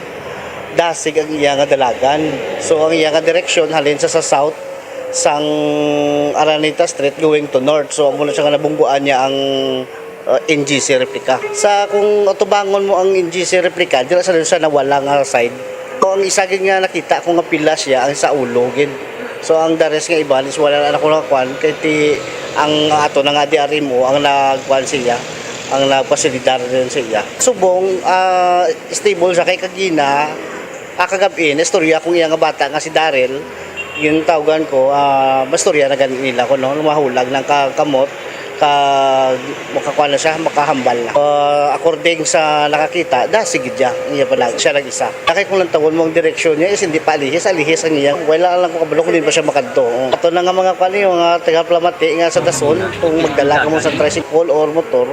dasig ang iya nga dalagan. So ang iya nga direksyon halin sa south sang Araneta Street going to north. So amo na siya nga nabungguan niya ang NGC replica. Sa kung atubangon mo ang NGC replica, dira sa nawala nga side. So ang isa gid nga nakita ko nga pila siya ang sa ulo gid. So ang dares nga iba is wala na ako nakuan kay ang ato na nga DRMO ang nagkuan siya, ang nagpasilidar din siya. Subong stable sa kay kagina kagabi istorya kung iya nga bata nga si Daryl, yung tawagan ko mastorya na ganun nila ko no, lumahulag ng kamot makakuha na siya, makahambal na. According sa nakakita, sigid niya pala, siya lang isa. Nakay kung lang tawon mo ang direksyon niya is hindi pa alihis ang niya. Wala lang ko kabalo kung hindi pa siya makadto. Ato na nga mga mga taga-plamati nga sa dason, kung magdala ka mo sa tricycle or motor,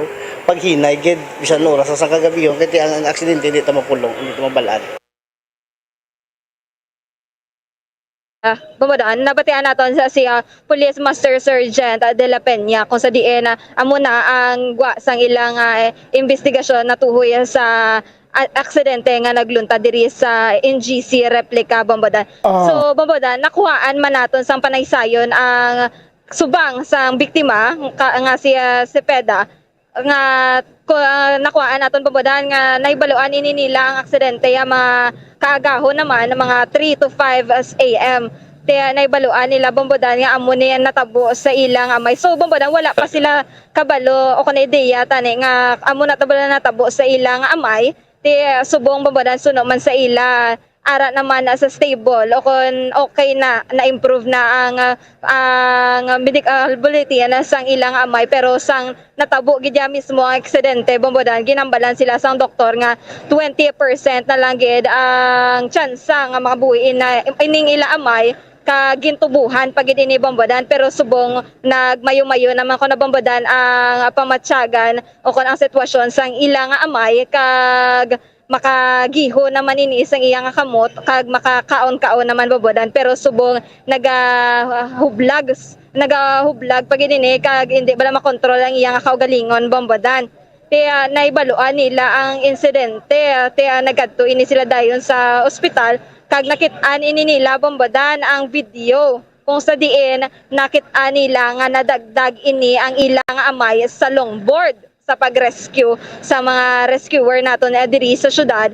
pag hinay, gid, bisan oras sa kagabi yun, kaya ang aksidente hindi ito mapulong, hindi ito mabalaan. Bumadaan, nabatian natin si Police Master Sergeant De La Peña kung sa diin amo na ang sang ilang investigasyon natuhoy sa aksidente nga naglunta diri sa NGC replica Bambodan. So Bambodan, nakuhaan man naton sang panaysayon ang subang sang biktima nga si Cepeda nga nakuhaan naton Bambodan nga naibaluan ini nila ang aksidente mga kaagahon naman mga 3 to 5 AM. Kaya naibaluan nila Bambodan nga amo niya natabo sa ilang amay. So Bambodan wala pa sila kabalo o kun ideya tani nga amo natabo sa ilang amay. Subong Bambodan suno man sa ila ara naman sa stable o kung okay na-improve na ang medical bulletin sang ilang amay, pero sang natabo gidya mismo ang aksidente Bambodan ginambalan sila sang doktor nga 20% na lang gid ang chance nga makabuhiin na ining ila amay kagintubuhan pag ini Bambodan, pero subong nagmayo-mayo naman ko na Bambodan ang pamatsyagan o kung ang sitwasyon sang ilang amay kag makagiho naman ini isang iyang kamot kag makakaon-kaon naman Bambodan, pero subong nagahublag pag ini kag hindi bala makontrol ang iyang kaugalingon Bambodan. Kaya naibaluan nila ang insidente, kaya nagadto ini sila dayon sa ospital kag nakit-an ini nila Bambodan ang video kung sa diin nakit-an nila nga nadagdag ini ang ilang amay sa longboard sa pag-rescue sa mga rescuer nato na diri sa syudad.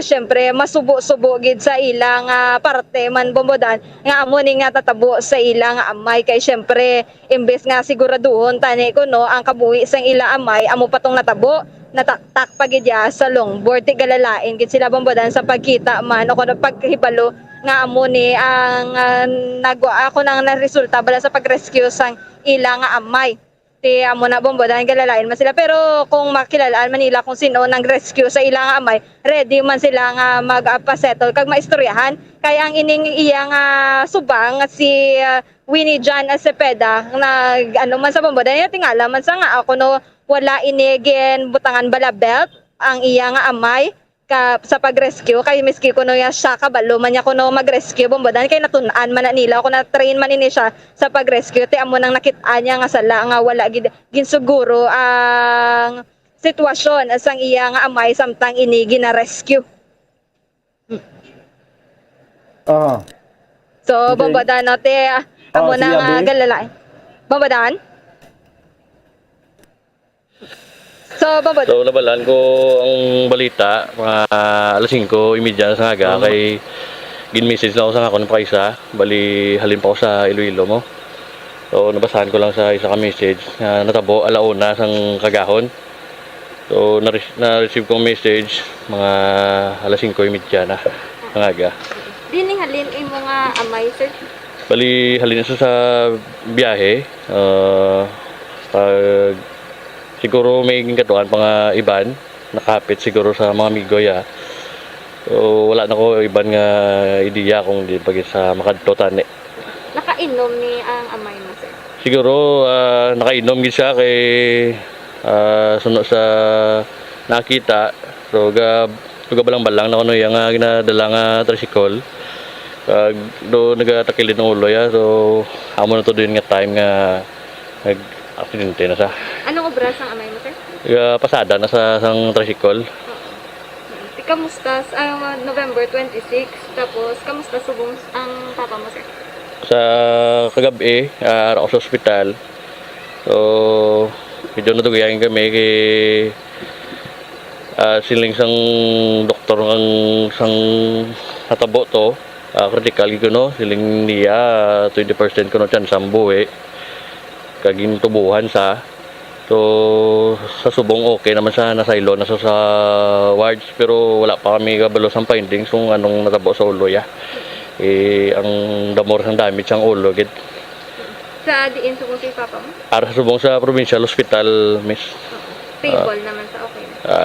Syempre masubo-subo gid sa ilang parte man Bambodan nga amo ni nga tatabo sa ilang amay, kay syempre imbes nga siguraduhon tani kuno ang kabuhi sang ilang amay amo patong natabo nataktak pagidya sa longboard. Galalain gid sila Bambodan sa pagkita man o kuno paghibalo nga amo ni ang nagwa ako nang naresulta bala sa pag-rescue sang ilang amay. Amo na Bambodan galalain man sila, pero kung makilalaan man nila kung sino nang rescue sa ilang amay, ready man sila nga magpasettle kag maistoryahan. Kaya ang ining iyang subang si Winnie John Cepeda nag man sa Bambodan tingala man sa nga ako no wala inigin butangan bala belt ang iyang amay sa pag-rescue, kay miski kuno ya siya kabalo man niya kuno mag-rescue Bambodan kay natun-an man na nila ko na train man ini siya sa pag-rescue. Amo nang nakit-an niya nga sala nga wala ginsuguro ang sitwasyon sang iya nga amay samtang ini gina-rescue. So, bambadaan natin, amo sige, na abi. galalay. Bambadaan? So, bambadaan. So, nabalaan ko ang balita, mga alas 5:30 sa aga, kay gin-message na ako sa akong paisa, bali halin pa ako sa Iloilo mo. So, nabasahan ko lang sa isa ka message na natabo, alauna sang kagahon. So, na-receive kong message, mga alas 5:30 na, ng aga. Dining halin ay mga amay, sir. Bali, halin siya sa biyahe. Pag siguro may katuan mga iban, nakapit siguro sa mga migoya. So, wala na ko iban nga ideya kung di pag sa makadto tani. Nakainom ni ang amay mo, sir. Siguro nakainom gid siya kay suno sa nakita. So balang-balang na kuno yang ginadala nga tricycle. Do nagatakilid ng ulo ya. So amo na to din nga time nga nag-aksidente na siya. Anong obras ang amay mo, sir? Pasada na sa sang tricycle. Kamusta ang November 26, tapos kamusta subong ang papa mo, sir? Sa kagabi, ako sa ospital. So, medyo natugayan kami kay siling sang doktor ang sang natabo to. Critical ko siling niya 20% kuno chance ang buhi. Kaging tubuhan sa. So, sa subong okay naman siya, nasaylo na siya sa wards, pero wala pa kami kabalo sa findings kung anong natabo sa ulo ya. Ang damor sang damage ang ulo gid. Sa diin subong si papa mo? Para sa subong sa provincial hospital, miss. Stable naman sa okay.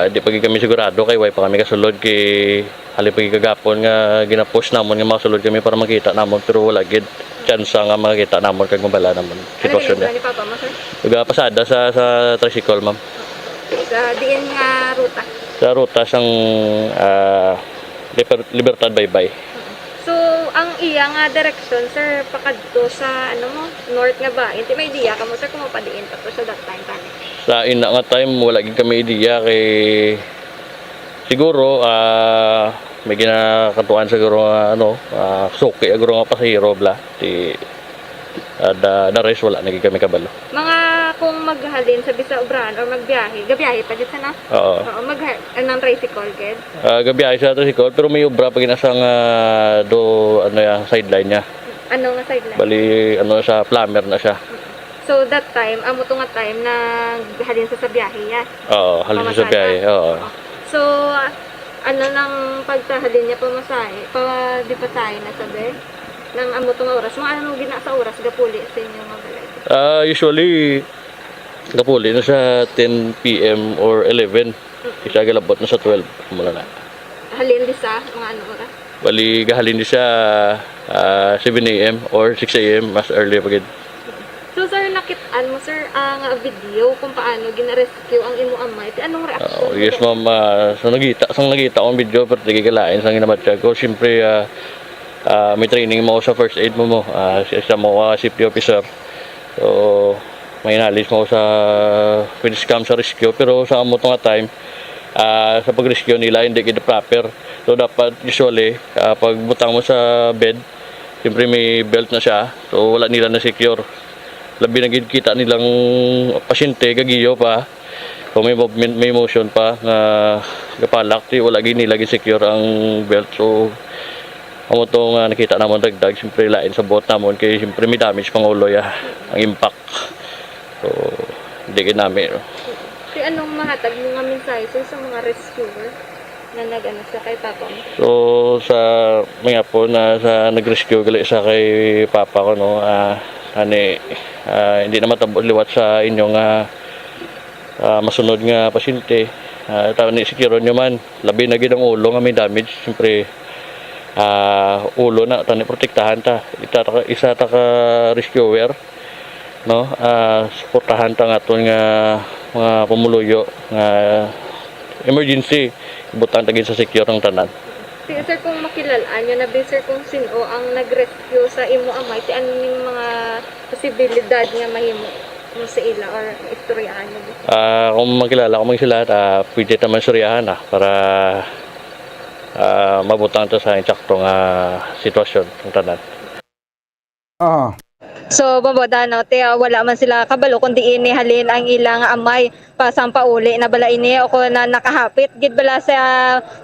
Di pagi kami sigurado kay way pa kami kasulod kay hali pagi kagapon nga gina-push namon nga masulod kami para makita namon, pero wala gid chance nga makita namon kag mabala namon sitwasyon niya. Ano ni papa mo, sir? Pasada sa tricycle, ma'am. Sa diin nga ruta? Sa ruta sang Libertad Baybay. So, ang iya nga direction, sir, pakadto sa ano mo, north nga ba? Hindi may idea ka mo, sir, kung mapadiin pa to sa that time tani. Sa ina nga time wala gid kami idea kay siguro may ginakatuan siguro suki aguro nga pasahero bla ti the rest wala naging kami kabalo. Mga kung maghalin sa bisa obran or magbiyahe, gabiyahe pa gid sana? Oo. Anong tricycle gid? Gabiyahe sa tricycle pero may obra pag inasang sideline niya. Ano nga sideline? Bali sa plumber na siya. So that time, amo to nga time na halin sa biyahe ya. Oo, halin sa biyahe. Oo. So ano nang pagtahalin niya pamasahe, di pa tayo na sabi? Nang amo to nga oras, mga ano gina sa oras gapuli sa inyo mga balay? Usually gapuli na sa 10 PM or 11. Isa galabot na sa 12 mula na. Halin di sa mga ano oras? Bali gahalin di sa 7 AM or 6 AM mas early pagid. So sir, nakitaan mo sir ang video kung paano gina-rescue ang imo amay. Anong reaction? Yes ma'am, sang nagita akong video pero di kalain sang ginamatya ko. Siyempre may training mo sa first aid mo isa mo safety officer. So may knowledge mo sa pwede scam sa rescue, pero sa amo nga time sa pag-rescue nila hindi gid proper. So dapat usually pag butang mo sa bed, siyempre may belt na siya. So wala nila na secure. Labi na gid kita nilang pasyente gagiyo pa. Kung may movement, may motion pa nga kapalak, wala gid nila gid secure ang belt. So amo to nga nakita namon dagdag, siyempre lain sa bot namon kay siyempre may damage pang ulo ya, ang impact. So hindi gid namin. Si anong mahatag mo nga mensahe sa mga rescuer na nag-ano sa kay papa mo? So sa mga po na sa nag-rescue gali sa kay papa ko hindi na matabo liwat sa inyong masunod nga pasyente. Ni secure nyo man labi na gid ang ulo nga may damage, siyempre ulo na tani protektahan ta isa ta ka rescuer suportahan ta nga aton nga mga pumuluyo nga emergency ibutan ta gid sa secure ang tanan. Sir, kung makilalaan nyo na sir kung sino ang nag-rescue sa imo amay, ano yung mga posibilidad nga mahimo mo sa ila or istoryahan nyo? Kung makilala ko mga sila, pwede naman suryahan para mabutang ito sa insaktong sitwasyon ng tanan. So Bobodan, no, wala man sila kabalo kundi inihalin ang ilang amay pasang pauli na bala ini o na nakahapit gid bala sa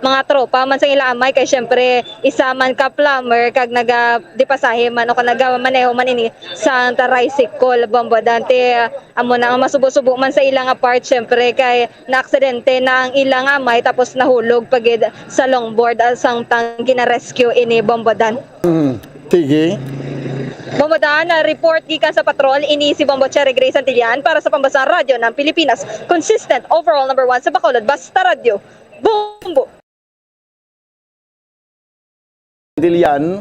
mga tropa man sa ilang amay kay syempre isa man ka plumber kag nagadipasahe man o nagamaneho man ini sa tricycle. Bobodan, amo na masubo-subo man sa ilang part syempre kay naaksidente na ang ilang amay tapos nahulog pagid sa longboard asang tang gina-rescue ini. Bobodan. Sige. Bobodan, report gikan sa patrol, ini si Bombo Cherry Grace Antillan para sa Pambansang Radyo ng Pilipinas. Consistent overall number 1 sa Bacolod, Basta Radio. Bombo! Antillan,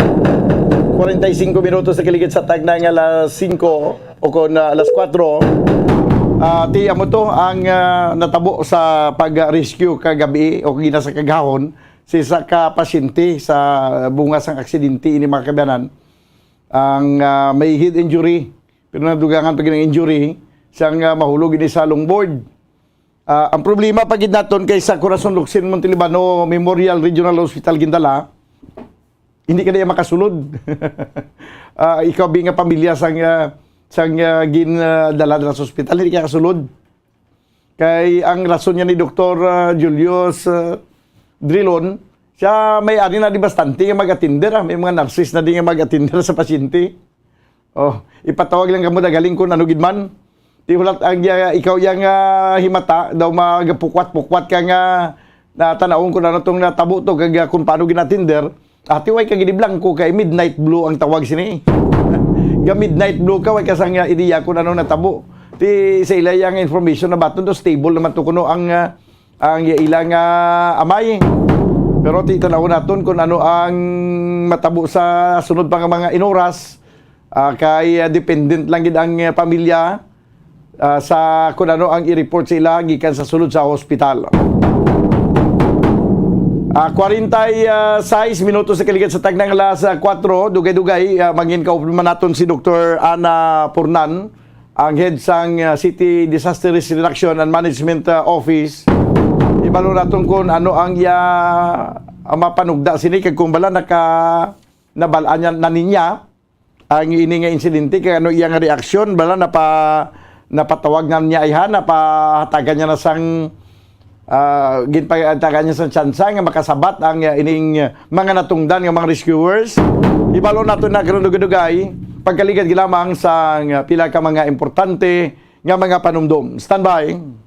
45 minutos sa kiligid sa tag ng alas 5 o kung alas 4. Tiya mo to ang natabo sa pag-rescue kagabi o gina sa kagahon si sa kapasyente sa bunga sang aksidente ini mga kabanan. Ang may head injury, pero nadugangan pag ng injury, siyang mahulog ini sa longboard. Ang problema pagid naton kay sa Corazon Luxin Montelibano Memorial Regional Hospital Gindala, hindi ka na makasulod. Ikaw bi nga pamilya sang ginadala sa hospital, hindi ka kasulod. Kay ang rason niya ni Dr. Julius Drilon, siya may ani na di bastante nga mag-attender. May mga nurses na di nga mag-attender sa pasyente. Ipatawag lang kamo dagaling ko nanugid man. Ti hulat ang ikaw yang himata daw magapukwat-pukwat ka nga natanawon ko na natong natabo to kag kung paano ginattender. Ati way kag blanco kay midnight blue ang tawag sini. Ga midnight blue ka way kasang ideya ko na natabo. Ti sa ilayang information na baton to stable naman to kuno ang ilang amay. Pero titanaw naton kung ano ang matabo sa sunod pang mga inoras. Kay dependent lang gid ang pamilya sa kung ano ang i-report sa ila gikan sa sulod sa hospital. 46 minutos sa kiligid sa tag ng alas 4, dugay-dugay mangin kauban naton si Dr. Ana Pornan, ang head sang City Disaster Risk Reduction and Management Office. Ibalo naton kung ano ang mapanugda sini kag kung bala nabalaan na niya ang ini nga insidente kay ano iyang reaksyon bala napatawag nga niya ay napahatagan niya na sang ginpatagan niya sa tsansa nga makasabat ang ining mga natungdan nga mga rescuers. Ibalo naton na karon dugay pagkaligad gilamang sa pila ka mga importante nga mga panumdum. Standby.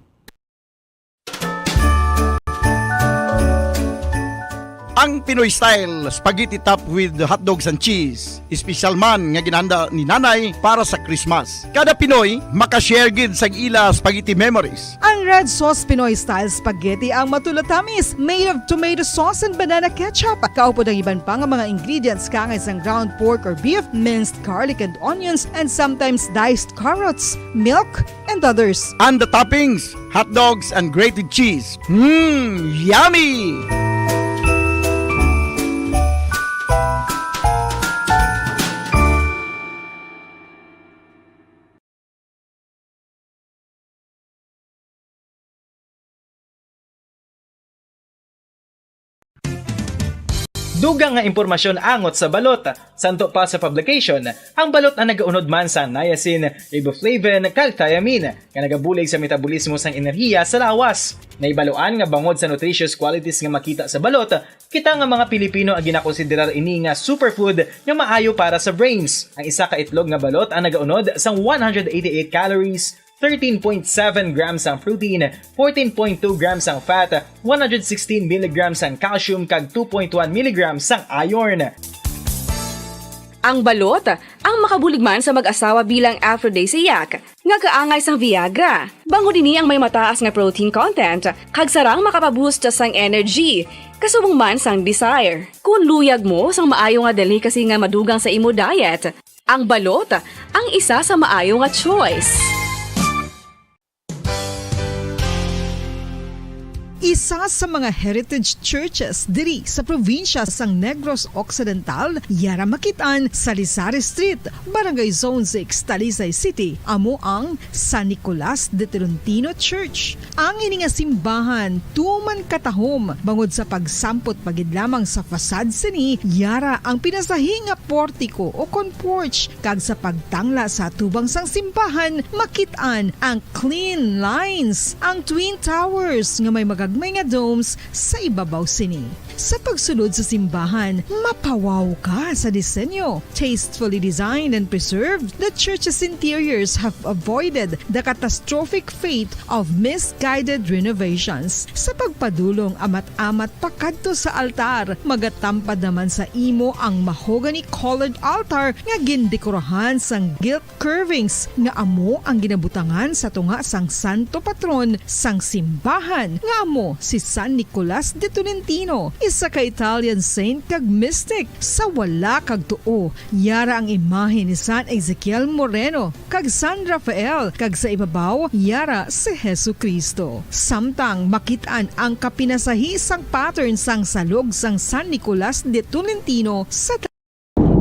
Ang Pinoy style spaghetti top with hot dogs and cheese. Special man nga ginanda ni nanay para sa Christmas. Kada Pinoy makashare gid sa ila spaghetti memories. Ang red sauce Pinoy style spaghetti ang matulatamis made of tomato sauce and banana ketchup. Kaupod ang iban pa nga mga ingredients kangay sang ground pork or beef, minced garlic and onions, and sometimes diced carrots, milk, and others. And the toppings, hot dogs and grated cheese. Yummy! Dugang nga impormasyon angot sa balot. Santo pa sa publication, ang balot ang nagaunod man sa niacin, riboflavin, kag thiamine, nga nagabulig sa metabolismo sang enerhiya sa lawas. Naibaluan nga bangod sa nutritious qualities nga makita sa balot, kita nga mga Pilipino ang ginakonsiderar ini nga superfood nga maayo para sa brains. Ang isa ka itlog nga balot ang nagaunod sang 188 calories, 13.7 grams ang protein, 14.2 grams ang fat, 116 mg ang calcium kag 2.1 mg ang iron. Ang balot, ang makabulig man sa mag-asawa bilang aphrodisiac, nga kaangay sang Viagra. Bango dini ang may mataas nga protein content, kag sarang makapaboost sang energy, kasubong man sang desire. Kung luyag mo sang maayo nga dali kasi nga madugang sa imo diet, ang balot ang isa sa maayo nga choice. Isa sa mga heritage churches diri sa probinsya sang Negros Occidental, yara makitaan sa Lizares Street, Barangay Zone 6, Talisay City, amo ang San Nicolas de Tolentino Church. Ang ini nga simbahan tuman katahom bangod sa pagsampot pagid lamang sa fasad sini, yara ang pinasahi nga portiko o kon porch, kag sa pagtangla sa tubang sang simbahan makitaan ang clean lines, ang twin towers nga may magagmay nga domes sa ibabaw sini. Sa pagsulod sa simbahan, mapawaw ka sa disenyo. Tastefully designed and preserved, the church's interiors have avoided the catastrophic fate of misguided renovations. Sa pagpadulong amat-amat pakadto sa altar, magatampad naman sa imo ang mahogany colored altar nga gindekorahan sang gilt curvings nga amo ang ginabutangan sa tunga sang santo patron sang simbahan nga amo si San Nicolas de Tolentino, isa ka Italian saint kag mystic. Sa wala kag tuo, yara ang imahe ni San Ezekiel Moreno kag San Rafael, kag sa ibabaw yara si Hesu Kristo. Samtang makitaan ang kapinasahi sang pattern sang salog sang San Nicolas de Tolentino sa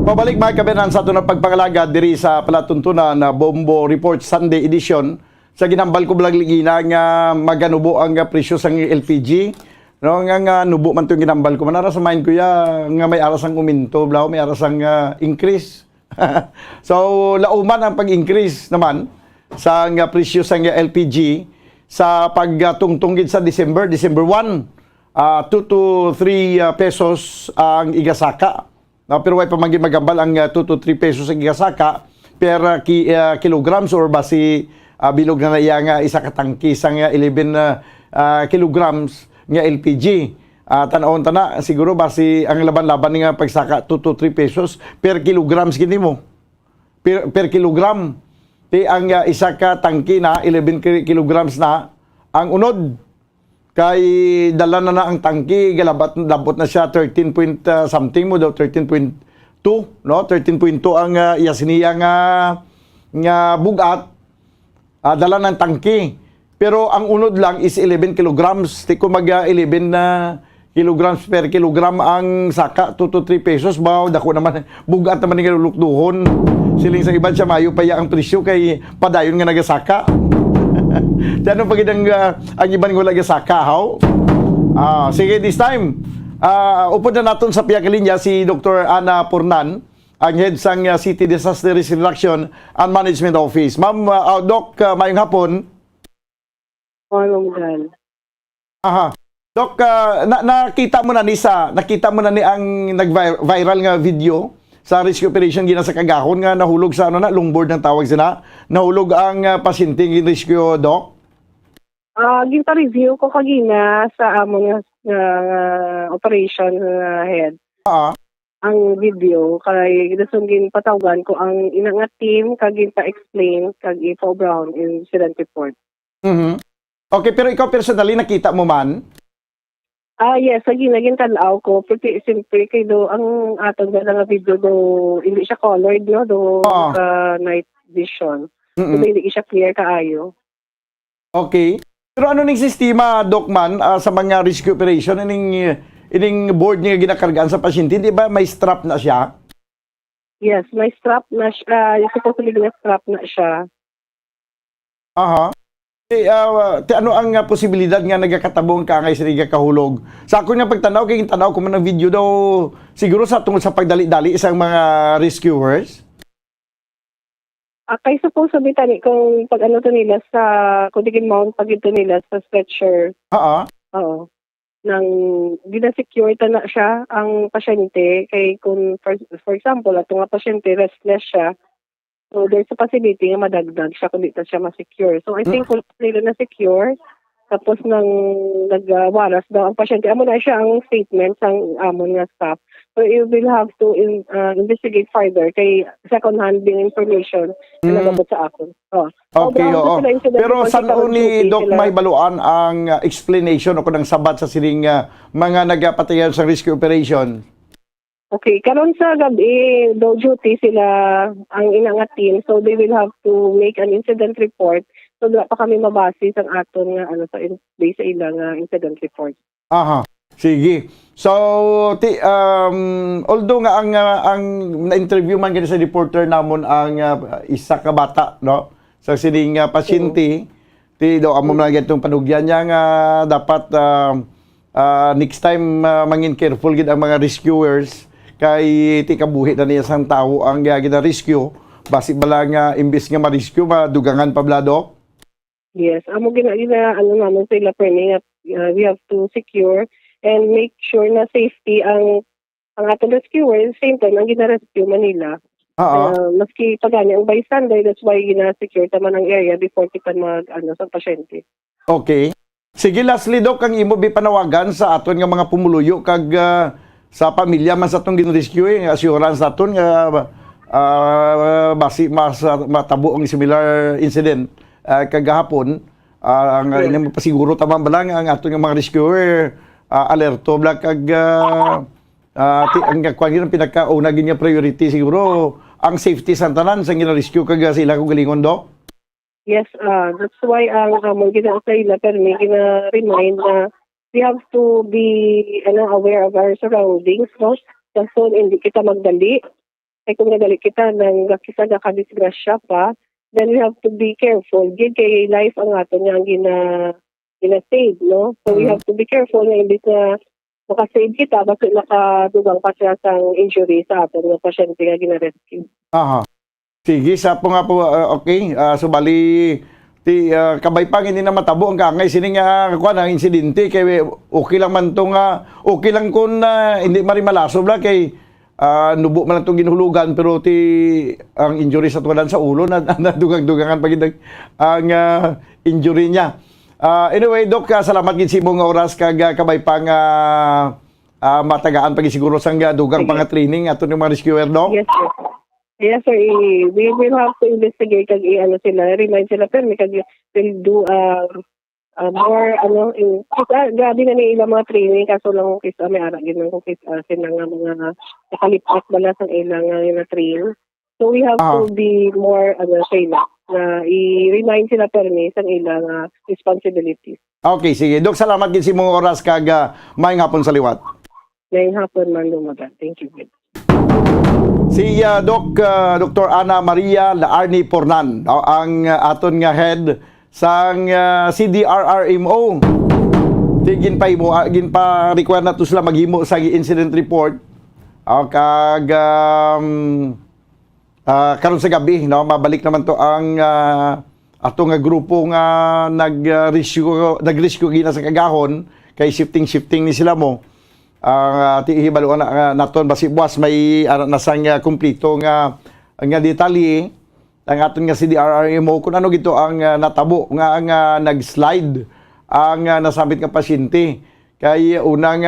Pabalik mga kabenan sa ito na pagpangalaga diri sa palatuntunan na Bombo Report Sunday Edition. Sa ginambal ko blagligina nga maganubo ang presyo sang LPG. No, nga nubo man itong ginambal ko. Manara sa mind ko nga may aras ang uminto, blaw, may aras ang increase. So, lauman ang pag-increase naman sa presyo sa LPG sa pagtungtungid sa December 1, 2 to 3 pesos ang igasaka. No, pero way pa magambal ang 2 to 3 pesos ang igasaka per kilograms or basi bilog na iya nga isa katangki sang 11 kilograms nga LPG. Tanawon tana siguro basi ang laban-laban nga pagsaka 2 to 3 pesos per kilograms kini mo. Per kilogram. Ti ang isa ka tangki na 11 kilograms na ang unod kay dala na ang tangki labot na siya 13 point something mo daw 13.2 no 13.2 ang yasniya nga bugat dala ng tangki. Pero ang unod lang is 11 kilograms. Di ko mag 11 kilograms per kilogram ang saka, 2 to 3 pesos. Baw, dako naman, bugat naman nga lulukduhon. Siling sa iban siya, mayo pa ang presyo kay padayon nga nagasaka. Diyan pag ang iban ko nagasaka, how? Sige, this time, upod na natin sa piyakalinya si Dr. Ana Purnan, ang head sang City Disaster Risk Reduction and Management Office. Ma'am, Doc, mayong hapon. Aha. Dok, nakita mo na ni ang nag-viral nga video sa rescue operation gina sa Kagahon nga nahulog sa longboard ng tawag sina. Nahulog ang pasyente ng rescue, Doc. Ginta review ko kagina sa among operation head. Ang video kay ginasungin patawagan ko ang inang team kag ginta explain kag info Brown incident report. Okay, pero ikaw personally nakita mo man? Yes, naging tanaw ko. Porque simple kay do ang atong nga video do hindi siya colored no do night vision. So hindi siya clear kaayo. Okay. Pero ano ning sistema, Doc man, sa mga rescue operation ining board niya ginakargaan sa pasyente, di ba may strap na siya? Yes, may strap na siya. Supposedly may strap na siya. Aha. Ano ang posibilidad nga nagakatabong ka ngay sa kahulog? Sa ako nga pagtanaw, kaya tanaw ko man ng video daw, siguro sa tungkol sa pagdali-dali isang mga rescuers? Kay suppose sabi tani kung pag ano to nila sa, kung digin mount pag ito nila sa stretcher. Oo. Nang ginasecure ta na siya ang pasyente, kay kung for example, at nga pasyente restless siya, so there's a possibility nga madagdag siya kung di siya ma-secure. So I think kung nila na-secure, tapos nang nagwaras daw ang pasyente, amo na siya ang statement sang amon nga staff. So you will have to investigate further kay second-hand din information na nagabot sa akon. Okay, oo. Pero saan ni Doc may baluan ang explanation o kung sabat sa siling mga nagpatayan sa rescue operation? Okay, karon sa gabi, do duty sila ang inangat team, so they will have to make an incident report So wala pa kami mabase sa aton nga ano sa base sa ilang incident report. Aha. Sige. So, although nga ang na-interview man gani sa reporter namon ang isa ka bata, no? Sa sining pasyente, daw amo man gatong panugyan niya nga dapat next time mangin careful gid ang mga rescuers kay ti kabuhi na niya sang tawo ang gina-rescue basi bala nga imbis nga ma-rescue madugangan pa blado. Yes, amo gina ano naman sila permi we have to secure and make sure na safety ang ating rescuer, same time ang gina-rescue Manila. Maski pagani ang bystander, that's why gina-secure taman ang area before kita sa pasyente. Okay. Sige, lastly, Doc, kang imo panawagan sa aton nga mga pumuluyo kag sa pamilya man sa atong gin-rescue, assurance aton nga basi matabo ang similar incident kagahapon. Ang inyong pasiguro tamang balang ang aton nga mga rescuer alerto bla kag ang kwan pinakauna ginya priority siguro ang safety sa tanan sa gina-rescue kag sila kung galingon, Doc. Yes, that's why ang among gina-say pero may gina-remind na we have to be aware of our surroundings, no? So hindi kita magdali. Kaya kung nagali kita nang kita nakadisgrasya pa, then we have to be careful. Gid kay life ang ato nga gina-save, no? So we have to be careful na imbis na makasave kita basta nakadugang pa siya sa injury sa ato nga pasyente nga gina-rescue. Aha. Sige, sa po nga po, okay. So bali, kabay pang hindi na matabo ang kangay sining kuan ang insidente kay okay lang man tong okay lang kun hindi marimalaso bla kay nubo man tong ginhulugan pero ang injury sa tuwalan sa ulo na dugang-dugangan pagid ang injury niya. Anyway, Doc, salamat gid sa imong oras kag kabay pang matagaan pag siguro sang dugang pang training ato ng mga rescuer, no? Yes, sir. Yes, sir. We will have to investigate kag sila, remind sila pero kag will do more grabe na ni ilang mga training kaso lang kung may ara gid kung sila nga mga nakalipas bala sa ilang nga train. So we have to be more sila na i-remind sila permi sa ilang responsibilities. Okay, sige. Dok, salamat gid sa imong oras kag maayong hapon sa liwat. Maayong hapon man lumagan. Thank you. Si Dr. Ana Maria Laarni Pornan, ang aton nga head sang CDRRMO. Tigin pa require na to sila maghimo sa incident report. Kag karon sa gabi, no, mabalik naman to ang ato nga grupo nga nag-rescue gina sa kagahon kay shifting ni sila mo. Hibalo naton basi buwas may nasang kumplito nga detalye ang aton nga CDRRMO kung ano gito ang natabo nga nag-slide ang nasabit nga pasyente kay unang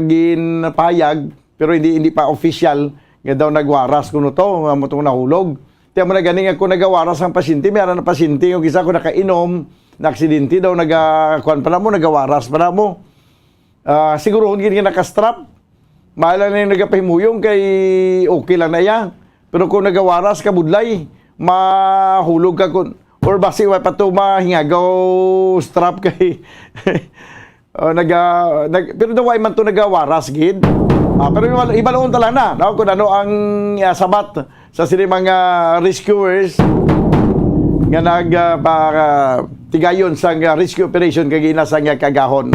ginpahayag pero hindi pa official nga daw nagwaras kuno to motong nahulog. Tiya mo na gani nga kung nagawaras ang pasyente, mayroon na pasyente yung isa ko nakainom, na aksidente daw nagakuan pa na mo, nagawaras pa na mo. Siguro kung hindi nakastrap, mahal na yung nagapahimuyong kay okay lang na yan. Pero kung nagawaras ka budlay, mahulog ka kung, or basi wa pa to mahingagaw strap kay pero daway man to nagawaras gid. Pero iba noon tala na, no? Kung ano ang sabat sa sini mga rescuers nga tigayon sa rescue operation kag ina sa kagahon.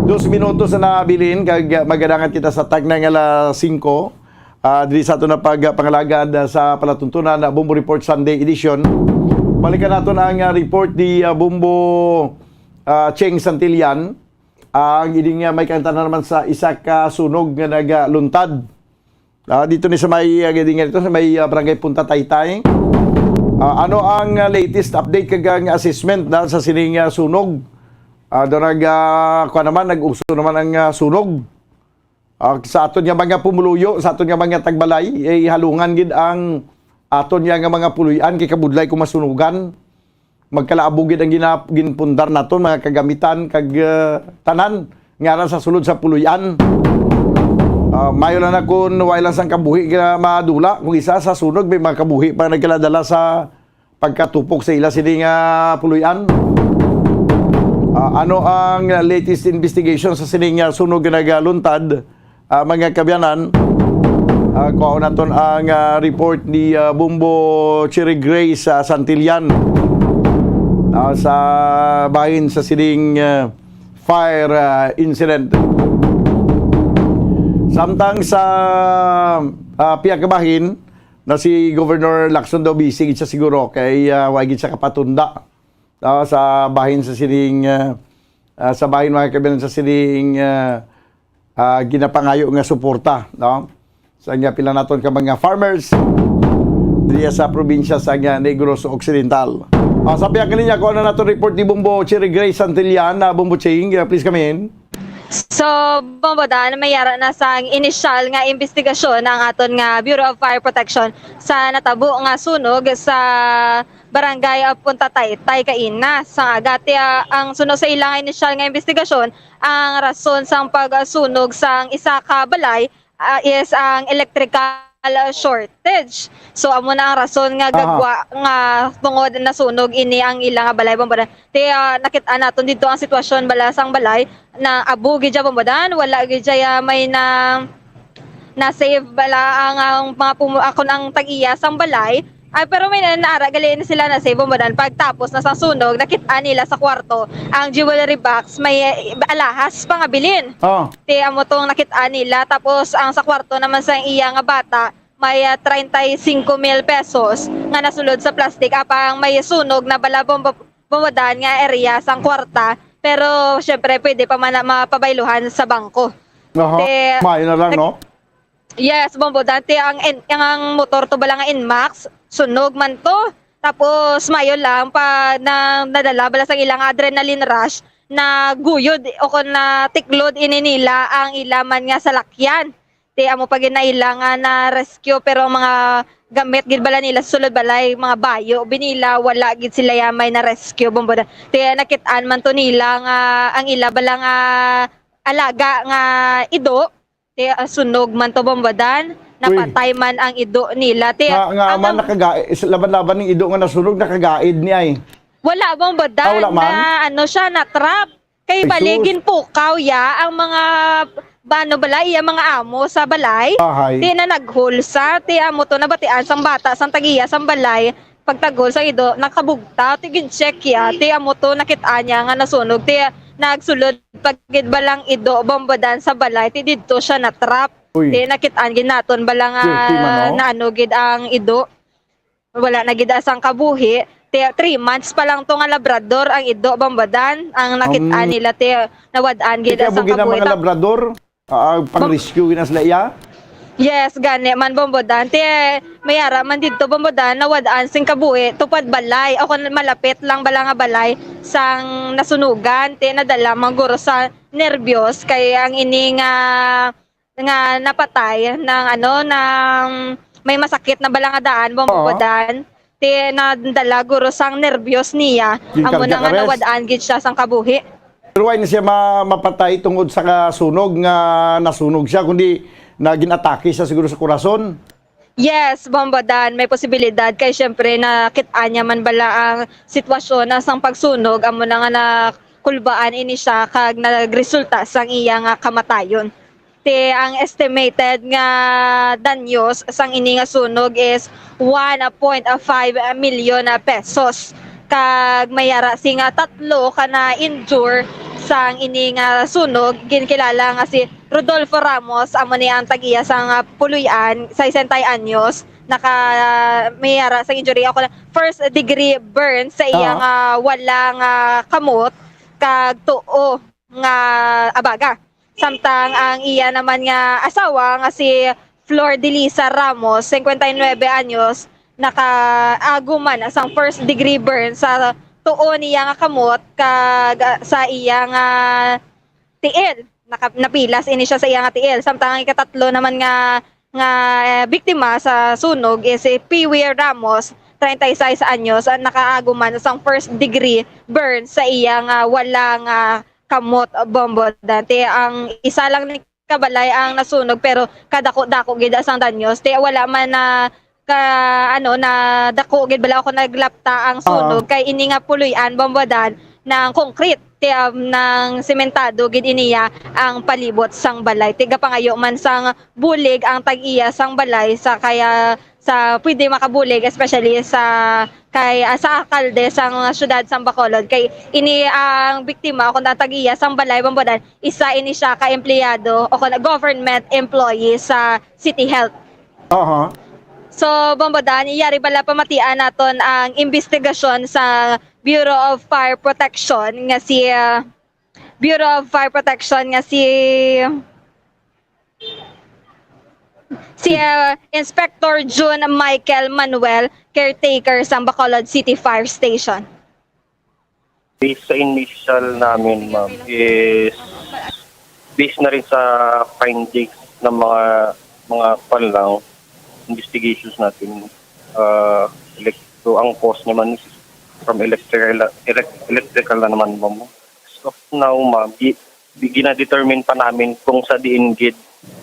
2 minutos na nabilin kag magadangan kita sa tag na nga 5 diri sa ato na pangalagad sa palatuntunan na Bumbo Report Sunday edition. Balikan nato na ang report ni Bumbo Cheng Santillan. Ang iding may kanta na naman sa isa ka sunog nga nagaluntad. Dito ni sa may iding ito sa may barangay Punta Taytay. Ano ang latest update kag assessment dahil sa sining sunog? Nag-uso naman ang sunog. Sa aton nga mga pumuluyo, sa aton nga mga tagbalay, halungan gid ang aton nga mga puluyan kay kabudlay kung masunugan. Magkalaabog gid ang ginpundar naton mga kagamitan kag tanan ngara sa sulod sa puluyan. Mayo lang na kung wala lang sang kabuhi nga madula kung isa sa sunog may mga kabuhi pa nagkaladala sa pagkatupok sa ila sining puluyan. Ano ang latest investigation sa sining sunog nga nagaluntad, mga kabyanan? Kuha naton ang report ni Bumbo Cherry Grace sa Santillan sa bahin sa sining fire incident. Samtang sa piyakabahin na si Governor Lacson daw busy siya siguro kay wagid siya kapatunda sa bahin sa sining sa bahin mga kabyanan sa sining ginapangayo nga suporta, no? Sa nga pila naton ka mga farmers diya sa probinsya sa Negros Occidental. Sabi ang kaninya kung ano naton report ni Bumbo Cherry Grace Santillan. Bumbo Ching, please come in. So, Bombodan, mayara na sa initial nga investigasyon ng aton nga Bureau of Fire Protection sa natabo nga sunog sa barangay Punta Taytay Kaina. Sa agati ang sunog sa ilang initial nga investigasyon, ang rason sang pagsunog sang isa ka balay is ang electrical shortage. So amo na ang rason nga gagwa nga tungod na sunog ini ang ilang balay Bombodan. Ti nakita naton dito ang sitwasyon bala sang balay na abo gid Bombodan, wala gid may na save bala ang mga ako ng tag-iya sang balay. Pero may naara gali na sila na save Bombodan. Pagtapos na sa sunog, nakita nila sa kwarto ang jewelry box may alahas pang abilin. Ti amo tong nakita nila. Tapos ang sa kwarto naman sa iya nga bata may 35,000 pesos nga nasulod sa plastic apang may sunog na bala Bombodan nga area sang kwarta. Pero syempre pwede pa man mapabayluhan sa bangko. Mayo na lang, no? Yes, Bombodan. Ti ang motor to bala nga Inmax, sunog man to. Tapos mayo lang pa nadala bala sang ilang adrenaline rush na guyod o kon na tiklod ini nila ang ilaman nga salakyan. Ti amo pa ginailangan na rescue pero mga gamit gid bala nila sulod balay mga bayo binila wala gid sila yamay na rescue Bombodan. Ti nakit-an man to nila nga ang ila bala nga alaga nga ido ti sunog man to Bombodan. Napatay man ang ido nila. Nga man laban-laban ng ido nga nasunog, nakagaid niya eh. Wala Bombodan na ano siya, na trap. Kay baligin pukaw ya ang mga balay, ang mga amo sa balay. Ti na naghulsa, ti amo to nabatian sang bata, sang tagiya, sang balay. Pagtagol sa ido, nakabugta, ti gin-check ya, ti amo to nakita niya nga nasunog. Ti nagsulod pagid balang ido Bombodan sa balay, ti didto siya na trap. Di nakitaan gid naton bala nga naano gid ang ido. Wala na gid asang kabuhi. 3 months pa lang to nga labrador ang ido Bombodan. Ang nakitaan nila ti nawad-an gid asang kabuhi. Mga labrador pang-rescue na sila iya? Yes, gani man Bombodan. Ti mayara man didto Bombodan nawad-an sing kabuhi tupad balay. O kun malapit lang bala nga balay sang nasunugan. Ti nadala maguro sa nervyos kay ang ini nga napatay ng may masakit na balangadaan Bombodan. Ti nadala guro sang nervyos niya amo na nga nawad-an gid siya sang kabuhi. Pero why na siya mapatay tungod sa sunog nga nasunog siya kundi naginatake siya siguro sa kurason? Yes, Bombodan, may posibilidad kay syempre nakita niya man bala ang sitwasyon na sang pagsunog amo na nga nakulbaan ini siya kag nagresulta sang iya nga kamatayon. Ang estimated nga danyos sang ini nga sunog is 1.5 million pesos. Kag mayara singa 3 ka na injure sang ini nga sunog ginkilala nga si Rodolfo Ramos amo ni ang tagiya sang Puluyan 60 anyos naka mayara sang injury ako first degree burn sa iyang walang kamot kag tuo nga abaga. Samtang ang iya naman nga asawa nga si Flor de Lisa Ramos, 59 anyos, nakaaguman asang first degree burn sa tuo niya nga kamot kag sa iya nga tiil. Napilas ini siya sa iya nga tiil. Samtang ang ikatatlo naman nga biktima sa sunog is si Piwi Ramos, 36 anyos, nakaaguman asang first degree burn sa iya nga walang kamot Bombodan. Ti ang isa lang ni kabalay ang nasunog pero kadako-dako gid asang danyos. Ti wala man na na dako gid bala ako naglapta ang sunog kay ini nga puloy-an bombadan ng concrete ng sementado gid iniya ang palibot sang balay. Tiga pangayo man sang bulig ang tag-iya sang balay sa kaya sa pwede makabulig especially sa alkalde sang syudad sang Bacolod kay ini ang biktima kung tag-iya sang balay bombadan isa ini siya ka empleyado o government employee sa City Health. So, bombadan, iyari bala pamatian naton ang investigasyon sa Bureau of Fire Protection nga si Inspector June Michael Manuel, caretaker sa Bacolod City Fire Station. Based sa initial namin, ma'am, is based na rin sa findings ng mga panlang investigations natin. So, ang cause naman is from electrical na naman, ma'am. So, now, ma'am, gina-determine pa namin kung sa diinggid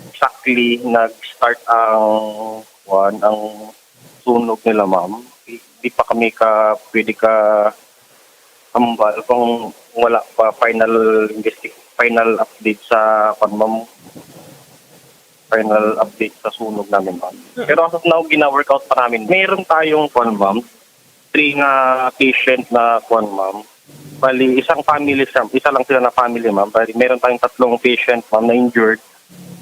exactly nag-start ang sunog nila, ma'am. Di pa kami pwede hambal kung wala pa final update sa ma'am. Final update sa sunog namin, ma'am. Pero as of now, gina-workout pa namin. Meron tayong ma'am, 3 nga patient na ma'am. Bali, isa lang sila na family, ma'am. Bali, meron tayong 3 patient, ma'am, na injured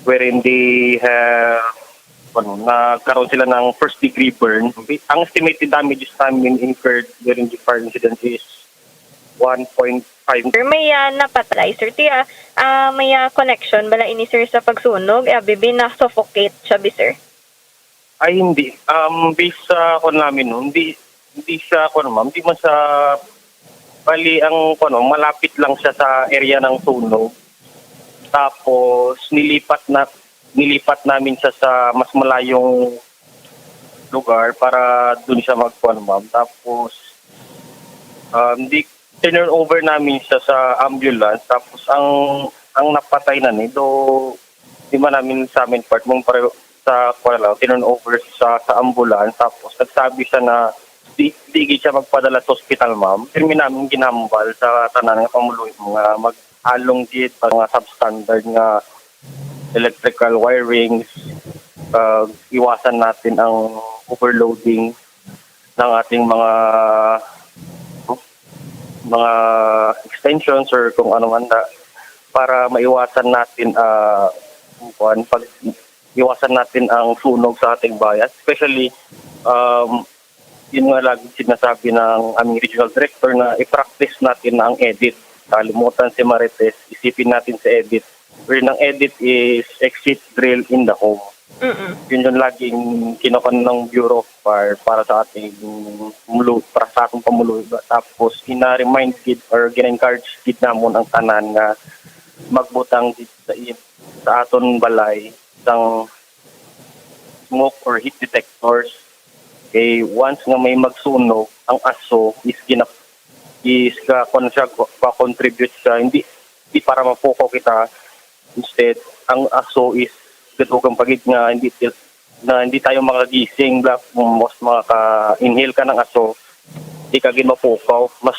wherein they have nagkaroon sila ng first degree burn. Ang estimated damages namin incurred during the fire incident is 1.5. May napatry, sir. May connection bala ini, sir, sa pagsunog. Bibi na suffocate siya, sir? Ay, hindi. Based sa namin, hindi siya, ma'am, hindi man sa, bali, malapit lang siya sa area ng sunog. Tapos, nilipat namin siya sa mas malayong lugar para dun siya ma'am. Tapos, turn over namin siya sa ambulance. Tapos, ang napatay na do di man namin sa amin part mong pareho sa turn over sa ambulance. Tapos, nagsabi siya na di siya magpadala sa hospital, ma'am. Pirmi namin ginambal sa tanan nga pamuloy mga mag-along gid mga substandard nga electrical wirings. Iwasan natin ang overloading ng ating mga extensions or kung ano man para maiwasan natin iwasan natin ang sunog sa ating bayan, especially yun nga lagi sinasabi ng aming regional director na i-practice natin ang EDIT. Kalimutan si Marites, isipin natin si EDIT. Where ng EDIT is exit drill in the home. Yun yung laging kinokon ng Bureau of Fire para sa ating pamuloy. Tapos ina-remind kid or gina-encourage kid namon ang tanan nga magbutang sa aton balay ng smoke or heat detectors. Okay, once nga may magsunog, ang aso is contribute siya hindi para mapuko kita. Instead, ang aso is gatugang pagid nga hindi tayo makagising, mas makaka-inhale ka ng aso, di ka gin mapukaw, mas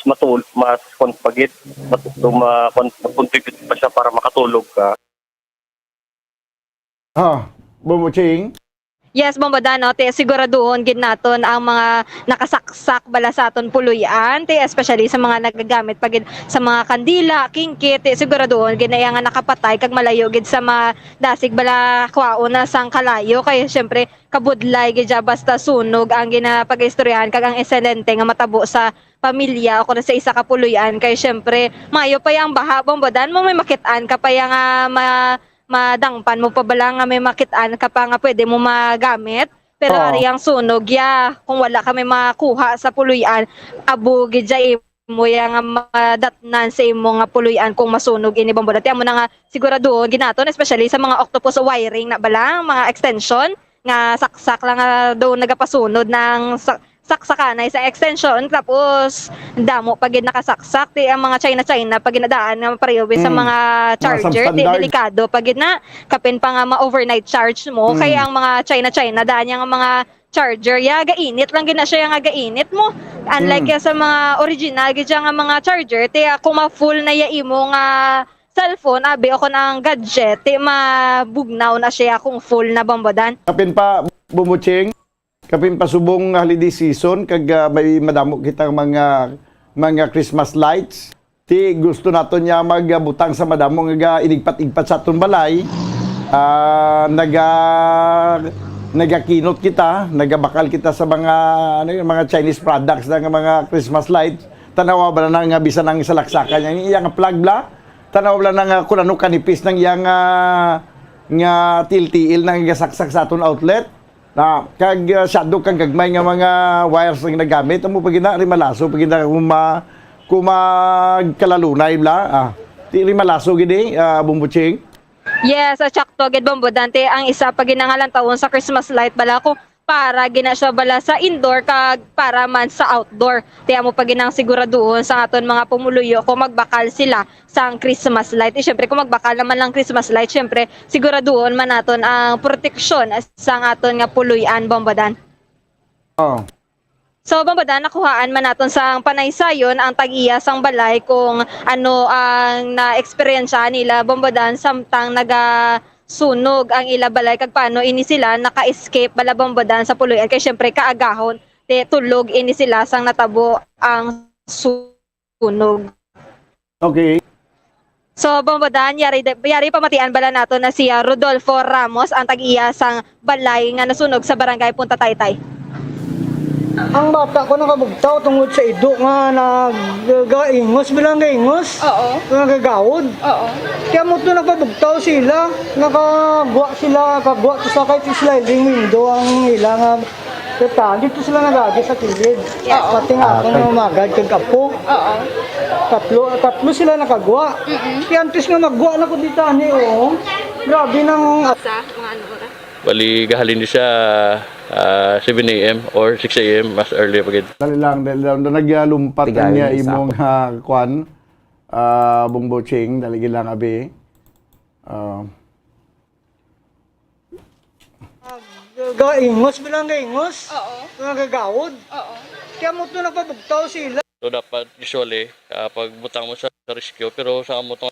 pagid contribute pa siya para makatulog ka. Bumuching? Yes, bombadan, no? Siguraduhon gid naton ang mga nakasaksak bala sa aton puluyan, especially sa mga nagagamit pagid sa mga kandila, kingkit, siguraduhon gid na nga nakapatay kag malayo gid sa mga dasig bala kwaon na sang kalayo kay syempre kabudlay gid basta sunog ang ginapag-istoryahan kag ang excelente nga matabo sa pamilya o kung sa isa ka puluyan kay syempre mayo pa yang baha bombadan mo may makit-an ka pa yang madangpan mo pa bala nga may makitaan ka pa nga pwede mo magamit pero ari ang sunog kung wala ka may makuha sa puluyan abo gid mo yang madatnan sa imo nga puluyan kung masunog ini bomboda tiyan mo na nga siguraduhon ginaton especially sa mga octopus wiring na bala mga extension nga saksak lang doon nagapasunod ng saksakanay sa extension tapos damo pagid nakasaksak ang mga China pag ginadaan nga pareho sa mga charger delikado pagid na kapin pa nga ma-overnight charge mo kaya ang mga China daan yang mga charger ya gainit lang gina siya nga gainit mo. Unlike ya sa mga original gid nga mga charger, ti kung ma-full na ya imo nga cellphone, abi ako ng gadget, ti mabugnaw na siya kung full na bombodan. Kapin pa bumuching, kapin pa subong holiday season kag may madamo kitang mga Christmas lights. Ti gusto naton niya magbutang sa madamo nga inigpat-igpat sa aton balay. Nagakinot kita, nagabakal kita sa mga Chinese products na mga Christmas lights. Tanawa ba na nga bisan ang salaksakan niya iyang plug bla. Tanawa ba na nga kung ano kanipis ng iyang nga til-tiil na gasaksak sa aton outlet. Na kag shadow kag gagmay nga mga wires nga nagamit amo pag ina rimalaso pag ina kumagkalalunay bla. Ti rimalaso gid bumbuching. Yes, sakto gid bombodan ti ang isa pa ginangalan tawon sa Christmas light bala ko para gina siya bala sa indoor kag para man sa outdoor. Ti amo pa ginang siguraduhon sa aton mga pumuluyo kung magbakal sila sang Christmas light. Syempre kung magbakal naman lang Christmas light, syempre siguraduhon man naton ang proteksyon sa aton nga puluyan bombodan. Oh. So, bombodan, nakuhaan man naton sa panaysayon ang tag-iya sang balay kung ano ang na-eksperyensya nila bombodan samtang sunog ang ila balay kag paano ini sila naka-escape bala bombodan sa puluyan kay syempre kaagahon tulog ini sila sang natabo ang sunog. Okay. So, bombodan, yari pamatian bala nato na si Rodolfo Ramos ang tag-iya sang balay nga nasunog sa barangay Punta Taytay. Ang bata ko nakabugtaw tungod sa ido nga nagaingos bilang gaingos. Oo. Nagagawod. Oo. Kaya mo ito nakabugtaw sila, nakagwa sila, kagwa sa kahit sliding window ang ilang tata. Dito sila nagagi sa kilid. Yes. Pati nga ako na umagad kag kapo. Oo. Tatlo sila nakagwa. Kaya antes nga magwa na ko dito ani grabe nang sa mga ano ba? Bali gahalin di siya 7 a.m. or 6 a.m. mas early pagid. Dali lang naglumpat niya imong kwan bumboching dali lang abi. Gaingos bilang gaingos. Oo. Nagagawod. Oo. Kaya mo ito nakabugtaw sila. So dapat usually pag butang mo sa rescue pero sa mo to.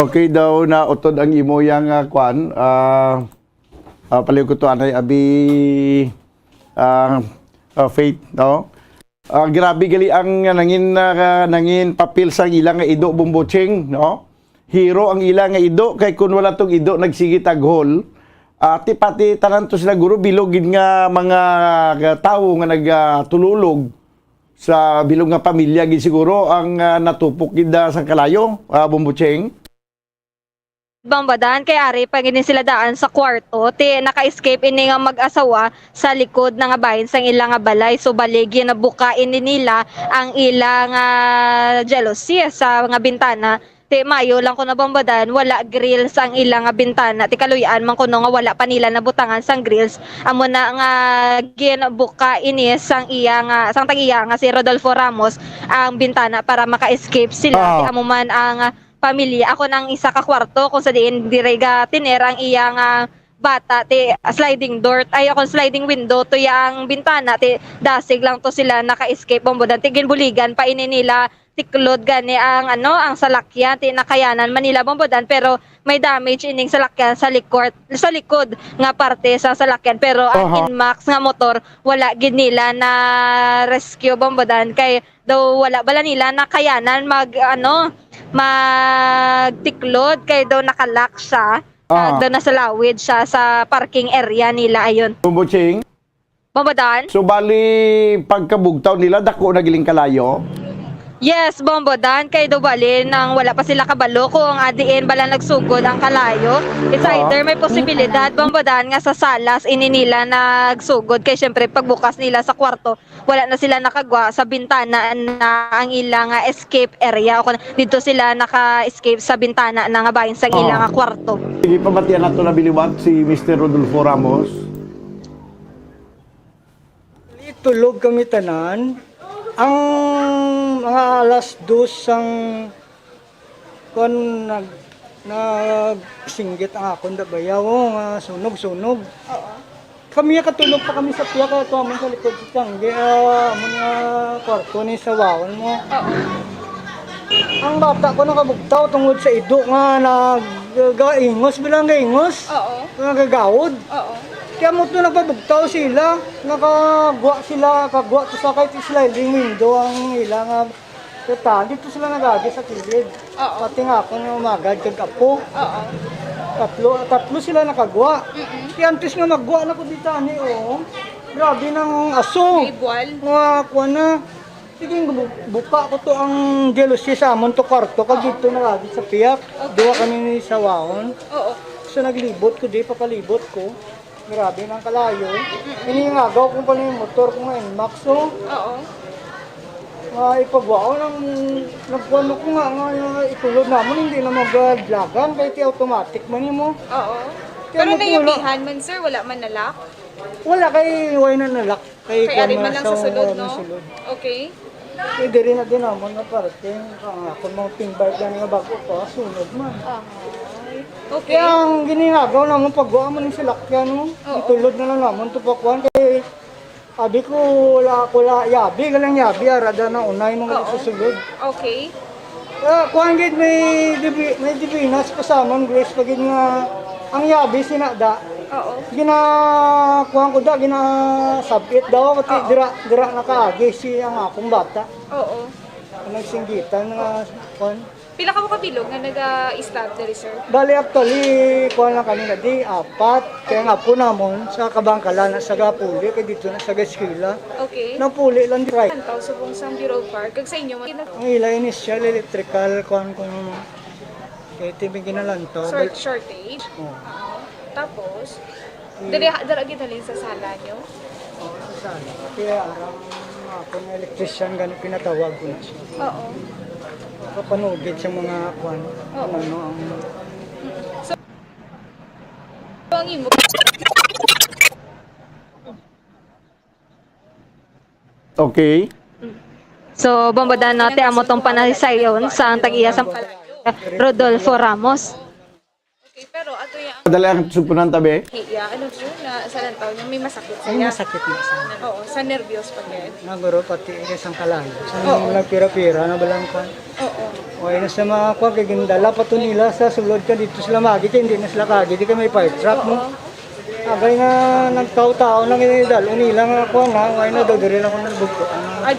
Okay daw na utod ang imo yang kwan paliw ko to anay abi faith no. Grabe gali ang nangin papil sa ilang nga ido bumboching no. Hero ang ilang nga ido kay kun wala tong ido nagsigi taghol. Ti pati tanan to sila guro bilogin nga mga tawo nga nagtululog sa bilog nga pamilya gid siguro ang natupok gid sa kalayo bumboching. Bombodan kay ari pag ini sila daan sa kwarto naka-escape ini nga mag-asawa sa likod nga bahin sang ilang nga balay so baligi na bukain nila ang ilang jealousy sa nga bintana mayo lang ko na bombodan wala grills ang ilang nga bintana kaluyan man kuno nga wala pa nila nabutangan sang grills amo na nga ginbuka ini sang tag-iya nga si Rodolfo Ramos ang bintana para maka-escape sila amo man ang pamilya ako nang isa ka kwarto kung sa diin direga tinera ang iyang bata sliding door ay ako sliding window to yang bintana dasig lang to sila naka-escape bombodan ginbuligan pa ini nila tiklod gani ang ang salakyan nakayanan Manila bombodan pero may damage ining salakyan sa likod nga parte sa salakyan pero ang Inmax nga motor wala gid nila na rescue bombodan kay daw wala bala nila nakayanan magtiklod kay daw nakalock siya daw nasa lawid siya sa parking area nila ayon. Bumboching. Bombodan. So bali pagkabugtaw nila dako na giling kalayo. Yes, bombodan kay do bali nang wala pa sila kabalo kung adiin bala nagsugod ang kalayo. It's either may posibilidad bombodan nga sa salas ini nila nagsugod kay syempre pagbukas nila sa kwarto wala na sila nakagwa sa bintana na ang ilang escape area o dito sila naka-escape sa bintana na nga bahin sa ilang kwarto. Sige pamatian nato na biliwat si Mr. Rodolfo Ramos. Tulog kami tanan. Ang mga alas 2 ang nagsinggit ang akong dabayaw nga sunog. kami katulog pa kami sa piya kaya tuwa sa likod sa tiyangge. Mga kwarto ni sa wawan mo. Ang bata ko nakabugtaw tungod sa ido nga nagaingos bilang gaingos. Nagagawod. Kaya mo ito nagpabugtaw sila. Nakagwa sila, kagwa to sa kahit sliding window ang ilang tata. Dito sila nagagi sa kilid. Pati nga ako na umagad kagapo. Tatlo sila nakagwa. Kaya antes nga magwa na ko dito ani grabe ng aso. Mga kuha na. Sige, buka ko to ang jealousy sa amon to kwarto kag dito nagagi sa piyak. Duwa kami ni sa waon. So naglibot ko di papalibot ko. Grabe ng kalayo. Iningagaw ko pa yung motor ko ngayon, Max. Ipagwao ng nagkuhan ko nga itulog naman, hindi na mag-vlogan, kahit automatic man mo. Pero nayubihan man, sir, wala man nalak? Wala, kay huwag na nalak. Kaya rin man lang sa sulod, no? Okay. Pwede rin na din naman na parating. Kung mga ping bike yan nga bago pa, sunod man. Okay. Kaya ang ginagawa naman paggawa mo ng silakyan, no? Itulod na lang naman tupakuan kay sabi ko wala yabi, galang yabi, arada na unay mga susunod. Okay. Kuhan gid may divinas kasama ng Grace pagid nga ang yabi sinada. Kuhan ko da sabit daw pati dira nakaagi si ang akong bata. Nagsinggitan nga kuhan. Pila ka mo kabilog na nag-stop diri, sir? Bali actually, kuha lang kami na di, 4. Kaya nga po namon sa Kabangkalan na sa Gapuli, kaya dito na sa Gaskila. Okay. Napuli lang di right. Antaw subong sa Bureau Park, kag sa inyo, Ang ila initial electrical, kuhan kung kaya tibing ginalanto. shortage. Tapos, dara ginalin sa sala nyo? Sa sala. Kaya arang ako ng electrician, ganun pinatawag ko na siya. Kapanugid sa mga kwan. Ang So, ang imo Okay. So, bombadan natin amo tong panaysayon sa ang tag-iya sa Rodolfo Ramos. Okay, pero ato yung Madali ang supunan tabi. hiya, ano po na sa lantaw niya, may masakit siya. May masakit na sa Oo, sa nervyos pa din. Naguro pati isang kalayo. Sa nagpira-pira na balang kwan. Okay na sa mga kwan, kaya gindala pa to nila sa sulod ka dito sila magi, kaya hindi na sila kagi, di ka may fire trap mo. Agay nga nagtao-tao nang inidalo nila nga kwan ha, okay na daw, diri lang ako nagbugto.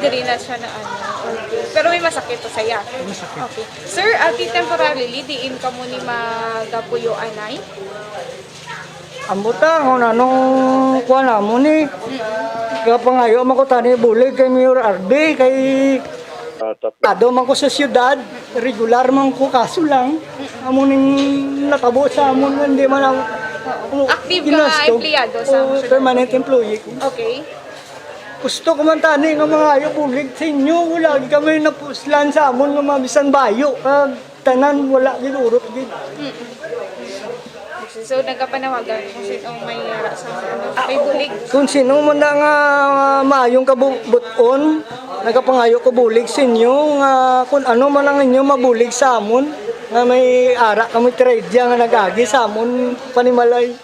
Diri na siya na ano. Pero may masakit to saya. Masakit. Okay. Sir, temporarily, diin ka mo ni magapuyo anay? Ang butang, nung kuha na mo ni, kapangayo makutani bulig kay Mayor RB, kay tado man ko sa siyudad, regular man ko kaso lang, amuning natabo sa amon, hindi man ang active ka empleyado sa permanent employee ko. Okay. Gusto ko man tani nga mga ayo bulig sa inyo, wala kami napuslan sa amon nga mabisan bayo, kag tanan wala gilurot gid. So, nagkapanawagan kung sino may yara sa may bulig. Kung sino mo na nga maayong kabuton, nagkapangayo ko bulig sa inyo, nga kung ano man lang inyo mabulig sa amon, nga may ara kami trade nga nagagi sa amon panimalay.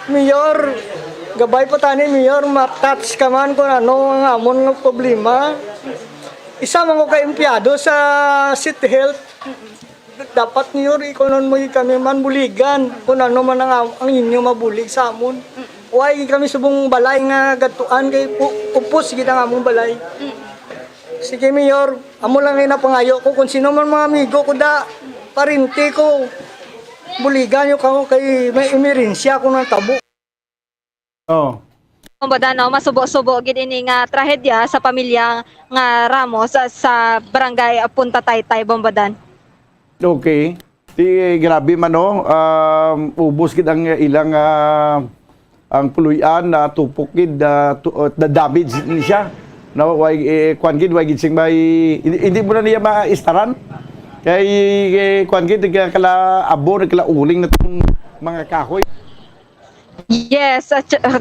Mayor, gabay pa tani Mayor, matouch ka man kung ano ang amon nga problema. Isa man ko ka-empleyado sa City Health. Dapat niyo ikonon mo kami man buligan kung ano man ang inyo mabulig sa amon. Why kami subong balay nga gatuan kay upos gid ang among balay. Sige Mayor, amo lang na pangayo ko kung sino man mga amigo ko da parinti ko. Buligan yo ka kay may emerensya ko ng tabo. Oh. Bombadano, masubo-subo gid ini nga trahedya sa pamilya nga Ramos sa barangay Punta Taytay, Bombadan. Okay. Grabe man no. Ubos gid ang ilang ang puluyan na tupok gid the damage ni siya. No, kwan gid gid sing may hindi mo na niya maistaran. Kay kwan gid kala abor kala uling na tong mga kahoy. Yes,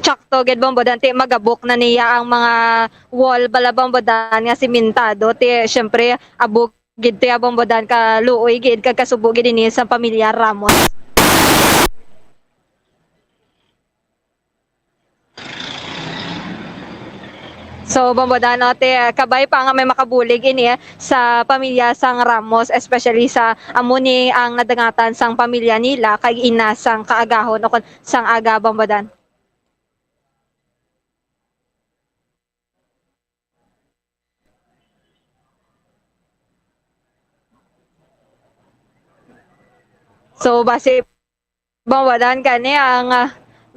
tsakto gid Bombadan ti magabok na niya ang mga wall bala Bombadan nga simentado ti syempre abok gid ti Bombadan ka luoy gid kag kasubo gid ini sa pamilya Ramos. So bambodan te kabay pa nga may makabulig ini sa pamilya sang Ramos, especially sa amuni ang nadangatan sang pamilya nila kay ina sang kaagahon o sang aga bambodan. So base bambodan kani ang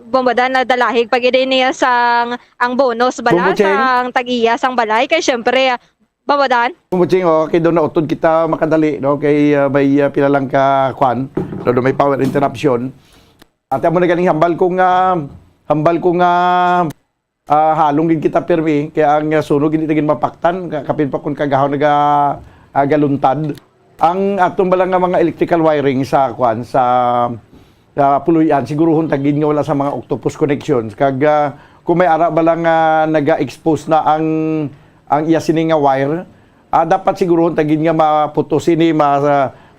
bambodan na dalahig pag niya sang ang bonus bala sang tag-iya sang balay kay syempre bambodan. Bumbuching kay doon na utod kita makadali no kay may pilalang ka kwan do may power interruption. At amo na ganing hambal ko nga halong gid kita permi kaya ang sunog hindi tagin mapaktan kapin pa kun kagahon galuntad. Ang atong bala nga mga electrical wiring sa kwan sa puluyan siguro tagin nga wala sa mga octopus connections kag kung may ara bala nga naga-expose na ang iya sini nga wire dapat siguro tagin nga maputusin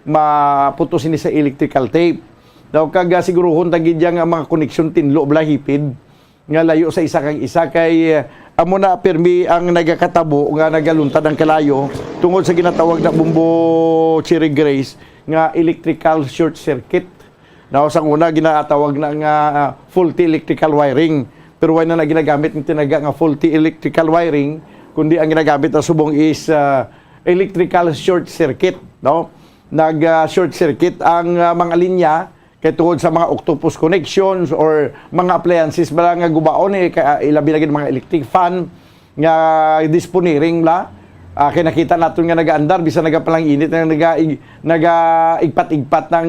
maputusin sa electrical tape daw kag siguro tagin nga mga connection tinlo bala hipid nga layo sa isa kag isa kay amo na permi ang nagakatabo nga nagaluntad ang kalayo tungod sa ginatawag na bumbo Cherry Grace nga electrical short circuit. Now sa una ginatawag na nga faulty electrical wiring. Pero wala na ginagamit ng tinaga nga faulty electrical wiring kundi ang ginagamit na subong is electrical short circuit, no? Short circuit ang mga linya kay tungod sa mga octopus connections or mga appliances bala nga gubaon ilabi na gid mga electric fan nga disponiring la kay nakita naton nga nagaandar bisan nagapalang init nagaigpat-igpat ng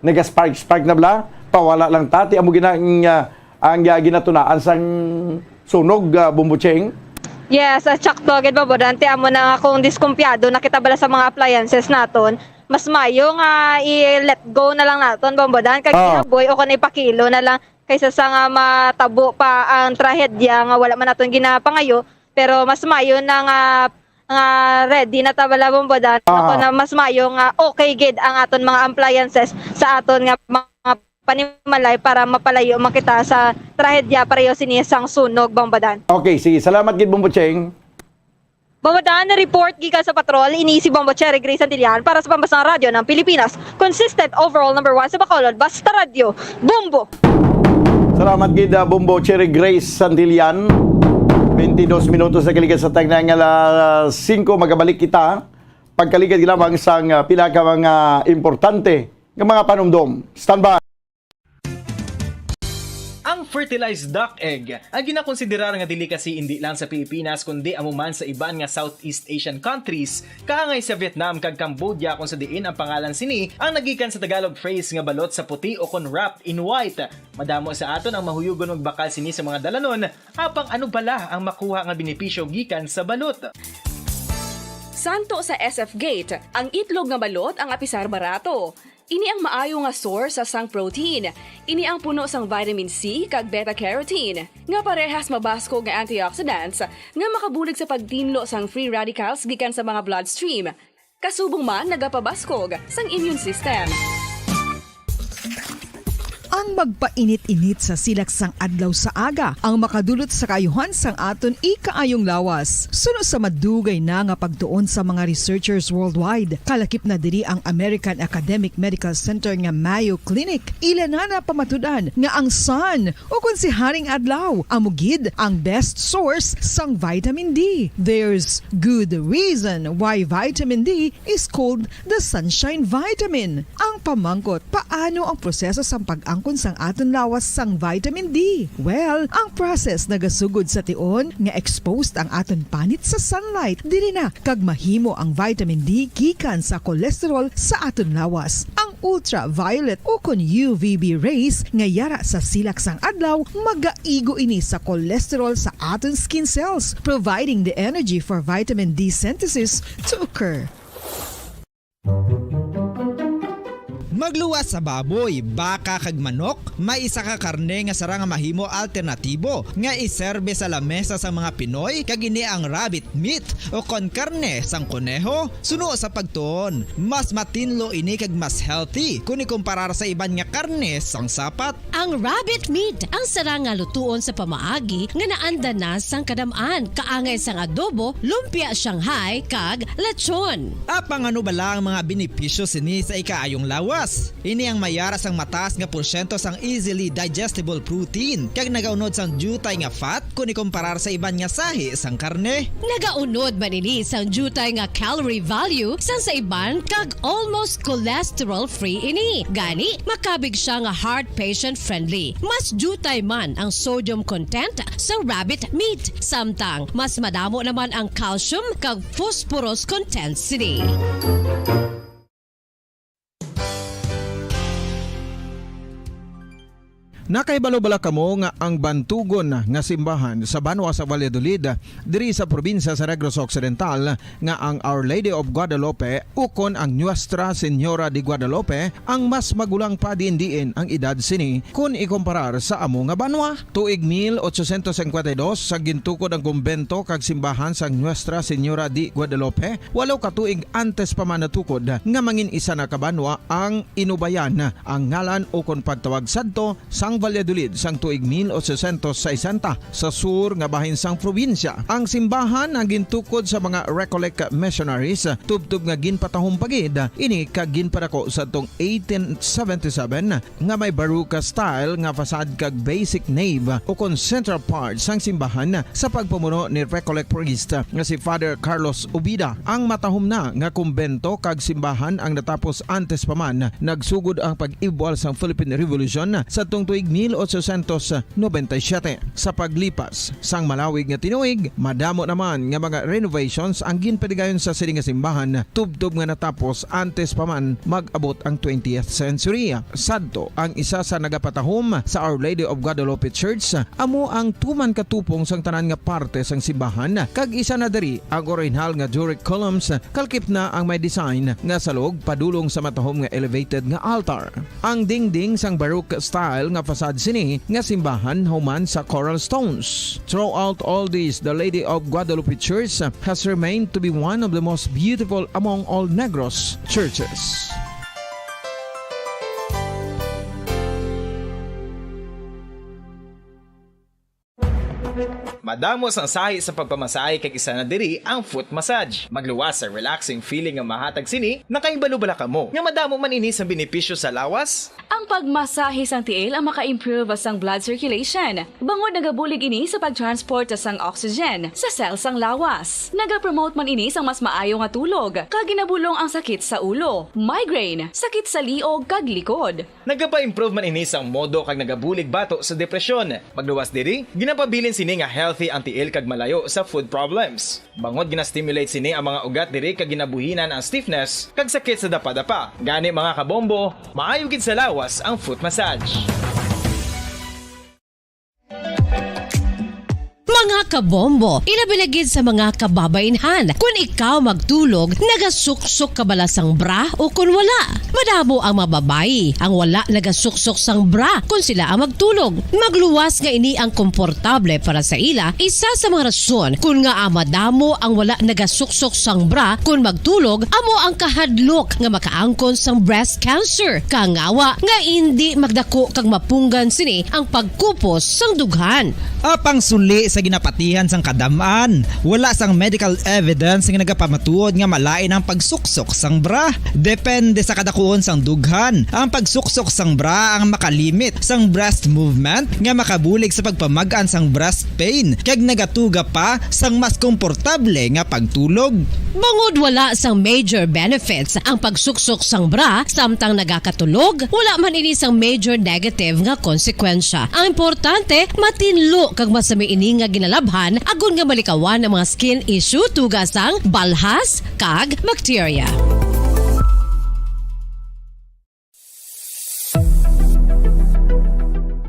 naga-spark na bla pawala lang tati amo ang ginatunaan sang sunog bumbucheng. Yes, sakto gid bambodan te amo na nga kung diskumpiyado nakita bala sa mga appliances naton mas mayo nga i-let go na lang naton bambodan kag boy o kanay pakilo na lang kaysa sa nga matabo pa ang trahedya nga wala man naton ginapangayo pero mas mayo na nga ready na tabala bambodan ako na mas mayo nga okay gid ang aton mga appliances sa aton nga mga panimalay para mapalayo makita sa trahedya pareho sinisang sunog bambodan. Okay, sige, salamat gid Bumbucheng. Bambodan na report gikan sa patrol ini si Bombo Cherry Grace Santillan para sa Pambasang Radyo ng Pilipinas. Consistent overall number 1 sa Bacolod, Basta Radio, Bumbo. Salamat gid Bombo Cherry Grace Santillan. 22 minutos na kaligid sa tagnang 5 magabalik kita. Pagkaligid lamang sang pila ka mga importante nga mga panumdom. Standby. Ang fertilized duck egg ang ginakonsiderar nga dili kasi hindi lang sa Pilipinas kundi amuman sa iban nga Southeast Asian countries kaangay sa Vietnam kag Cambodia kung sa diin ang pangalan sini ang nagikan sa Tagalog phrase nga balot sa puti o kon wrapped in white. Madamo sa aton ang mahuyugon og bakal sini sa mga dalanon apang ano bala ang makuha nga benepisyo gikan sa balot. Santo sa SF Gate, ang itlog nga balot ang apisar barato. Ini ang maayo nga source sa sang protein. Ini ang puno sang vitamin C kag beta-carotene. Nga parehas mabasko nga antioxidants nga makabulig sa pagtinlo sang free radicals gikan sa mga bloodstream. Kasubong man nagapabaskog sang immune system. Ang magpainit-init sa silaksang adlaw sa aga ang makadulot sa kayuhan sang aton ikaayong lawas. Suno sa madugay na nga pagtuon sa mga researchers worldwide, kalakip na diri ang American Academic Medical Center nga Mayo Clinic. Ilan na pamatudan nga ang sun o kung si Haring Adlaw amugid ang best source sang vitamin D. There's good reason why vitamin D is called the sunshine vitamin. Ang pamangkot, paano ang proseso sang pag-angkot sang aton lawas sang vitamin D? Well, ang process nagasugod sa tion nga exposed ang aton panit sa sunlight dili na kag mahimo ang vitamin D gikan sa cholesterol sa aton lawas. Ang ultraviolet o kon UVB rays nga yara sa silak sang adlaw magaigo ini sa cholesterol sa aton skin cells, providing the energy for vitamin D synthesis to occur. Magluwas sa baboy, baka kag manok, may isa ka karne nga sarang mahimo alternatibo nga iserbe sa lamesa sa mga Pinoy kag ini ang rabbit meat o kon karne sang kuneho. Suno sa pagtuon, mas matinlo ini kag mas healthy kung ikumparar sa iban nga karne sang sapat. Ang rabbit meat ang sarang nga lutuon sa pamaagi nga naanda na sang kadamaan, kaangay sang adobo, lumpia Shanghai kag lechon. Apang ano bala ang mga benepisyo sini sa ikaayong lawas? Ini ang mayaras ang mataas nga porsyento sang easily digestible protein kag nagaunod sang jutay nga fat kung ikumparar sa iban nga sahi sang karne. Nagaunod man ini sang jutay nga calorie value sang sa iban kag almost cholesterol free ini. Gani makabig siya nga heart patient friendly. Mas jutay man ang sodium content sa rabbit meat, samtang mas madamo naman ang calcium kag phosphorus content sini. Nakaibalo-bala kamo nga ang bantugon nga simbahan sa Banwa sa Valladolid diri sa probinsya sa Negros Occidental nga ang Our Lady of Guadalupe ukon ang Nuestra Señora de Guadalupe ang mas magulang pa diin ang edad sini kung ikomparar sa amo nga banwa. Tuig 1852 sa gintukod ang kumbento kag simbahan sang Nuestra Señora de Guadalupe, 8 ka tuig antes pa man natukod nga mangin isa na ka banwa ang inubayan ang ngalan ukon pagtawag sadto sang Valladolid sang tuig 1860 sa sur nga bahin sang probinsya. Ang simbahan ang gintukod sa mga Recollect missionaries tubtub nga ginpatahong pagid ini kag ginpadako sa tong 1877 nga may baroque style nga fasad kag basic nave o kon central part sang simbahan sa pagpamuno ni Recollect priest nga si Father Carlos Ubida. Ang matahom na nga kumbento kag simbahan ang natapos antes pa man nagsugod ang pag-ibwal sang Philippine Revolution sa tong tuig 1897. Sa paglipas sang malawig nga tinuig, madamo naman nga mga renovations ang ginpadigayon sa sining nga simbahan tubtob nga natapos antes pa man mag-abot ang 20th century. Sadto ang isa sa nagapatahom sa Our Lady of Guadalupe Church amo ang tuman katupong sang tanan nga parte sang simbahan kag isa na diri ang original nga Doric columns kalkip na ang may design nga salog padulong sa matahom nga elevated nga altar. Ang dingding sang baroque style nga fasad sini nga simbahan human sa coral stones. Throughout all this, the Lady of Guadalupe Church has remained to be one of the most beautiful among all Negros churches. Madamos ang sahi sa pagpamasahe kag isa na diri ang foot massage. Magluwas sa relaxing feeling nga mahatag sini, nakaibalo-bala kamo. Nga madamo man ini sa benepisyo sa lawas. Ang pagmasahe sang tiil ang maka-improve sang blood circulation. Bangod nagabulig ini sa pagtransport sang oxygen sa cells sang lawas. Nagapromote man ini sang mas maayo nga tulog, kag ginabulong ang sakit sa ulo, migraine, sakit sa liog kag likod. Nagapa-improve man ini sang modo kag nagabulig bato sa depresyon. Magluwas diri, ginapabilin sini nga healthy ang tiil kag malayo sa food problems. Bangod gina-stimulate sini ang mga ugat diri kag ginabuhinan ang stiffness kag sakit sa dapa-dapa. Gani mga kabombo, maayo gid sa lawas ang foot massage. Mga kabombo, inabilagid sa mga kababainhan. Kung ikaw magtulog, nagasuksok ka bala sang bra o kung wala. Madamo ang mababayi ang wala nagasuksok sang bra kung sila ang magtulog. Magluwas nga ini ang komportable para sa ila. Isa sa mga rason kung nga madamo ang wala nagasuksok sang bra kung magtulog, amo ang kahadlok nga makaangkon sang breast cancer. Kangawa nga hindi magdako kag mapunggan sini ang pagkupos sang dughan. Apang suli sa ginapatihan sang kadamaan, wala sang medical evidence nga nagapamatuod nga malain ang pagsuksok sang bra. Depende sa kadakuon sang dughan. Ang pagsuksok sang bra ang makalimit sang breast movement nga makabulig sa pagpamagaan sang breast pain kag nagatuga pa sang mas komportable nga pagtulog. Bangod wala sang major benefits ang pagsuksok sang bra samtang nagakatulog, wala man ini sang major negative nga konsekwensya. Ang importante, matinlo kag masami ini nga ginalabhan agon nga malikawan ang mga skin issue tugas sang balhas kag bacteria.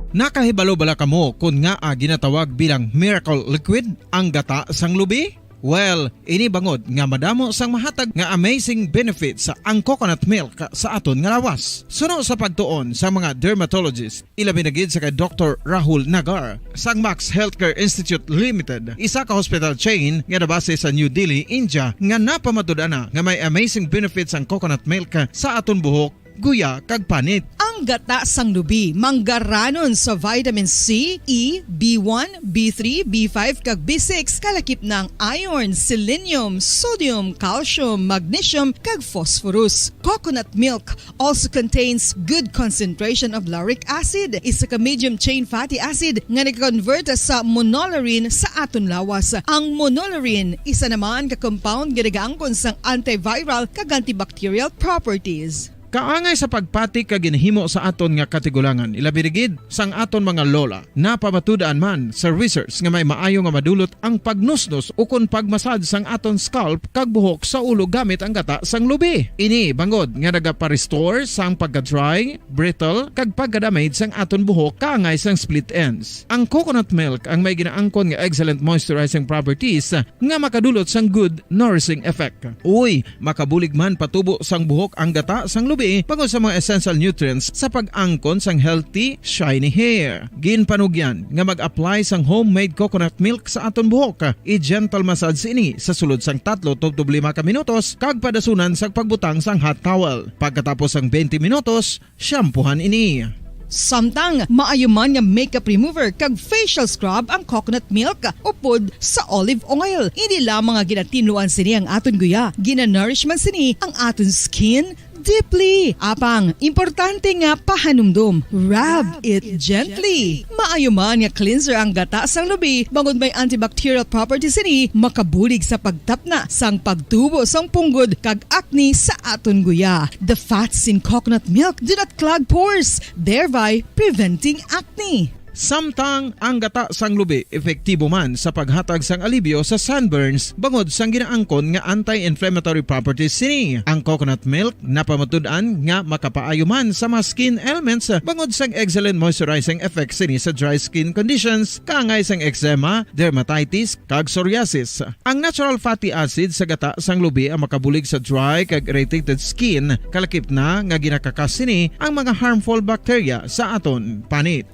Nakahibalo bala kamo kung nga ginatawag bilang miracle liquid ang gata sang lubi? Well, ini bangod nga madamo sang mahatag nga amazing benefits sa ang coconut milk sa aton nga lawas. Suno sa pagtuon sa mga dermatologist, ilabi na gid sa kay Dr. Rahul Nagar sang Max Healthcare Institute Limited, isa ka hospital chain nga nabase sa New Delhi, India, nga napamatud-ana nga may amazing benefits ang coconut milk sa aton buhok, guya kag panit. Ang gata sang lubi manggaranon sa vitamin C, E, B1, B3, B5 kag B6 kalakip ng iron, selenium, sodium, calcium, magnesium kag phosphorus. Coconut milk also contains good concentration of lauric acid, isa ka medium chain fatty acid nga nag-convert sa monolarin sa aton lawas. Ang monolarin isa naman ka compound nga nagaangkon sang antiviral kag antibacterial properties. Kaangay sa pagpati ka ginhimo sa aton nga katigulangan, ilabirigid sang aton mga lola, napamatud-an man sa research nga may maayo nga madulot ang pagnusnos o kon pagmasad sang aton scalp kag buhok sa ulo gamit ang gata sang lubi. Ini bangod nga nagapa-restore sang pagka-dry, brittle kag pagka-damage sang aton buhok kaangay sang split ends. Ang coconut milk ang may ginaangkon nga excellent moisturizing properties nga makadulot sang good nourishing effect. Uy, makabulig man patubo sang buhok ang gata sang lubi bangod sa mga essential nutrients sa pag-angkon sang healthy, shiny hair. Ginpanugyan nga mag-apply sang homemade coconut milk sa aton buhok. I-gentle massage ini sa sulod sang 3 to 5 ka minutos kag padasunan sa pagbutang sang hot towel. Pagkatapos sang 20 minutos, shampoohan ini. Samtang maayuman nga makeup remover kag facial scrub ang coconut milk upod sa olive oil. Hindi lamang nga ginatinluan sini ang aton guya, ginanourishman sini ang aton skin deeply. Apang, importante nga pahanumdum. Rub it gently. Maayuman nga cleanser ang gata sang lubi, bangod may antibacterial properties ini, makabulig sa pagtapna sang pagtubo sang punggod kag acne sa aton guya. The fats in coconut milk do not clog pores, thereby preventing acne. Samtang ang gata sang lubi epektibo man sa paghatag sang alibyo sa sunburns bangod sang ginaangkon nga anti-inflammatory properties sini. Ang coconut milk napamatud-an nga makapaayo man sa mga skin ailments bangod sang excellent moisturizing effect sini sa dry skin conditions kaangay sang eczema, dermatitis kag psoriasis. Ang natural fatty acid sa gata sang lubi ang makabulig sa dry kag irritated skin, kalakip na nga ginakakas sini ang mga harmful bacteria sa aton panit.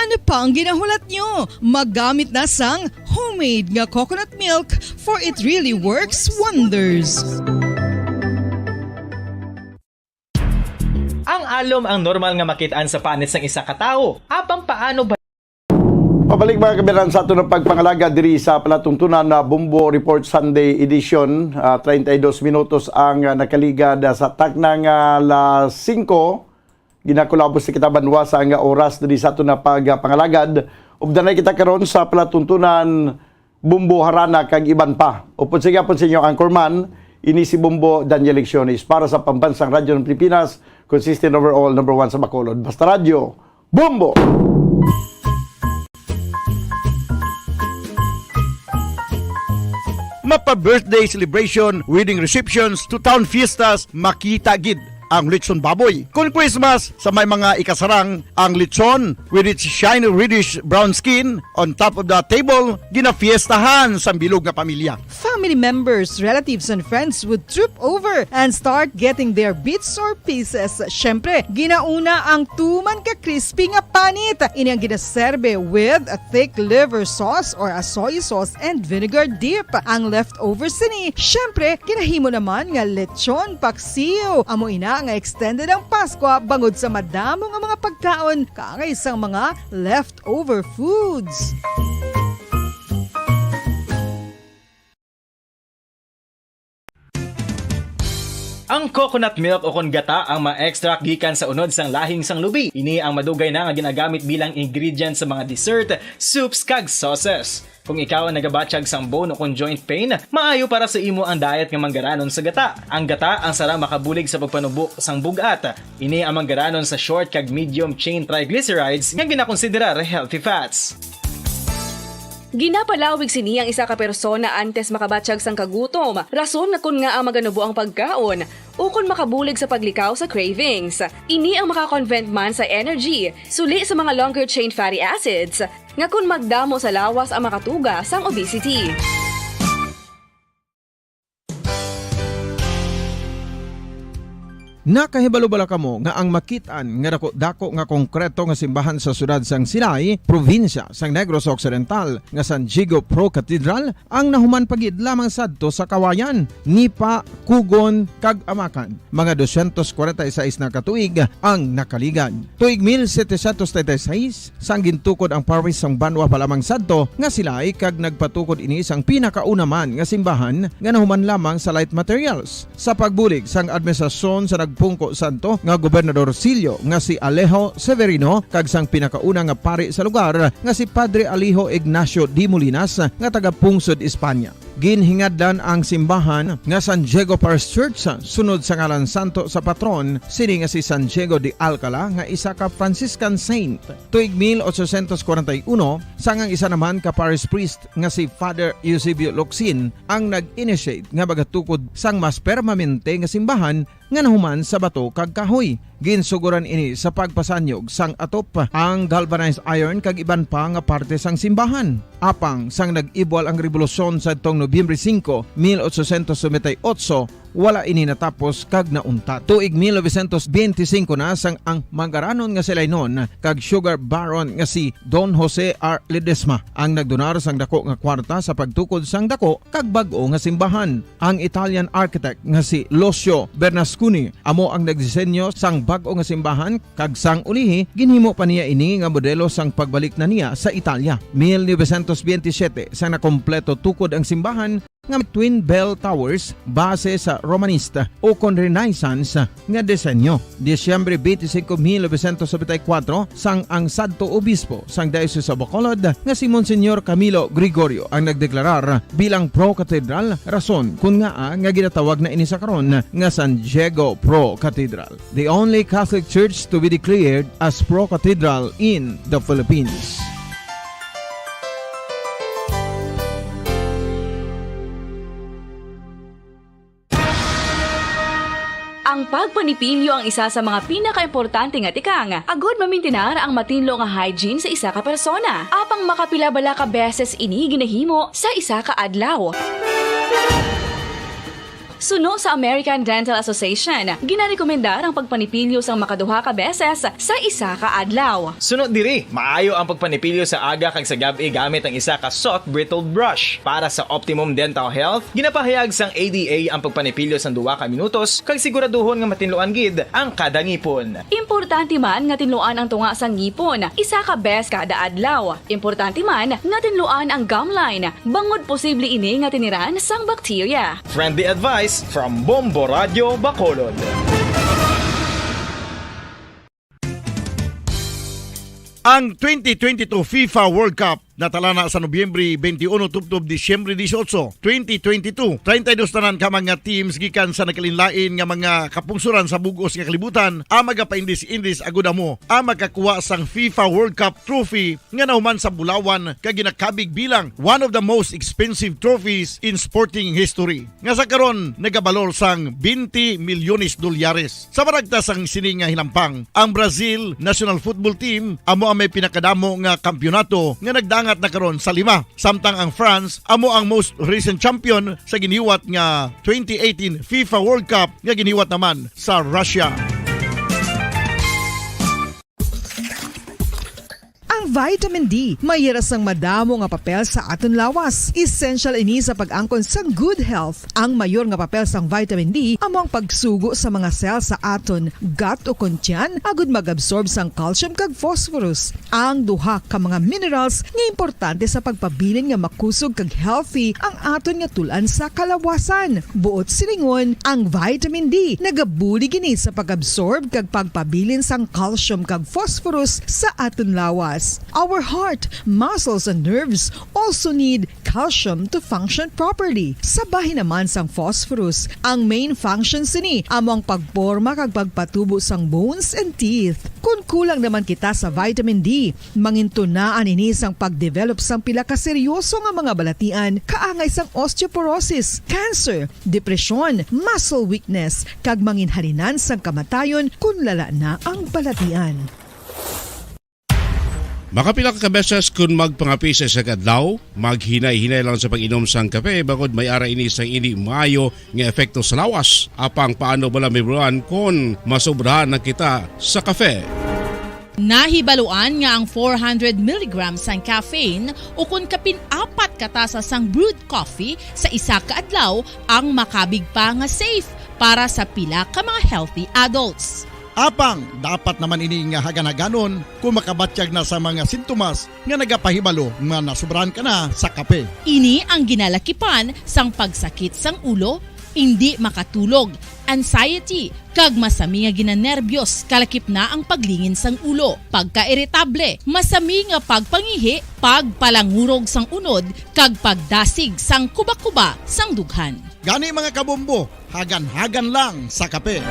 Ano pa ang ginahulat nyo? Maggamit na sang homemade nga coconut milk for it really works wonders. Ang alom ang normal nga makitaan sa panit sang isa ka tawo. Apang paano ba? Pabalik mga kabiran sa ato ng pagpangalaga diri sa palatuntunan na Bumbo Report Sunday Edition. 32 minutos ang nakaligad sa taknang alas 5. Ginakulabos sa kita banwa sa nga oras diri sa ato na pagpangalagad. Ubdanay kita karon sa palatuntunan Bumbo Harana kag iban pa. Upod sa gyapon sa inyo anchorman, ini si Bumbo Daniel Lecciones para sa Pambansang Radyo ng Pilipinas, consistent overall number 1 sa Bacolod. Basta Radyo, Bumbo! Mapa-birthday celebration, wedding receptions, to town fiestas, makita gid ang lechon baboy. Kung Christmas, sa may mga ikasarang, ang lechon with its shiny reddish brown skin on top of the table, ginafiestahan sa bilog na pamilya. Family members, relatives, and friends would troop over and start getting their bits or pieces. Syempre, ginauna ang tuman ka crispy nga panit. Ini ang ginaserbe with a thick liver sauce or a soy sauce and vinegar dip. Ang leftovers sini, syempre, ginahimo naman nga lechon paksiw. Amo ina nga extended ang Pasko bangod sa madamo nga mga pagkaon kaangay isang mga leftover foods. Ang coconut milk o kon gata ang ma-extract gikan sa unod sang lahing sang lubi. Ini ang madugay na nga ginagamit bilang ingredient sa mga dessert, soups kag sauces. Kung ikaw ang nagabatsyag sang bone o kung joint pain, maayo para sa imo ang diet nga manggaranon sa gata. Ang gata ang sara makabulig sa pagpanubo sang bugat. Ini ang manggaranon sa short kag medium chain triglycerides nga ginakonsiderar healthy fats. Ginapalawig sini ang isa ka persona antes makabatsyag sang kagutom. Rason na kun nga ang maganubo ang pagkaon o kun makabulig sa paglikaw sa cravings. Ini ang makakonvent man sa energy, suli sa mga longer chain fatty acids, nga kun magdamo sa lawas ang makatuga sang obesity. Nakahibalo bala kamo nga ang makitaan nga dako nga konkreto nga simbahan sa sudad sang Sinay, probinsya sang Negros Occidental nga San Diego Pro Cathedral ang nahuman pagid lamang sadto sa kawayan, Nipa, Kugon, kag Amakan. Mga 246 na katuig ang nakaligan. Tuig 1736 sang gintukod ang parish sang Banwa palamang sadto nga sila ay kag nagpatukod ini sang pinakauna man nga simbahan nga nahuman lamang sa light materials. Sa pagbulig sang administrasyon sa nagpungko santo nga Gobernador Silio nga si Alejo Severino kag sang pinakauna nga pari sa lugar nga si Padre Alijo Ignacio de Molinas nga taga Pungsod, Espanya. Ginhingadlan ang simbahan nga San Diego Parish Church sunod sa ngalan santo sa patron sini nga si San Diego de Alcala nga isa ka Franciscan saint. Tuig 1841 sangang isa naman ka parish priest nga si Father Eusebio Locsin ang nag-initiate nga bagatukod sang mas permanente nga simbahan nga nahuman sa bato kag kahoy. Ginsuguran ini sa pagpasanyog sang atop ang galvanized iron kag iban pa nga parte sang simbahan. Apang sang nag-ibwal ang revolusyon sa tong Nobyembre 5, 1898, wala ini natapos kag nauntat. Tuig 1925 na sang ang mangaranon nga silay nun kag sugar baron nga si Don Jose R. Ledesma ang nagdonar sang dako nga kwarta sa pagtukod sang dako kag bag-o nga simbahan. Ang Italian architect nga si Lucio Bernasconi amo ang nagdisenyo sang bag-o nga simbahan kag sang ulihi ginhimo pa niya ini nga modelo sang pagbalik na niya sa Italia. 1927 sang nakompleto tukod ang simbahan nga Twin Bell Towers base sa Romanista o kon Renaissance nga disenyo. Disyembre 25, 1974 sang ang sadto obispo sang Diocese of Bacolod nga si Monsignor Camilo Gregorio ang nagdeklarar bilang Pro Cathedral, rason kun nga ginatawag na ini sa karon nga San Diego Pro Cathedral, the only Catholic church to be declared as Pro Cathedral in the Philippines. Ang pagpanipilyo ang isa sa mga pinaka-importante nga tikang. Agod mamintinar ang matinlo nga hygiene sa isa ka persona. Apang makapila-bala ka beses ini ginahimo sa isa ka adlaw. Suno sa American Dental Association, ginarekomendar ang pagpanipilyo sang makaduha ka beses sa isa ka adlaw. Sunod diri, maayo ang pagpanipilyo sa aga kag sa gabi gamit ang isa ka soft brittled brush. Para sa optimum dental health, ginapahayag sang ADA ang pagpanipilyo sang 2 ka minutos kag siguraduhon nga matinluan gid ang kada ngipon. Importante man nga tinluan ang tunga sang ngipon, isa ka bes kada adlaw. Importante man nga tinluan ang gum line, bangod posible ini nga tiniran sang bakterya. Friendly advice from Bombo Radio Bacolod. Ang 2022 FIFA World Cup natala na sa Nobyembre 21 tubtob Disyembre 18, 2022. 32 tanan ka mga teams gikan sa nakalinlain nga mga kapungsuran sa bugos nga kalibutan ang magapaindis-indis agud mo ang makakuha sang FIFA World Cup trophy nga nahuman sa Bulawan kag ginakabig bilang one of the most expensive trophies in sporting history. Nga sa karon nagabalor sang 20 milyones dolyares. Sa baragta sang sini nga hinampang, ang Brazil National Football Team amo ang may pinakadamo nga kampyonato nga nagdang at nakaroon sa 5. Samtang ang France amo ang most recent champion sa giniwat nga 2018 FIFA World Cup nga giniwat naman sa Russia. Ang vitamin D mayira sang madamo nga papel sa aton lawas. Essential ini sa pag-angkon sang good health. Ang mayor nga papel sang vitamin D amo ang pagsugo sa mga cell sa aton gut o kuntyan agud mag-absorb sang calcium kag phosphorus. Ang duha ka mga minerals nga importante sa pagpabilin nga makusog kag healthy ang aton nga tulan sa kalawasan. Buot silingon, ang vitamin D nagabuli gini sa pag-absorb kag pagpabilin sang calcium kag phosphorus sa aton lawas. Our heart, muscles, and nerves also need calcium to function properly. Sabahin naman sang phosphorus. Ang main function sini among pagporma kag pagpatubo sang bones and teeth. Kung kulang naman kita sa vitamin D, mangintunaan ini sang pagdevelop sang pila ka seryoso nga mga balatian, kaangay sang osteoporosis, cancer, depresyon, muscle weakness, kag manginhalinan sang kamatayon kung lala na ang balatian. Makapila ka beses kung magpangapisa sa kadlaw, maghinay-hinay lang sa pag-inom sang kape bagod may ara ini sang ini maayo nga epekto sa lawas. Apang paano bala mibuan kung masobrahan na kita sa kape. Nahibaluan nga ang 400 mg sang caffeine o kung kapin-4 katasa sang brewed coffee sa isa ka adlaw ang makabig pa nga safe para sa pila ka mga healthy adults. Apang, dapat naman ini nga haganaganon kung makabatyag na sa mga sintomas nga nagapahibalo nga nasubrahan ka na sa kape. Ini ang ginalakipan sang pagsakit sang ulo, hindi makatulog, anxiety, kag masami nga ginanerbiyos, kalakip na ang paglingin sang ulo, pagka-iritable, masami nga pagpangihi, pagpalangurog sang unod, kag pagdasig sang kuba-kuba sang dughan. Gani mga kabombo, hagan-hagan lang sa kape.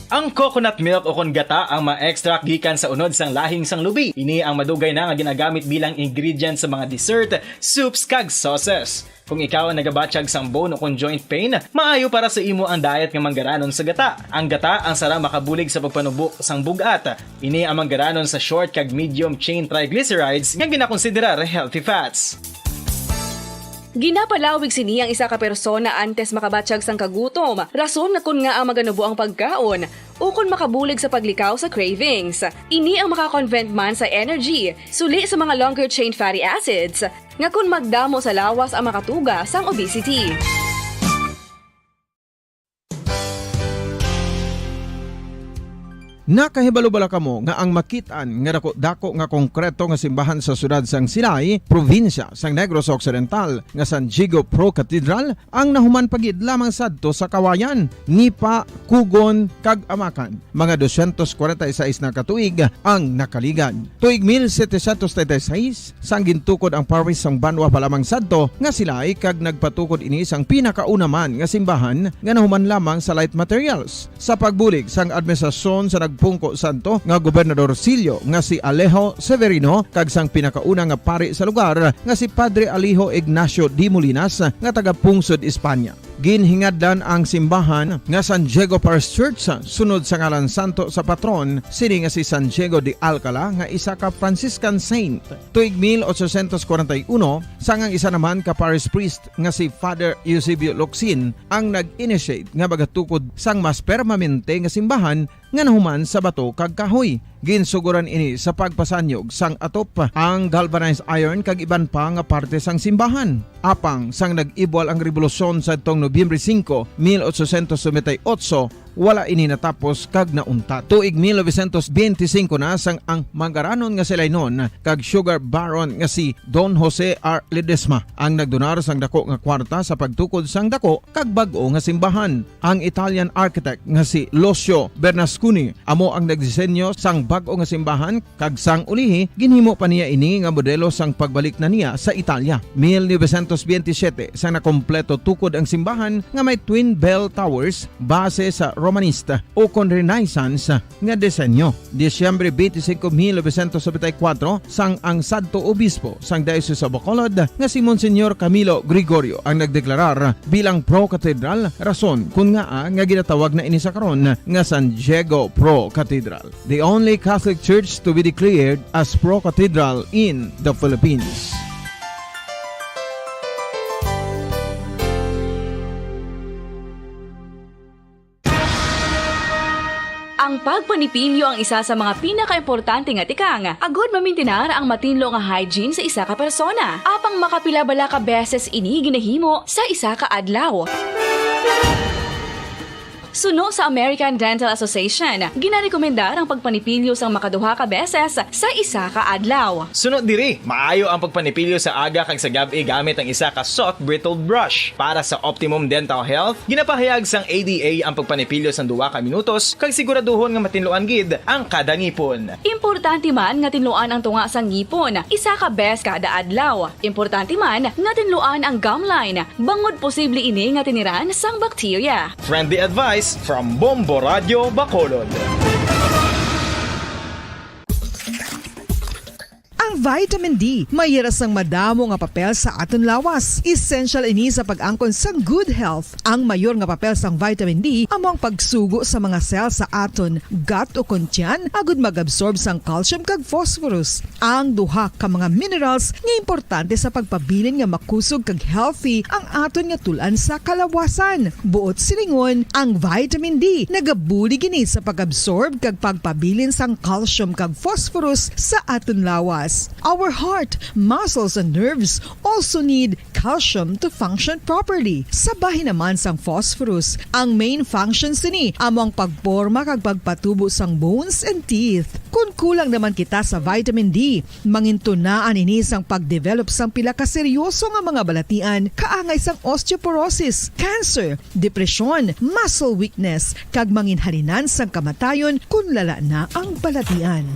Ang coconut milk o kon gata ang ma-extract gikan sa unod sang lahing sang lubi. Ini ang madugay na nga ginagamit bilang ingredient sa mga dessert, soups kag sauces. Kung ikaw ang nagabatsyag sang bone o kon joint pain, maayo para sa imo ang diet nga manggaranon sa gata. Ang gata ang sara makabulig sa pagpanubo sang bugat. Ini ang manggaranon sa short kag medium chain triglycerides nga ginakonsiderar healthy fats. Ginapalawig sini ang isa ka persona antes makabatsyag sang kagutom. Rason na kun nga ang maganubo ang pagkaon o kun makabulig sa paglikaw sa cravings. Ini ang makakonvent man sa energy, suli sa mga longer chain fatty acids, nga kun magdamo sa lawas ang makatuga sang obesity. Nakahibalo-bala kamo nga ang makitaan nga dako nga konkreto nga simbahan sa sudad sang Silay, probinsya sang Negros Occidental nga San Diego Pro Cathedral ang nahuman pagid lamang sadto sa Kawayan, Nipa, Kugon kag Amakan. Mga 246 na katuig ang nakaligan. Tuig 1736 sang gintukod ang parish sang Banwa pa lamang sadto nga Silay kag nagpatukod ini sang pinakauna man nga simbahan nga nahuman lamang sa light materials. Sa pagbulig sang administrasyon sa Pungko Santo nga Gobernador Silio nga si Alejo Severino kag sang pinakauna nga pari sa lugar nga si Padre Alijo Ignacio de Molinas nga taga Pungsod, Espanya. Ginhingadlan ang simbahan nga San Diego Parish Church sunod sa ngalan santo sa patron sini nga si San Diego de Alcala nga isa ka Franciscan saint. Tuig 1841 sangang isa naman ka parish priest nga si Father Eusebio Locsin ang nag-initiate nga bagatukod sang mas permanente nga simbahan nga nahuman sa bato kag kahoy. Ginsuguran ini sa pagpasanyog sang atop ang galvanized iron kag iban pa nga parte sang simbahan. Apang sang nag-ibwal ang revolusyon sa tong Nobyembre 5, 1898, wala ini natapos kag nauntat. Tuig 1925 na sang ang manggaranon nga silay nun kag sugar baron nga si Don Jose R. Ledesma ang nagdonar sang dako nga kwarta sa pagtukod sang dako kag bag-o nga simbahan. Ang Italian architect nga si Lucio Bernasconi amo ang nagdisenyo sang bag-o nga simbahan kag sang ulihi ginhimo pa niya ini nga modelo sang pagbalik na niya sa Italia. 1927 sang nakompleto tukod ang simbahan nga may twin bell towers base sa Romanista o kon Renaissance nga disenyo. Disyembre 25, 1974 sang ang sadto obispo sang Diocese of Bacolod nga si Monsignor Camilo Gregorio ang nagdeklarar bilang Pro Cathedral, rason kun nga ginatawag na ini sa karon nga San Diego Pro Cathedral, the only Catholic church to be declared as Pro Cathedral in the Philippines. Ang pagpanipilyo ang isa sa mga pinaka-importante nga tikang. Agod mamintinar ang matinlo nga hygiene sa isa ka persona. Apang makapila-bala ka beses ini ginahimo sa isa ka adlaw. Suno sa American Dental Association, ginarekomendar ang pagpanipilyo sang makaduha ka beses sa isa ka adlaw. Sunod diri, maayo ang pagpanipilyo sa aga kag sa gabi gamit ang isa ka soft brittled brush. Para sa optimum dental health, ginapahayag sang ADA ang pagpanipilyo sang 2 ka minutos kag siguraduhon nga matinluan gid ang kada ngipon. Importante man nga tinluan ang tunga sang ngipon, isa ka bes kada adlaw. Importante man nga tinluan ang gum line, bangod posible ini nga tiniran sang bakterya. Friendly advice from Bombo Radio Bacolod. Ang vitamin D mayira sang madamo nga papel sa aton lawas. Essential ini sa pag-angkon sa good health. Ang mayor nga papel sang vitamin D amo ang pagsugo sa mga cell sa aton gut o kuntyan agud mag-absorb sang calcium kag phosphorus. Ang duha ka mga minerals nga importante sa pagpabilin nga makusog kag healthy ang aton nga tulan sa kalawasan. Buot silingon, ang vitamin D nagabuli gini sa pag-absorb kag pagpabilin sang calcium kag phosphorus sa aton lawas. Our heart, muscles and nerves also need calcium to function properly. Sabay naman sang phosphorus, ang main functions ni among pagporma kag pagpatubo sang bones and teeth. Kung kulang naman kita sa vitamin D, mangintunaan ini sang pagdevelop sang pila ka seryoso nga mga balatian, kaangay sang osteoporosis, cancer, depresyon, muscle weakness, kag manginhalinan sang kamatayon kung lala na ang balatian.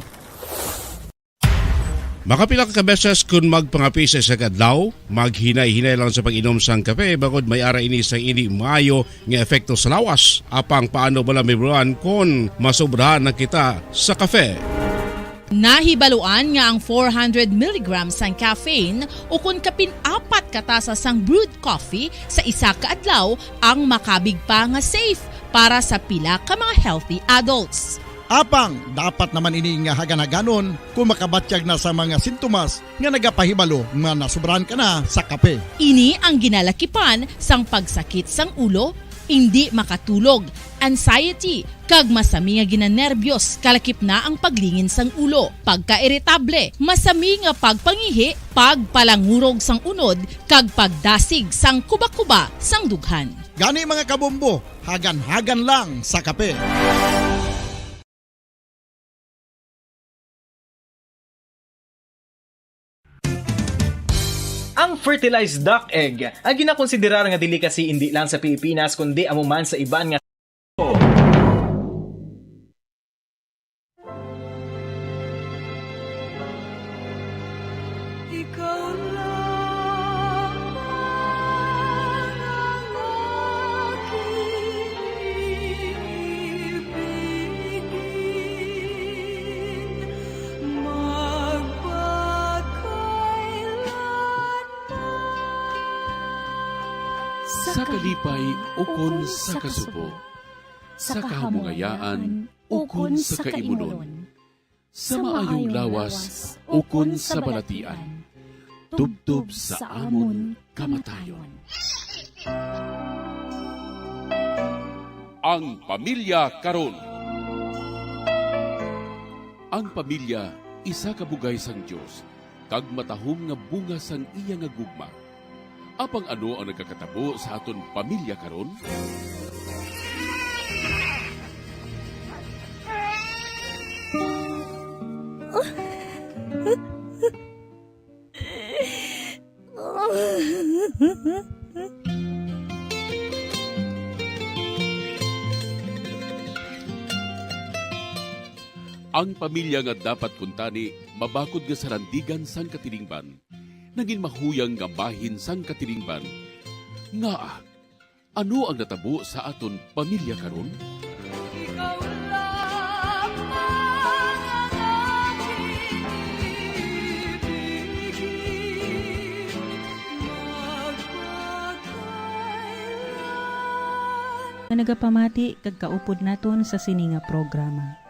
Makapila ka beses kung magpangapi sa isa kadlaw, maghinay-hinay lang sa pag-inom sang kape bagod may ara ini sang hindi maayo nga epekto sa lawas. Apang paano bala mibruan kung masobrahan na kita sa kape? Nahibaluan nga ang 400 mg sang caffeine o kung kapin-apat katasa sang brewed coffee sa isa ka adlaw ang makabig pa nga safe para sa pila ka mga healthy adults. Apang, dapat naman ini nga hagan-haganon kung makabatyag na sa mga sintomas nga nagapahibalo nga nasubrahan ka na sa kape. Ini ang ginalakipan sang pagsakit sang ulo, hindi makatulog, anxiety, kag masami nga ginanerbiyos, kalakip na ang paglingin sang ulo, pagka-iritable, masami nga pagpangihi, pagpalangurog sang unod, kag pagdasig sang kuba-kuba sang dughan. Gani mga kabombo, hagan-hagan lang sa kape. Ang fertilized duck egg ang ginakonsiderar nga delicacy hindi lang sa Pilipinas kundi amuman sa iban nga sa kalipay ukon sa kasubo, sa kahamungayaan ukon sa kaimunon, sa maayong lawas ukon sa balatian, tubtob sa amon kamatayon. Ang pamilya karon. Ang pamilya isa ka bugay sang Dios kag matahom nga bunga sang iya nga gugma. Apang ano ang nagkakatabo sa aton pamilya karon? Ang pamilya nga dapat kuntani mabakod nga sarandigan sang katilingban. Naging mahuyang nga bahin sang katilingban. Nga, ano ang natabo sa aton pamilya karon? Nagapamati kag kaupod naton sa sininga programa.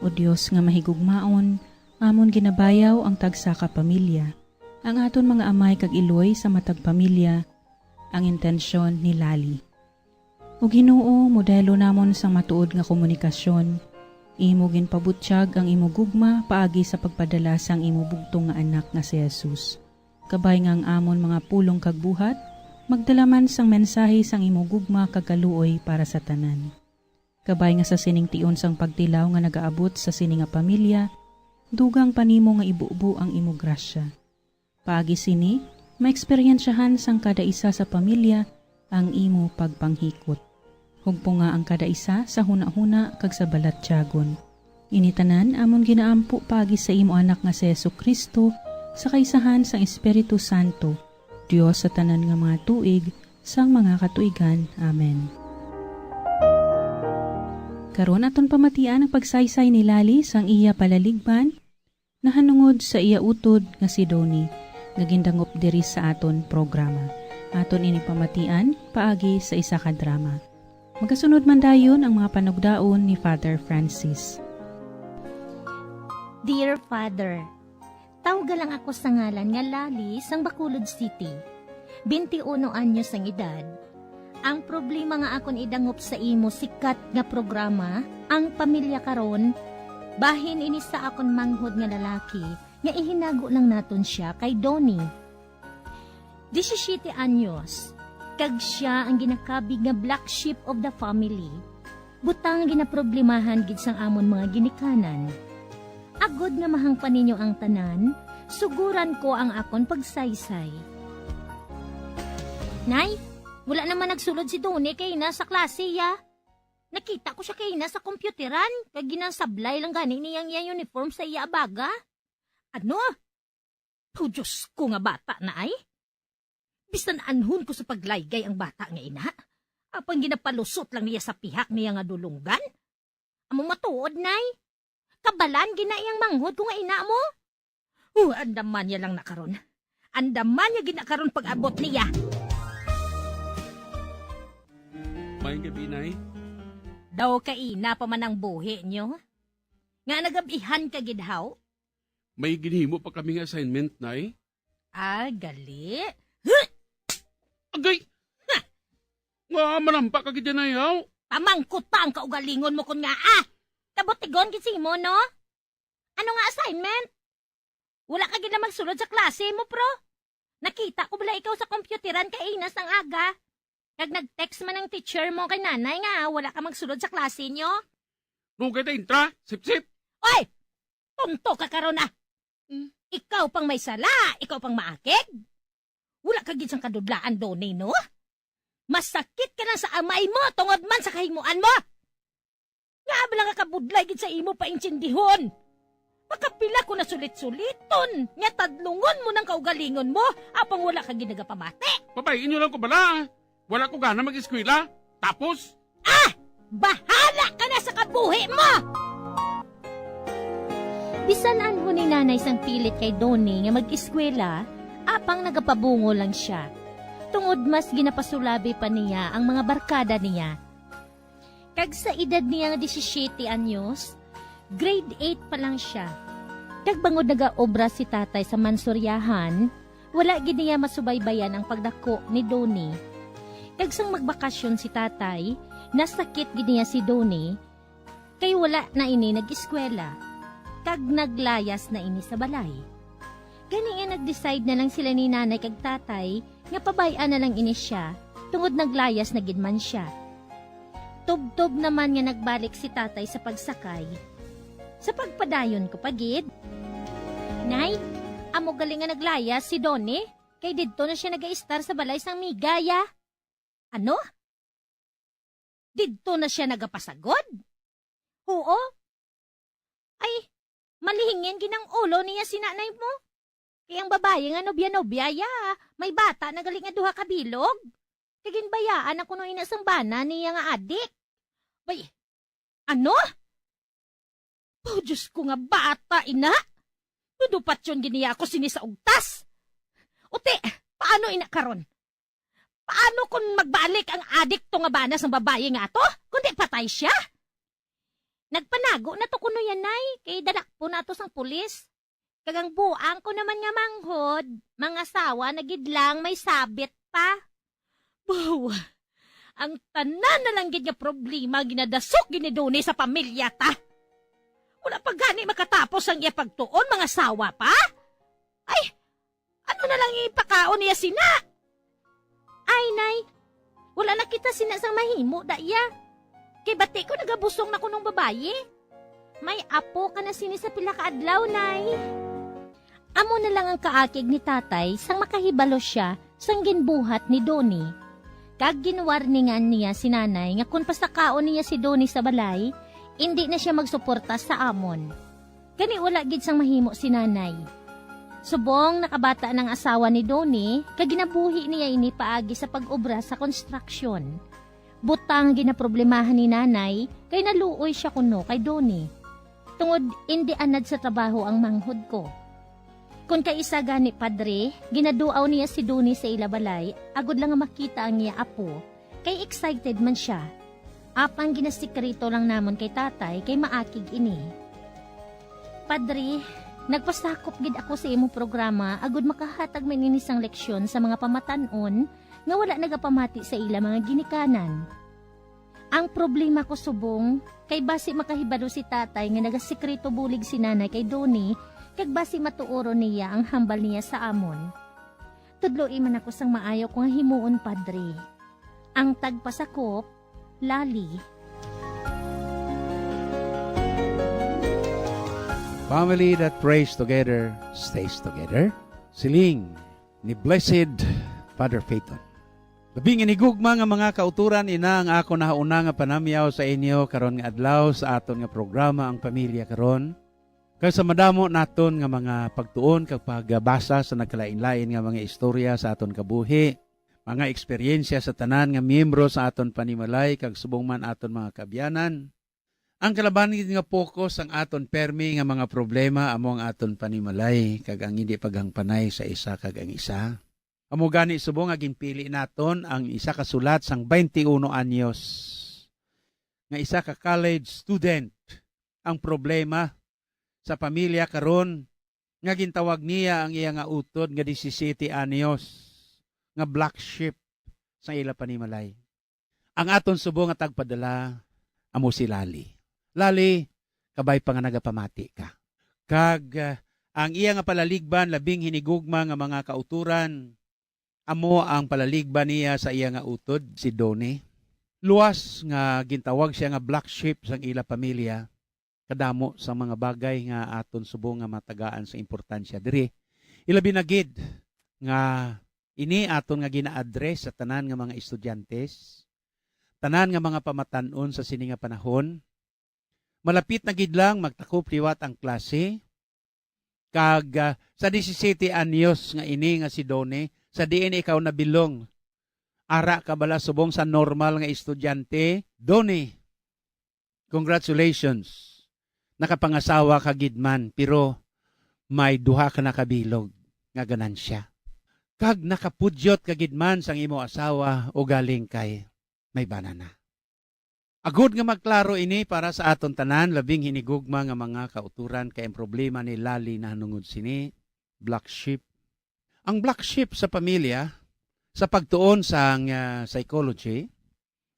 O Diyos nga mahigugmaon, amon ginabayaw ang tagsa ka pamilya, ang aton mga amay kag iloy sa matag pamilya, ang intensyon ni Lali. O Ginoo, modelo namon sa matuod nga komunikasyon, imo ginpabutyag ang imo gugma paagi sa pagpadala sang imo bugtong nga anak nga si Jesus. Kabay nga ang amon mga pulong kag buhat, magdalaman sang mensahe sang imo gugma kag kaluoy para sa tanan. Kabay nga sa sining tion sang pagtilaw nga nagaabot sa sining nga pamilya, dugang panimo nga ibuubo ang imo grasya. Paagi sini, maeksperiensyahan sang kada isa sa pamilya ang imo pagpanghikot. Hugpo nga ang kada isa sa huna-huna kag sa balat tiyagon. Initanan amon ginaampo paagi sa imo anak nga si Jesucristo sa kaisahan sang Espiritu Santo, Dios sa tanan nga mga tuig sang mga katuigan. Amen. Karon aton pamatian ang pagsaysay ni Lali sang iya palaligban nahanungod sa iya utod nga si Donnie nga gindangop diri sa aton programa. Aton ini pamatian paagi sa isa ka drama. Magasunod man dayon ang mga panugdaon ni Father Francis. Dear Father, tawag lang ako sa ngalan nga Lali sang Bacolod City. 21 anyos ang edad. Ang problema nga akon idangop sa imo sikat nga programa, ang pamilya karon, bahin ini sa akon manghod nga lalaki, nga ihinago lang naton siya kay Donnie. 17 anyos, kag siya ang ginakabig nga black sheep of the family. Butang ginaproblemahan gid sang amon mga ginikanan. Agod nga mahangpan ninyo ang tanan, suguran ko ang akon pagsaysay. Nay, wala naman nagsulod si Donnie kay na sa klase ya. Nakita ko siya kay na sa kompyuteran, kag ginasablay lang gani niyang iya uniform sa iya abaga. Ano? Oh, Diyos ko nga bata na ay. Bisan anhon ko sa paglaygay ang bata nga ina. Apang ginapalusot lang niya sa pihak niya nga dulunggan. Among matuod, nay. Kabalan ginaiyang manghod ko nga ina mo. Andaman niya lang nakaron. Andaman niya ginakaron pag-abot niya. May gabi, Nay. Daw kaina pa man ang buhi nyo. Nga nagabihan ka gidhaw. May ginhimo pa kaming assignment, Nay. Gali. Agay! Nga manampa ka gid na yaw. Pamangkot pa ang kaugalingon mo kun nga Kabotigon gid mo, no? Ano nga assignment? Wala ka gid na magsulod sa klase mo, pro. Nakita ko bala ikaw sa kompyuteran kainas ng aga. Kag nag-text man ang teacher mo kay nanay nga wala ka magsulod sa klase nyo. Nung kita intra, sip-sip. Oy! Tunto ka karon na. Ikaw pang may sala, ikaw pang maakig. Wala ka gid sang kadudlaan Donnie, no? Masakit ka na sa amay mo tungod man sa kahimuan mo. Nga abala nga kabudlay gid sa imo paintsindihon. Makapila ko na sulit-suliton. Nga tadlungon mo ng kaugalingon mo apang wala ka gid nagapamati. Papayin nyo lang ko bala. Wala ko gana mag-eskwela. Tapos? Bahala ka na sa kabuhi mo! Bisan anho ni nanay sang pilit kay Donnie nga mag-eskwela, apang nagapabungo lang siya. Tungod mas ginapasulabi pa niya ang mga barkada niya. Kag sa edad niya nga 17 anyos, grade 8 pa lang siya. Kag bangod nagaobra si tatay sa mansuryahan, wala gid niya masubaybayan ang pagdako ni Donnie. Kag sang magbakasyon si tatay, nasakit gid niya si Donnie, kay wala na ini nag-eskwela. Kag naglayas na ini sa balay. Gani nga nag-decide na lang sila ni nanay kag tatay nga pabayaan na lang ini siya, tungod naglayas na gid man siya. Tub-tub naman nga nagbalik si tatay sa pagsakay. Sa pagpadayon ko pagid. Nay, amo galing nga naglayas si Donnie, kay didto na siya nag-a-star sa balay sang Migaya. Ano? Didto na siya nagapasagod? Oo. Ay, malihingin ginang ulo niya si nanay mo. Kaya ang babae nga nobya-nobya ya, may bata na galing nga duha ka bilog. Kaginbayaan ako nung inasambana niya nga adik. Bay, ano? Oh, Diyos ko nga bata, ina. Nudupat yun giniya ako sinisaugtas. Uti, paano ina karon? Paano kung magbalik ang adikto nga banas ng babae nga to? Kundi patay siya? Nagpanago na to kuno yan, nay. Kay dalakpo na to sang pulis. Kagang buang ko naman nga manghod. Mga sawa na gidlang may sabit pa. Wow, ang tanan na lang gid nga problema ginadasok giniduni sa pamilya ta. Wala pa gani makatapos ang iya pagtuon, mga sawa pa. Ay, ano na lang ipakaon niya sina? Ay, nay, wala na kita sinasang mahimo, daya. Kay bati ko nagabusong na ko nung babae. May apo ka na sini sa pila ka adlaw, nay. Amo na lang ang kaakig ni tatay sang makahibalo siya sang ginbuhat ni Donnie. Kag ginwarningan niya si nanay nga kung pasakaon niya si Donnie sa balay, hindi na siya magsuporta sa amon. Gani wala gid sang mahimo si nanay. Subong nakabata ng asawa ni Donnie, kag ginabuhi niya ini paagi sa pag-obra sa construction. Butang ginaproblemahan ni nanay, kay naluoy siya kuno kay Doni. Tungod indi anad sa trabaho ang manghod ko. Kung kaisa gani padre, ginaduaw niya si Doni sa ilabalay, agod lang nga makita ang iya apo, kay excited man siya. Apang ginasikrito lang namon kay tatay, kay maakig ini. Padre, nagpasakop gid ako sa imong programa, agod makahatag man inisang leksyon sa mga pamatanon, nga wala nagapamati sa ila mga ginikanan. Ang problema ko subong, kay basi makahibalo si tatay nga nagasikreto bulig si nanay kay Doni, kag basi matuoro niya ang hambal niya sa amon. Tudloy man ako sang maayo kung himuon, padre. Ang tagpasakop, Lali. Family that prays together, stays together. Siling ni Blessed Father Peyton. Labing inigugma nga mga kauturan, ina ang ako nahauna nga panamyaw sa inyo karon nga adlaw sa aton nga programa ang pamilya karon. Kay sa madamo naton nga mga pagtuon kag pagbasa sa nagkalain-lain nga mga istorya sa aton kabuhi, mga eksperyensya sa tanan nga miyembro sa aton panimalay kag subong man aton mga kabyanan. Ang kalaban nga focus ang aton permi nga mga problema amo ang aton panimalay kag ang hindi paghangpanay sa isa kag ang isa. Amo gani subong nga ginpili naton ang isa ka sulat sang 21 anyos nga isa ka college student. Ang problema sa pamilya karon nga gintawag niya ang iya nga utod nga 17 anyos nga black sheep sa ila panimalay. Ang aton subong nga tagpadala amo si Lali. Lali, kabay pa nga nagapamati ka. Kag ang iya nga palaligban labing hinigugma nga mga kauturan, amo ang palaligban niya sa iya nga utod, si Doni. Luwas nga gintawag siya nga black sheep sang ila pamilya, kadamo sa mga bagay nga aton subong nga matagaan sa importansya diri. Ilabi na gid nga ini aton nga gina-address sa tanan nga mga estudyantes, tanan nga mga pamatanon sa sini nga panahon. Malapit na gid lang magtakop liwat ang klase. Kag sa 17 anyos nga ini nga si Doni, sa diin ikaw nabilong. Ara ka bala subong sa normal nga estudyante, Doni. Congratulations. Nakapangasawa ka gid man, pero may duha ka na kabilog nga ganansya. Kag nakapudyot ka gid man sang imo asawa o galing kay may banana. Agud nga magklaro ini para sa aton tanan, labing hinigugma nga mga kauturan kay ang problema ni Lali na hanungod sini, black sheep. Ang black sheep sa pamilya, sa pagtuon sang psychology,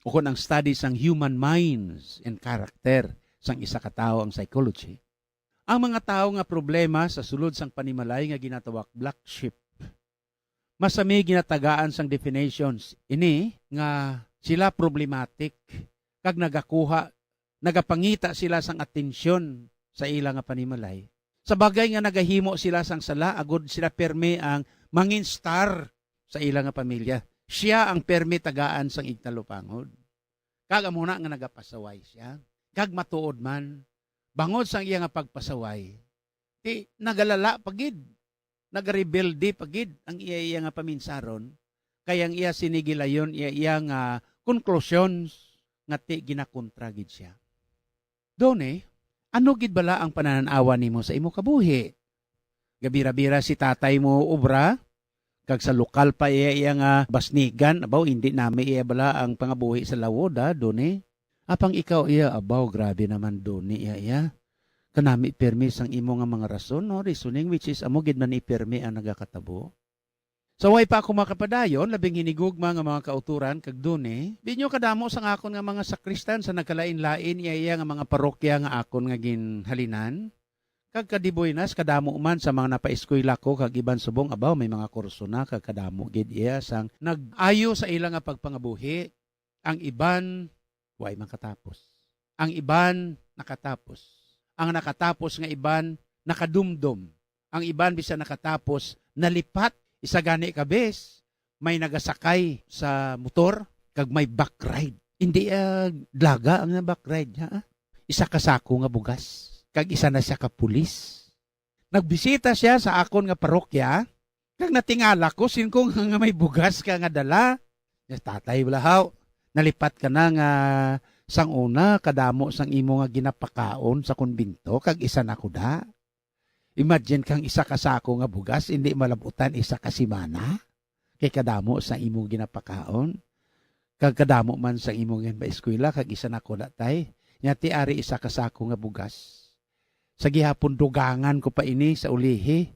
o kung ang study sang human minds and character sang isa ka tawo ang psychology, ang mga tawo nga problema sa sulod sang panimalay nga ginatawag black sheep, masami ginatagaan sang definitions ini nga sila problematic kag nagapangita sila sang atensyon sa ila nga panimalay. Sa bagay nga nagahimo sila sang sala, agud sila permi ang mangin star sa ila nga pamilya. Siya ang permi tagaan sang igtalupangod. Kag amuna nga nagapasaway siya. Kag matuod man, bangod sang iya nga pagpasaway, ti nagalala pagid, nagrebelde pagid ang iya nga paminsaron, kaya ang iya sinigilayon, iya nga conclusions, nga ti ginakontra gid siya. Doni, ano gid bala ang panananawa nimo sa imo kabuhi? Gabira-bira si tatay mo obra, kag sa lokal pa iya nga basnigan, abaw hindi nami iya bala ang pangabuhi sa lawoda, Doni. Apang ikaw iya, abaw grabe naman Doni iya. Kanami permis ang imo nga mga rason, no? Reasoning which is amo gid man ipermi ang nagakatabo. So way pa ako makapadayon, labing hinigugma nga mga kauturan kag Doni, binyo kadamo sang akon nga mga sakristan sa nagkalain-lain iya nga mga parokya nga akon nga ginhalinan. Kag kadiboynas kadamo man sa mga napaeskwela ko kag iban subong abaw may mga kurso na kag kadamo gid iya sang nag-ayo sa ila nga pagpangabuhi. Ang iban way makatapos. Ang iban nakatapos. Ang nakatapos nga iban nakadumdum. Ang iban bisan nakatapos nalipat. Isa gani ka bes, may nagasakay sa motor, kag may back ride. Hindi dlaga ang back ride ha? Isa kasako nga bugas, kag isa na siya ka pulis. Nagbisita siya sa akon nga parokya, kag natingala ko, sin ko nga may bugas ka nga dala. Tatay balahaw, Nalipat ka na nga sang una kadamo sang imo nga ginapakaon sa konbinto kag isa na kuda. Imagine kang isa ka sako nga bugas hindi malabutan isa ka simana kay kadamo sa imo ginapakaon. Kag kadamo man sa imo nga eskwela kag isa na kuda tay. Nya ti ari isa ka sako nga bugas. Sa gihapon dugangan ko pa ini sa ulihi.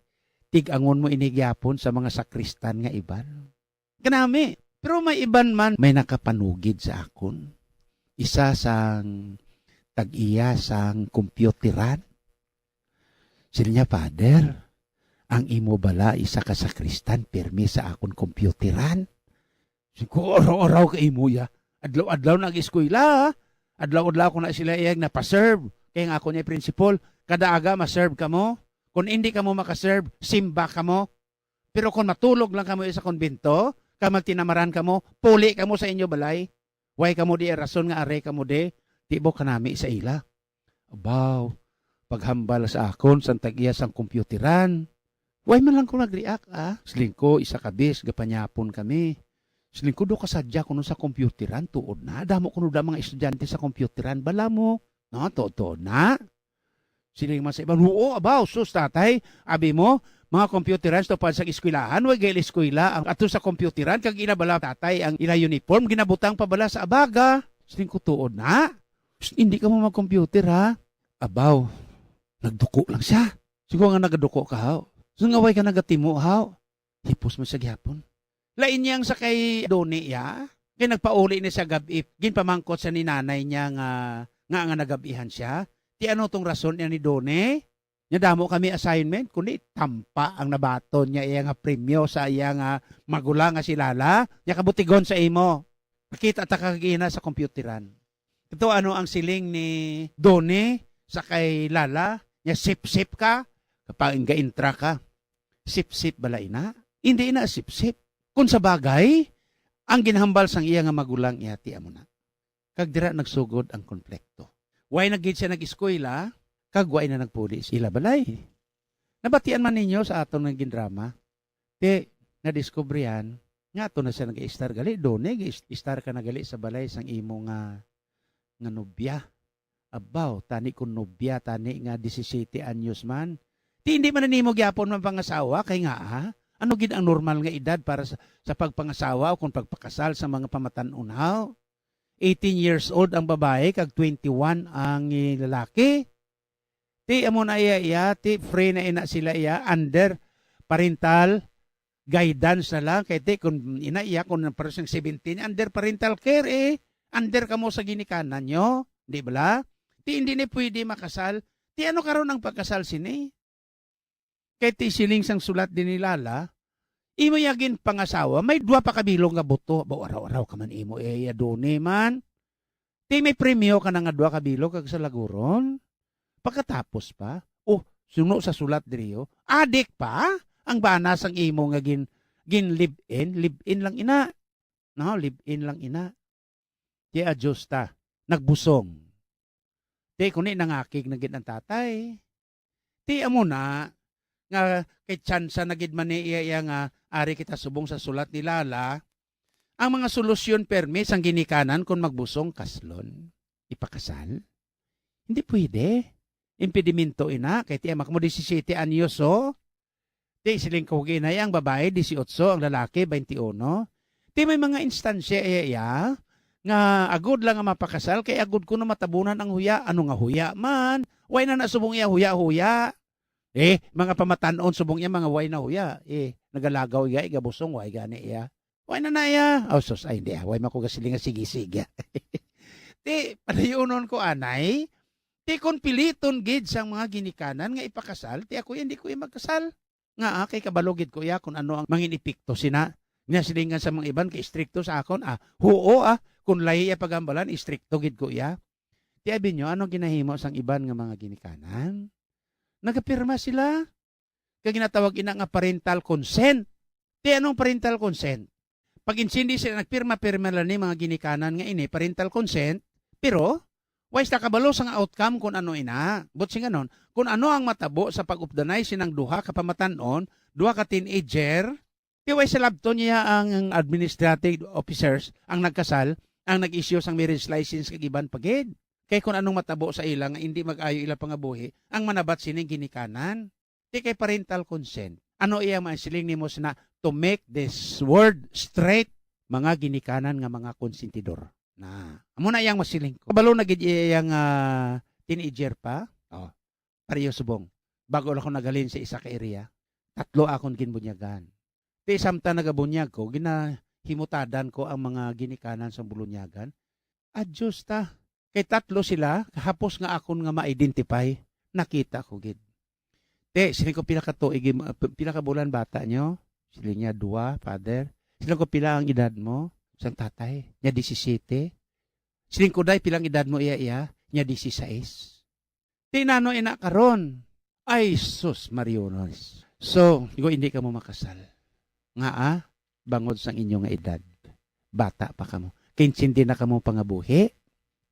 Tig-angon mo ini gihapon sa mga sakristan nga iban. Kanami. Pero may iban man, may nakapanugid sa akon. Isa sang tag-iya sang kompyuteran. Sila niya, Father, ang imo bala isa ka sakristan, pirmi sa akon kompyuteran. Siguro araw-araw ka imo ya. Adlaw-adlaw nag-eskwela. Adlaw-adlaw ko na sila iyag na pa-serve. Kaya nga ako niya principal, kada aga ma-serve ka mo. Kung hindi ka mo makaserve, simba ka mo. Pero kung matulog lang ka mo sa konbento, kamag tinamaran ka mo, puli ka mo sa inyo balay. Way ka mo di rason nga are ka mo di, tibo ka nami sa ila. Abaw, paghambal sa akon, sang tag-iya sang kompyuteran. Way man lang ko nag-react Slingko, isa kabis, gapanyapon kami. Slingko do kasadya ko sa kompyuteran, tuod na. Damo ko da mga estudyante sa kompyuteran, bala mo. No, tuod na. Siling man sa iban, oo, abaw, sus tatay, abi mo, mga kompyuteran to pa sa eskwelahan, wag gayl eskwela ang ato sa kompyuteran kag inabala tatay ang ila uniform ginabutang pabala sa abaga. Siling ko tuod na. Hindi ka mo mag-computer ha. Abaw, nagduko lang siya. Siguro nga nagaduko ka haw. So nga way ka nagatimo haw. Hipos mo sa gihapon. Lain niyang sa kay Doni ya. Kaya nagpauli niya sa gabip. Ginpamangkot sa ni nanay niya nga nagabihan siya. Ti ano tong rason niya ni Doni? Nya damo kami assignment kundi tampa ang nabaton niya iya nga premyo sa iya nga magulang nga si Lala. Nya kabutigon sa imo. Nakita ta kagina sa kompyuteran. Ito ano ang siling ni Doni sa kay Lala. Nya sip-sip ka kapag intra ka. Sip-sip balay na. Hindi na sip-sip. Kung sa bagay, ang ginhambal sang iya nga magulang iyati amo na. Kag dira nagsugod ang konflikto. Way nagid siya nag-eskwela, kagway na nagpuli sila balay. Nabatian man ninyo sa aton ng gindrama. Te, nadiskubrihan, nga ato na siya nag-i-star gali. Doon, nag-i-star ka na gali sa balay sang imo nga nobya. Abaw, tani kung nobya, tani nga 17 anyos man. Ti hindi man nimo gyapon man pangasawa, kay nga ano gid ang normal nga edad para sa pagpangasawa o kung pagpakasal sa mga pamatan-unaw? 18 years old ang babae, kag 21 ang lalaki. Ti amo na iya, ti free na ina sila iya, under parental guidance na lang. Kaya ti kung ina iya, kung parang 17, under parental care under ka mo sa ginikanan nyo. Di ba? Ti hindi ni pwede makasal. Ti ano karon ang pagkasal sini? Kaya ti siling sang sulat din ni Lala, imo yagin pangasawa, may 2 pa kabilong nga buto. Araw-araw ka man imo, Doni man. Ti may premyo ka na nga 2 kabilong kag sa laguron. Pagkatapos pa, suno sa sulat diriyo, adik pa, ang banas ang imo nga gin live-in lang ina. No, live-in lang ina. Ti adjusta, nagbusong. Ti kunin nangakig na gid ang tatay. Ti amo na, nga kay tsansa nagid man iya nga ari kita subong sa sulat ni Lala, ang mga solusyon permi sang ginikanan kung magbusong kaslon ipakasal. Hindi pwede. Impedimento ina kay ti amak mo 17 anyos Ti siling ko ginay ang babae 18, ang lalaki 21. Ti may mga instansya iya nga agud lang nga mapakasal kay agud ko na matabunan ang huya. Ano nga huya man? Way na nasubong iya huya-huya. Mga pamatanon subong iya mga way na huya. Nagalagaw iya, igabusong, way gani iya. Way na iya. Sus, ay hindi way makugasiling nga sige-sige. Ti, padayunon ko anay, ti kon piliton gid sang mga ginikanan nga ipakasal, ti ako hindi ko magkasal. Nga kay kabalogid ko iya kung ano ang mangin epekto sina. Nga silingan sa mga iban kay stricto sa akon. Huo kung lahi iya pagambalan, stricto gid ko iya. Ti abi nyo, ano ginahimo sang iban nga mga ginikanan? Nagapirma sila. Kaya ginatawag ina nga parental consent. Ti anong parental consent? Pag insindi sila nagpirma-pirma lang ni mga ginikanan nga ini, parental consent, pero, wais nakabalo sa nga outcome kung ano ina. But singa nun, kung ano ang matabo sa pag-updanay sinang 2 ka pamatanon, 2 ka teenager, ti wais sa labto niya ang administrative officers ang nagkasal, ang nag-issue sang marriage license kag iban pagid. Kay kung anong matabo sa ila nga hindi mag-ayo ila pangabuhi, ang manabat sining ginikanan. Di kay parental consent. Ano iya maisiling nimo na to make this word straight, mga ginikanan nga mga konsentidor. Na, amo na iyang masiling ko. Kabalo na gid iyang teenager pa. Oh, pareho subong. Bago ako nagalin sa isa ka area, 3 akong ginbunyagan. Di samtang nagabunyag ko, ginahimutadan ko ang mga ginikanan sa bulunyagan. Adjust ta. Kay 3 sila, kahapos nga akon nga ma-identify, nakita ko gid. Te, sila ko pila ka tuig, pila ka bulan bata nyo? Sila niya 2, father. Sila ko pila ang edad mo? Sang tatay, niya 17. Sila ko day pilang edad mo iya, niya 16. Tinano ina karon. Ay, sus, Mariones. So, hindi ka mo makasal. Nga bangod sang inyong nga edad. Bata pa ka mo. Kinsindi na ka mo pangabuhi.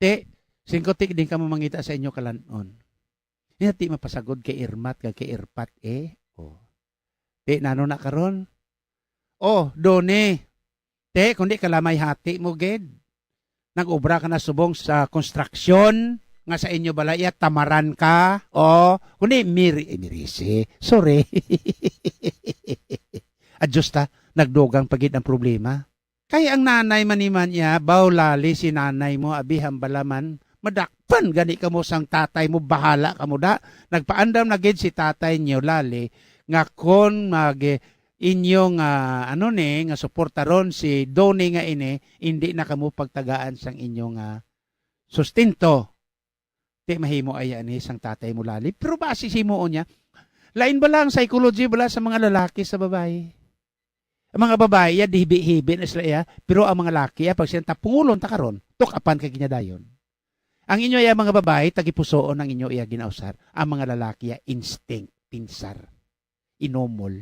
Te, singkotik din ka mo mangita sa inyo kalanon. Hindi mapasagod kay Irmat, kay Irpat Oh. Te, nano na karon? Oh, doni. Te, kundi kalamay hati mo, ged. Nag-obra ka na subong sa construction, nga sa inyo balaya, tamaran ka. Oh, kundi mirisi. Sorry. Adjust ta, nagdugang pagid ang problema. Kaya ang nanay maniman niya, bawlali si nanay mo, abihang balaman, madakpan gani ka mo sang tatay mo, bahala ka mo da. Nagpaandam na gid si tatay niyo lali, nga kon inyong nga suportaron si Doni nga hindi na kamo pagtagaan sang inyong sustento. Di mahimo aya ni sang tatay mo lali. Pero base himuon niya, lain ba lang psychology bala sa mga lalaki sa babae? Ang mga babae, dihibi-hibi na sila pero ang mga lalaki, pag sila tapungulon takaron, tukapan kay ginadayon. Ang inyo mga babae, tagipusoon ang inyo ginausar. Ang mga lalaki, instinct, pinsar, inomol.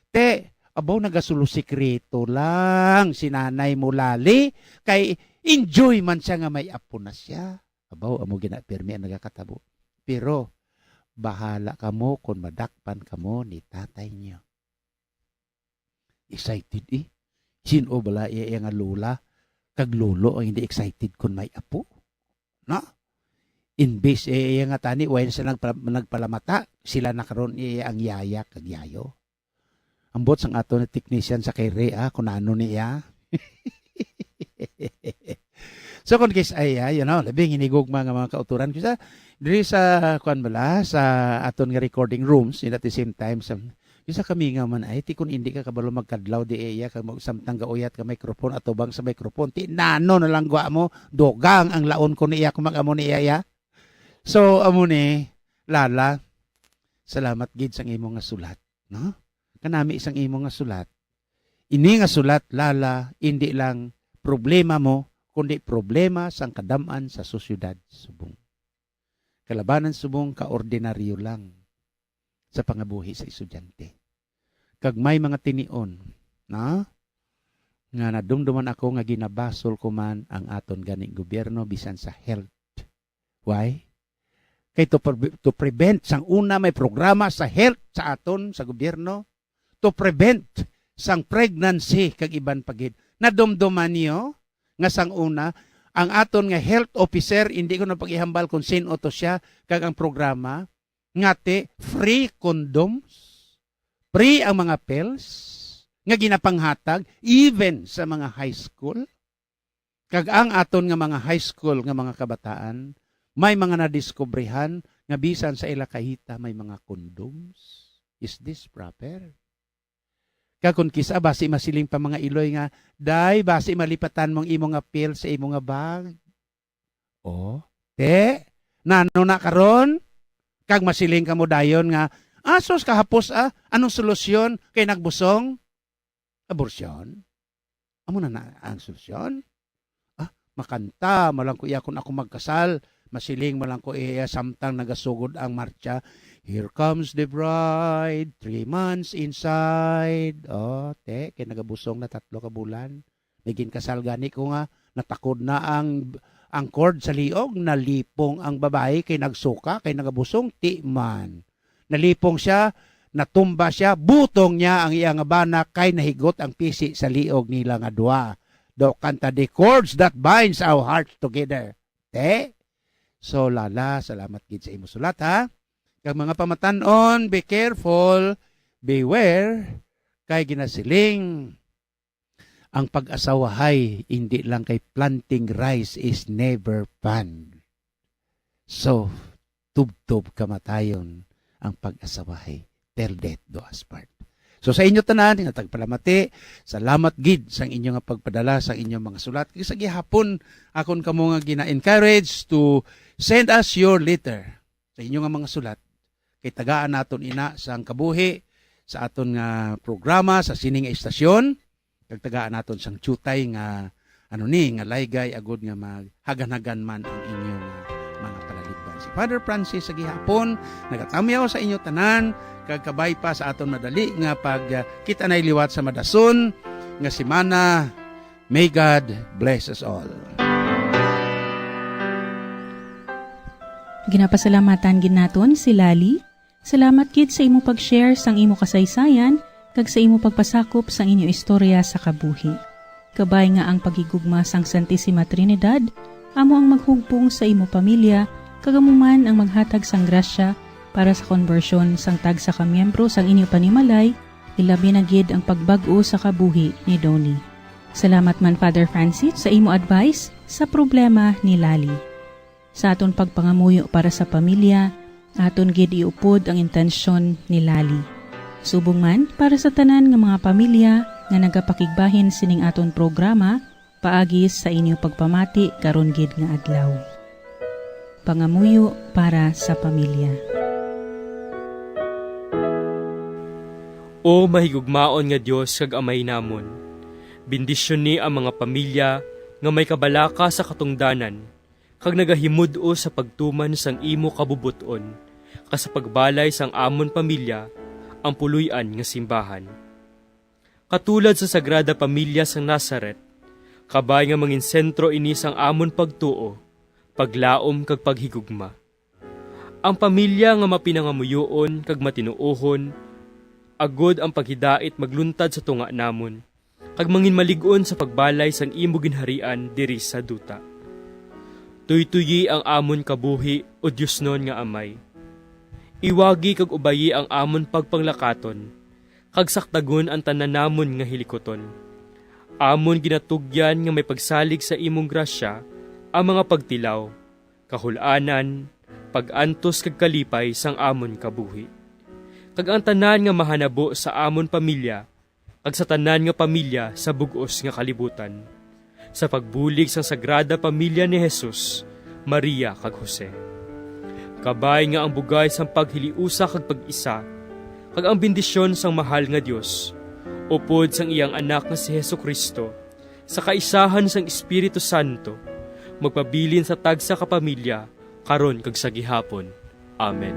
Te, abaw nagasulo sikreto lang si nanay mo lali, kay enjoy man siya nga may apo na siya. Abaw, amo ginapirmi ang nagakatabo. Pero, bahala ka mo kung madakpan ka mo ni tatay niyo. Excited Sino bala iya nga lola, kag lolo ang hindi excited kung may apo? No? Inbis iya nga tani, while sila nagpalamata, sila nakaroon ang yaya kag yayo. Ambot sang ato na technician sa kay Rea, kung ano niya. So kung kis ay, labing hinigugma nga mga kauturan, kasi diri sa, sa aton nga recording rooms, at the same time, isa kami nga man ay, ti kung hindi ka kabalo magkadlaw di iya, kag samtang gauyat ka mikrofon at ubang sa mikrofon, ti nano na lang gwa mo, dogang ang laon ko niya kung mag-amo ni iya. So, amo ni, Lala, salamat gid sang imo nga sulat, no? Kanami isang imo nga sulat. Ini nga sulat, Lala, hindi lang problema mo, kundi problema sang kadaman sa sosyudad subong. Kalabanan subong kaordinaryo lang sa pangabuhi sa estudyante. Kag may mga tinion, na nga nadumduman ako nga ginabasol ko man ang aton ganing gobyerno bisan sa health. Why? Kay to prevent sang una may programa sa health sa aton sa gobyerno, to prevent sang pregnancy kag iban pagid. Nadumduman niyo nga sang una ang aton nga health officer, hindi ko na pag-ihambal kung sino to siya, kag ang programa ngate free condoms, free ang mga pills nga ginapanghatag even sa mga high school. Kag ang aton nga mga high school nga mga kabataan, may mga nadiskobrehan nga bisan sa ila kahita may mga condoms. Is this proper? Kag kun kisa basi masiling pa mga iloy nga, day basi malipatan mong imo nga pill sa imo nga bag. Oh, te, nano na karon? Kag masiling ka mo dayon nga, asos kahapos anong solusyon kay nagbusong? Abortion? Amo na ang solusyon? Makanta, malang ko iya kung ako magkasal, masiling malang ko iya samtang nagasugod ang marcha. Here comes the bride, 3 months inside. Oh, te, kay nagabusong na 3 ka bulan. Naging kasal gani ko nga, natakod na ang cord sa liog, nalipong ang babae kay nagsuka, kay nagabusong, timan. Nalipong siya, natumba siya, butong niya ang iyang banak kay nahigot ang pisi sa liog nila nga dua. Do kanta the cords that binds our hearts together. So lala, salamat gid sa imo sulat ha. Kag mga pamatanon, be careful, beware, kay ginasiling ang pag-asawahay hindi lang kay planting rice is never fun. So, tub-tub kamatayon ang pag-asawahay. Till death do us part. So sa inyo tanan, nga tagpalamati, salamat gid sa inyo nga pagpadala sa inyong mga sulat. Kasi sa gihapon, akon kamo nga gina-encourage to send us your letter sa inyo nga mga sulat. Kay tagaan naton ina sa kabuhi, sa aton nga programa, sa sining estasyon, kag tagaan naton sang tutay nga nga laygay agud nga maghagan-hagan man ang inyong mga palalipdan. Si Father Francis sa gihapon nagatamyaw sa inyo tanan kag kabay pa sa aton madali nga pag kita nay liwat sa madason nga semana. May God bless us all. Ginapasalamatan gid naton si Lali. Salamat gid sa imo pag-share sang imo kasaysayan kag sa imo pagpasakop sang inyo istorya sa kabuhi. Kabay nga ang pagigugma sang Santissima Trinidad, amo ang maghugpong sa imo pamilya, kagamuman ang maghatag sang grasya para sa konbersyon sang tagsa ka miyembro sang inyo panimalay, ilabi na gid ang pagbag-o sa kabuhi ni Donnie. Salamat man Father Francis sa imo advice sa problema ni Lali. Sa aton pagpangamuyo para sa pamilya, aton gid iupod ang intensyon ni Lali. Subong man para sa tanan nga mga pamilya nga nagapakigbahin sining aton programa paagis sa inyo pagpamati karon gid nga adlaw. Pangamuyo para sa pamilya. O mahigugmaon nga Dios kag Amay namon, bendisyon ni ang mga pamilya nga may kabalaka sa katungdanan kag nagahimud-o sa pagtuman sang imo kabubuton kas pagbalay sang amon pamilya ang puluyan nga simbahan. Katulad sa Sagrada Pamilya sang Nazaret, kabay nga mangin sentro ini sang amon pagtuo, paglaom kag paghigugma. Ang pamilya nga mapinangamuyoon kag matinuohon, agod ang paghidait magluntad sa tunga namon, kag mangin malig-on sa pagbalay sang imo ginharian diri sa duta. Tuytuyi ang amon kabuhi o Dios non nga Amay. Iwagi kag ubayi ang amon pagpanglakaton, kag saktagon ang tanan namon nga hilikoton. Amon ginatugyan nga may pagsalig sa imong grasya ang mga pagtilaw, kahul-anan, pag-antos kag kalipay sang amon kabuhi. Kag ang tanan nga mahanabo sa amon pamilya, kag sa tanan nga pamilya sa bug-os nga kalibutan. Sa pagbulig sang Sagrada Pamilya ni Jesus, Maria kag Jose. Kabay nga ang bugay sang paghiliusa kag pag-isa, kag ang bendisyon sang mahal nga Dios, upod sang iyang anak nga si Hesukristo, sa kaisahan sang Espiritu Santo, magpabilin sa tagsa ka pamilya, karon kag sa gihapon. Amen.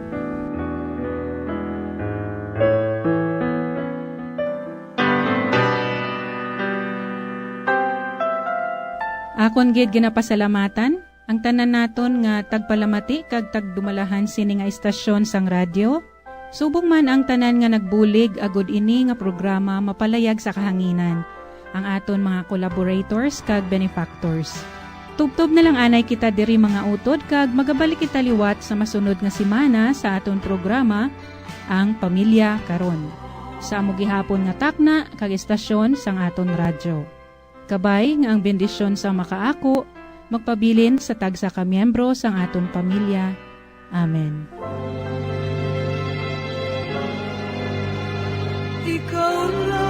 Akon gid ginapasalamatan ang tanan naton nga tagpalamati kag tagdumalahan sini nga istasyon sang radyo. Subong man ang tanan nga nagbulig agud ini nga programa mapalayag sa kahanginan. Ang aton mga collaborators kag benefactors. Tubtob na lang anay kita diri mga utod kag magabalik kita liwat sa masunod nga semana sa aton programa ang Pamilya Karon. Sa amo gihapon nga takna kag istasyon sang aton radyo. Kabay nga ang bendisyon sa makaako magpabilin sa tagsa ka miyembro sang aton pamilya. Amen. Ikaw lang